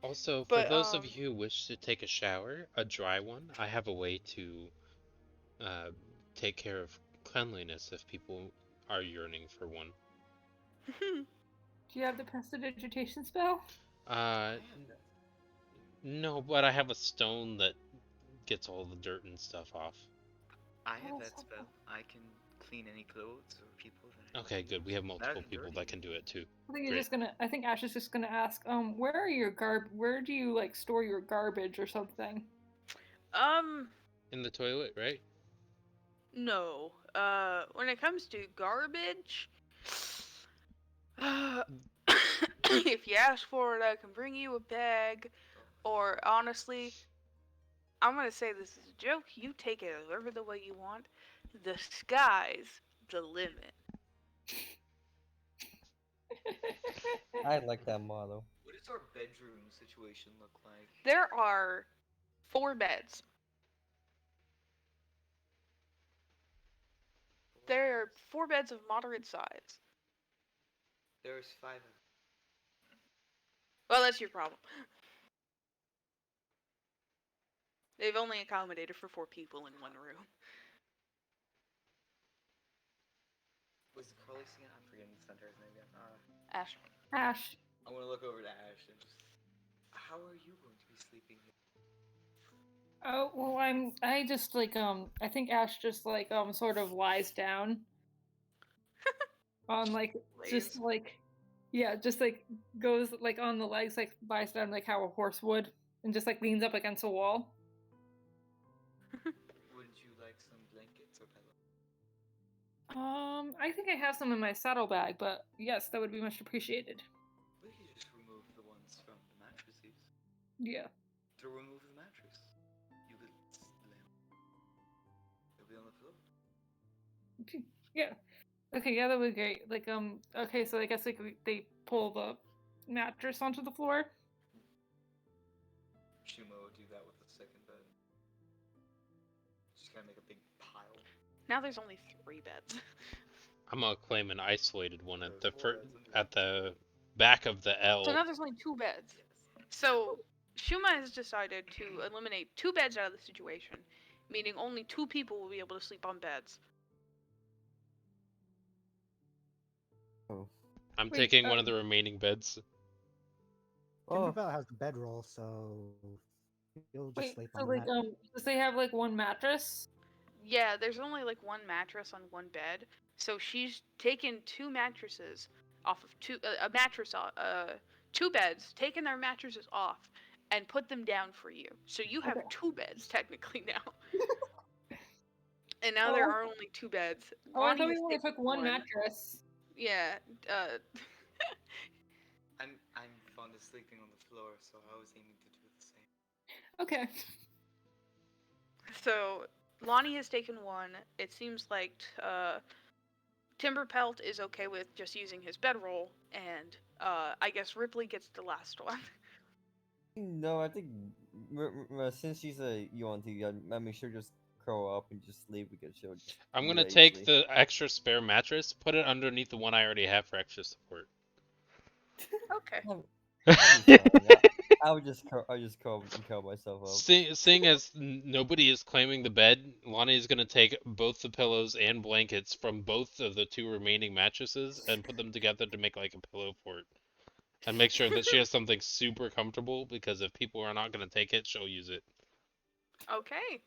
Also, for But those of you who wish to take a shower, a dry one, I have a way to uh, take care of cleanliness if people are yearning for one. Do you have the prestidigitation spell? Uh, no, but I have a stone that gets all the dirt and stuff off. I have Oh, that so spell. I can clean any clothes or people that. Okay, good. We have multiple Not people dirty. that can do it too. I think Ash is just gonna ask, where do you like store your garbage or something? In the toilet, right? No. When it comes to garbage, if you ask for it, I can bring you a bag. Or honestly, I'm gonna say this is a joke. You take it whatever the way you want. The sky's the limit. I like that motto. What does our bedroom situation look like? There are 4 beds. There are 4 beds of moderate size. There's 5 of them. Well, that's your problem. They've only accommodated for 4 people in one room. Was Carly singing? I'm forgetting the center's name again. Ash. Ash. I want to look over to Ash and just. How are you going to be sleeping here? Oh well, I just like I think Ash just like sort of lies down on like just Lays. like yeah, just like goes like on the legs, like lies down like how a horse would, and just like leans up against a wall. Wouldn't you like some blankets or pillows? I think I have some in my saddlebag, but yes, that would be much appreciated. We could just remove the ones from the mattresses. Yeah. To remove the mattress, you could lay on. It'll be on the floor. Okay, yeah. Okay, yeah, that would be great. Like, okay, so I guess like they pull the mattress onto the floor. Shuma would do that with the second bed. Just gotta make a big pile. Now there's only 3 beds. I'm gonna claim an isolated one at the There's 4 beds under at the back of the L. So now there's only 2 beds. So Shuma has decided to eliminate 2 beds out of the situation, meaning only 2 people will be able to sleep on beds. Oh. I'm Wait, taking one of the remaining beds. Oh, Timberfell has the bedroll, so you'll just Wait, sleep so on like that. does they have like one mattress? Yeah, there's only like 1 mattress on 1 bed, so she's taken 2 mattresses off of 2 a mattress 2 beds, taken their mattresses off, and put them down for you. So you have Okay. 2 beds technically now. And now there Oh. are only 2 beds. Oh, I Lonnie thought we has only taken took one 1. mattress. Yeah, I'm fond of sleeping on the floor, so I was aiming to do the same. Okay. so Lonnie has taken 1. It seems like Timberpelt is okay with just using his bedroll, and I guess Ripley gets the last one. no, I think since she's a Yuan-Ti, I make sure just curl up and just sleep because she'll just I'm do gonna that take easily. the extra spare mattress, put it underneath the one I already have for extra support. Okay. I'll be fine. I'll just curl myself up. Seeing as nobody is claiming the bed, Lonnie is gonna take both the pillows and blankets from both of the 2 remaining mattresses and put them together to make like a pillow fort. And make sure that she has something super comfortable, because if people are not gonna take it, she'll use it. Okay.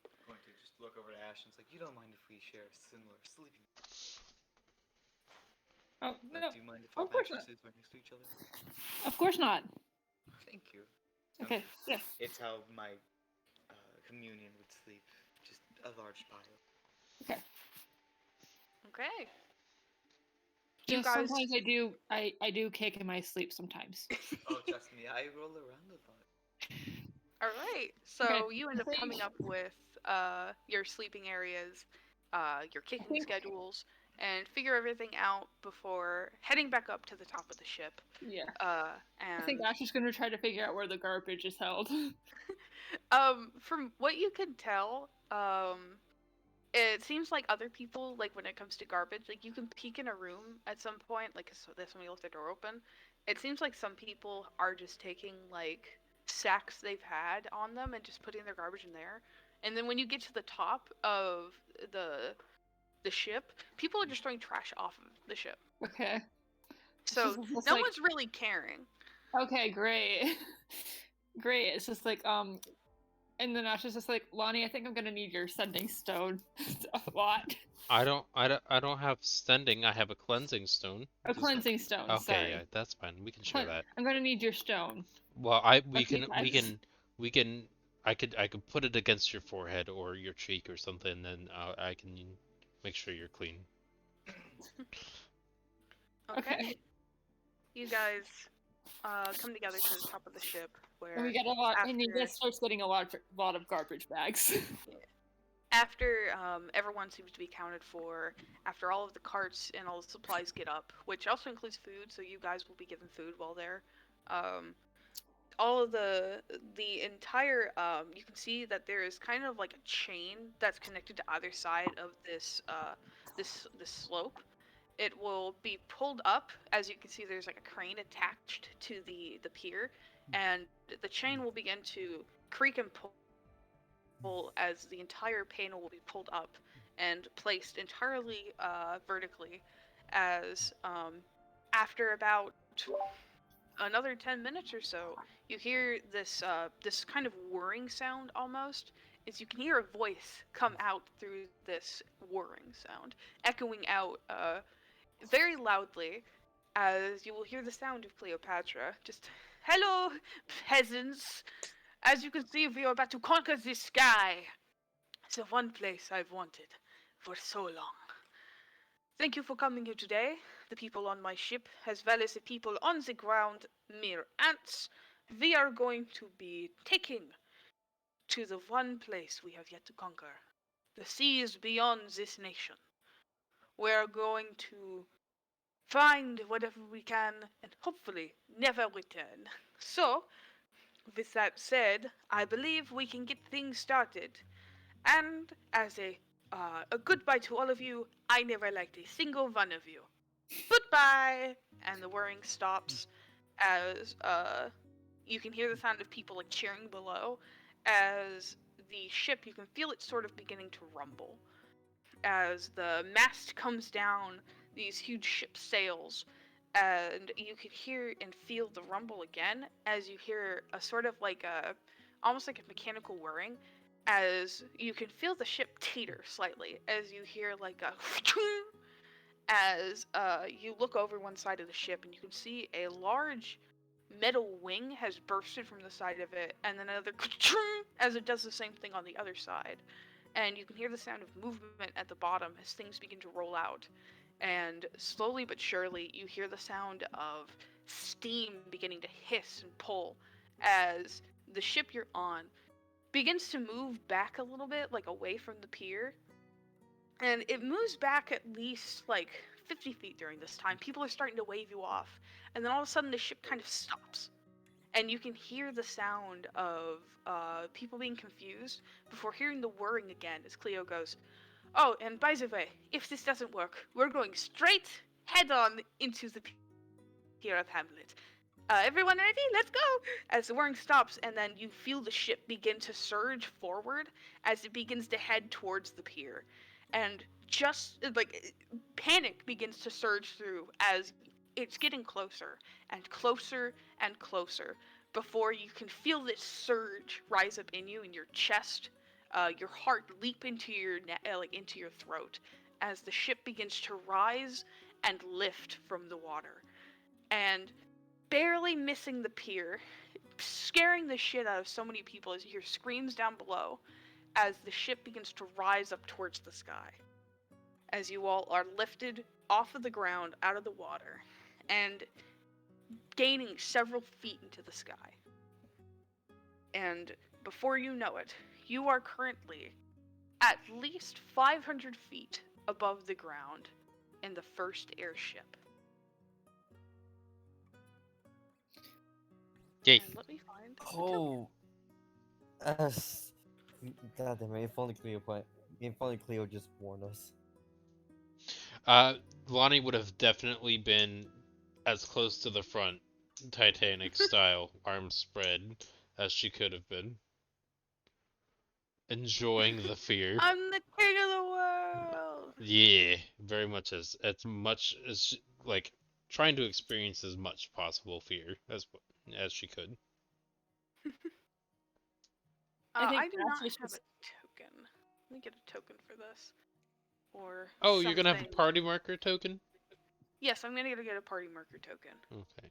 I'm going to just look over to Ash and it's like, you don't mind if we share a similar sleeping? Oh Like, no, do you mind if our of course not. mattresses are next to each other? Of course not. Thank you. Okay, yeah. It's how my communion would sleep. Just a large pile. Okay. You Just guys. sometimes I do kick in my sleep sometimes. Oh, trust me, I roll around a lot. All right. So Okay, you end I up coming think- up with your sleeping areas, your kicking think- schedules, and figure everything out before heading back up to the top of the ship. Yeah. And I think Ash is gonna try to figure out where the garbage is held. from what you can tell, it seems like other people, like when it comes to garbage, like you can peek in a room at some point, like so this when you left the door open. It seems like some people are just taking like sacks they've had on them and just putting their garbage in there. And then when you get to the top of the ship, people are just throwing trash off of the ship. Okay. So It's no like- one's really caring. Okay, great. Great. It's just like and then Ash is just like, Lonnie, I think I'm gonna need your sending stone a lot. I don't have sending. I have a cleansing stone. A cleansing stone. Okay, sorry. yeah, that's fine. We can share that. I'm gonna need your stone. Well, we Okay, can. I could put it against your forehead or your cheek or something, and then I can make sure you're clean. Okay. You guys come together to the top of the ship where And we get a lot, and he after- just starts getting a lot of garbage bags. after everyone seems to be accounted for, after all of the carts and all the supplies get up, which also includes food, so you guys will be given food while there. All of the entire you can see that there is kind of like a chain that's connected to either side of this this slope. It will be pulled up, as you can see. There's like a crane attached to the pier, and the chain will begin to creak and pull as the entire panel will be pulled up and placed entirely vertically. As after about another 10 minutes or so, you hear this this kind of whirring sound almost. Is you can hear a voice come out through this whirring sound, echoing out very loudly, as you will hear the sound of Cleopatra. Just, hello, peasants. As you can see, we are about to conquer the sky. It's the one place I've wanted for so long. Thank you for coming here today, the people on my ship, as well as the people on the ground, mere ants. We are going to be taking to the one place we have yet to conquer, the seas beyond this nation. We're going to find whatever we can and hopefully never return. So, with that said, I believe we can get things started. And as a goodbye to all of you, I never liked a single one of you. Goodbye! And the whirring stops as you can hear the sound of people like cheering below. As the ship, you can feel it sort of beginning to rumble. As the mast comes down, these huge ship sails, and you can hear and feel the rumble again as you hear a sort of like a almost like a mechanical whirring, as you can feel the ship teeter slightly as you hear like a as you look over one side of the ship and you can see a large metal wing has bursted from the side of it, and then another as it does the same thing on the other side. And you can hear the sound of movement at the bottom as things begin to roll out. And slowly but surely, you hear the sound of steam beginning to hiss and pull as the ship you're on begins to move back a little bit, like away from the pier. And it moves back at least like 50 feet during this time. People are starting to wave you off. And then all of a sudden, the ship kind of stops. And you can hear the sound of people being confused before hearing the whirring again as Cleo goes, "Oh, and by the way, if this doesn't work, we're going straight head-on into the pier of Hamlet. Everyone ready? Let's go!" As the whirring stops, and then you feel the ship begin to surge forward as it begins to head towards the pier. And just, like, panic begins to surge through as it's getting closer and closer and closer before you can feel this surge rise up in you in your chest, your heart leap into your into your throat as the ship begins to rise and lift from the water, and barely missing the pier, scaring the shit out of so many people as you hear screams down below as the ship begins to rise up towards the sky. As you all are lifted off of the ground, out of the water, and gaining several feet into the sky. And before you know it, you are currently at least 500 feet above the ground in the first airship. Yay. And let me find the Oh, God damn it! If only Cleo just warned us. Lonnie would have definitely been as close to the front, Titanic style, arms spread, as she could have been. Enjoying the fear. I'm the king of the world! Yeah, very much as like trying to experience as much possible fear as she could. I think I do not Ash is have just- a token. Let me get a token for this. Or Oh, you're gonna have a something. party marker token? Yes, I'm gonna get a party marker token. Okay.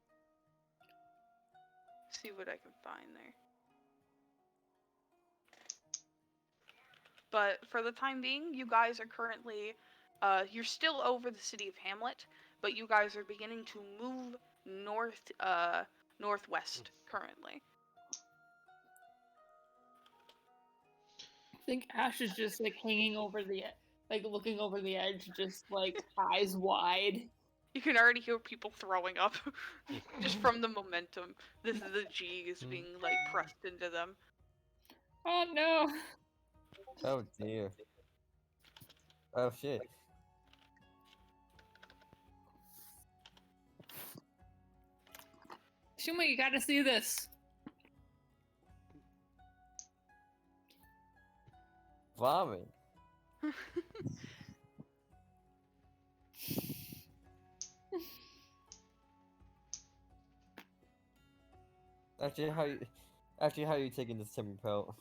See what I can find there. But for the time being, you guys are currently, you're still over the city of Hamlet, but you guys are beginning to move northwest currently. I think Ash is just like hanging over the like looking over the edge, just like eyes wide. You can already hear people throwing up just from the momentum. The G's being like pressed into them. Oh no! Oh dear. Oh shit. Shuma, you gotta see this. Vomit. Actually, how you taking this timber pelt?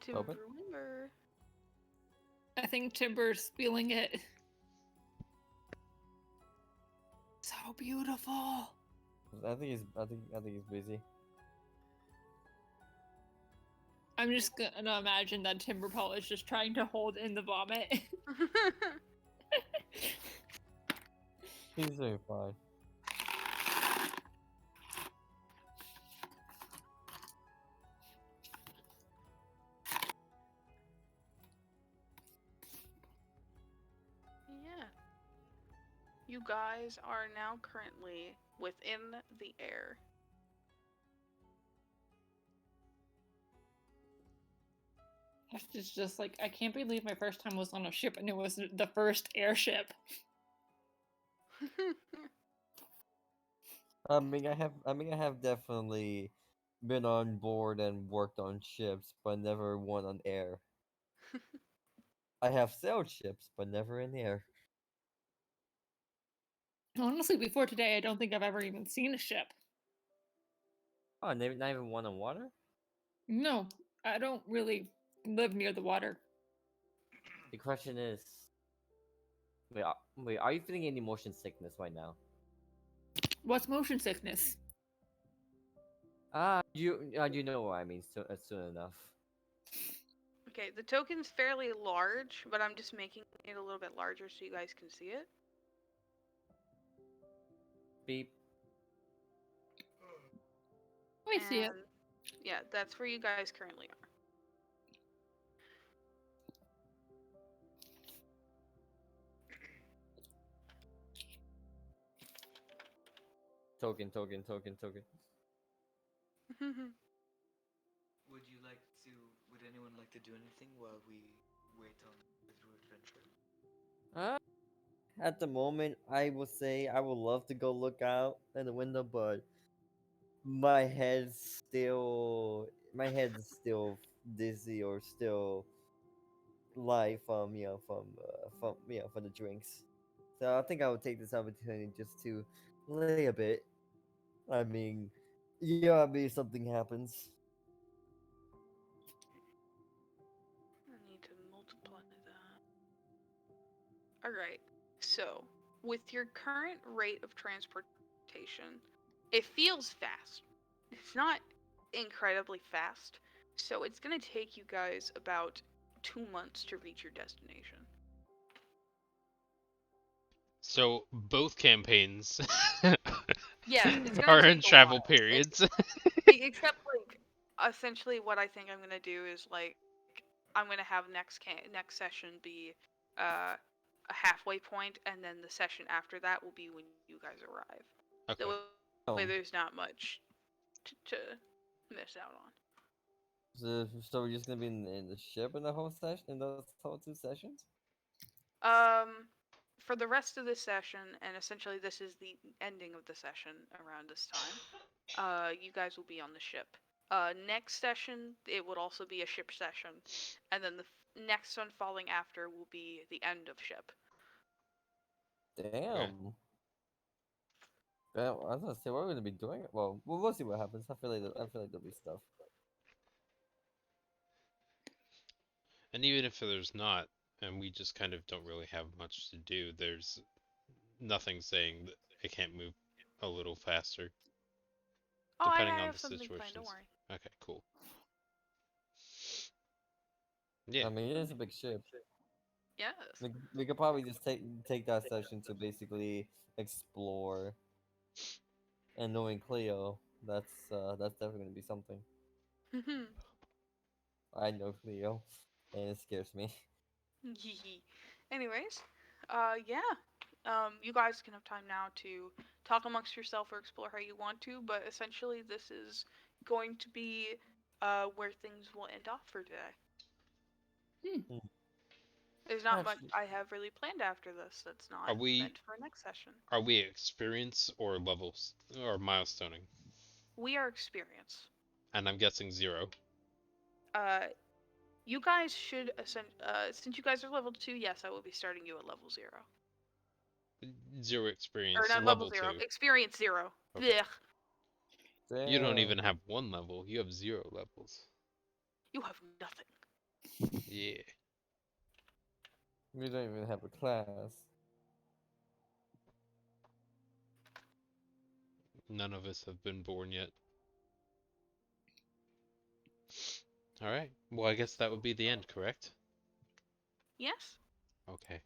To Open? remember. I think Timber's feeling it. So beautiful. I think he's busy. I'm just gonna imagine that Timberpaw is just trying to hold in the vomit. He's doing fine. Yeah. You guys are now currently within the air. It's just like, I can't believe my first time was on a ship and it was the first airship. I mean, I have definitely been on board and worked on ships, but never one on air. I have sailed ships, but never in the air. Honestly, before today, I don't think I've ever even seen a ship. Oh, not even one on water? No, I don't really live near the water. The question is, wait, are you feeling any motion sickness right now? What's motion sickness? You know what I mean. Soon enough. Okay, the token's fairly large, but I'm just making it a little bit larger so you guys can see it. Beep. I see it. And yeah, that's where you guys currently are. Token. Would anyone like to do anything while we wait on the adventure? At the moment, I would say I would love to go look out in the window, but my head's still dizzy or still light from from the drinks. So I think I would take this opportunity just to lay a bit. I mean, yeah, I mean something happens. I need to multiply that. Alright, so with your current rate of transportation, it feels fast. It's not incredibly fast, so it's going to take you guys about 2 months to reach your destination. So both campaigns Yes, it's are gonna in take a travel while. periods. Except, like, essentially what I think I'm gonna do is, like, I'm gonna have next session be a halfway point, and then the session after that will be when you guys arrive. Okay. That way Oh, there's not much to miss out on. so we're just gonna be in the ship in the whole session in those whole 2 sessions? For the rest of this session, and essentially this is the ending of the session around this time, you guys will be on the ship. Next session, it would also be a ship session, and then the next one following after will be the end of ship. Damn. Well, I was gonna say what we're gonna be doing. Well, we'll see what happens. I feel like there'll be stuff. And even if there's not, and we just kind of don't really have much to do, there's nothing saying that it can't move a little faster, Oh, depending I on have the something planned, situations. don't worry. Okay, cool. Yeah. I mean, it is a big ship. Yes. We could probably just take that session to basically explore. And knowing Cleo, that's definitely gonna be something. I know Cleo, and it scares me. Anyways, yeah. You guys can have time now to talk amongst yourself or explore how you want to, but essentially this is going to be where things will end off for today. Hmm. There's not much Actually, I have really planned after this that's not Are we meant for next session. are we experience or levels or milestoning? We are experience. And I'm guessing 0. You guys should since you guys are level 2, yes, I will be starting you at level 0. 0 experience. Or not level 0. 2. Experience 0. Okay. Blech. You don't even Damn. have 1 level. You have 0 levels. You have nothing. Yeah. We don't even have a class. None of us have been born yet. Alright. Well, I guess that would be the end, correct? Yes? Okay.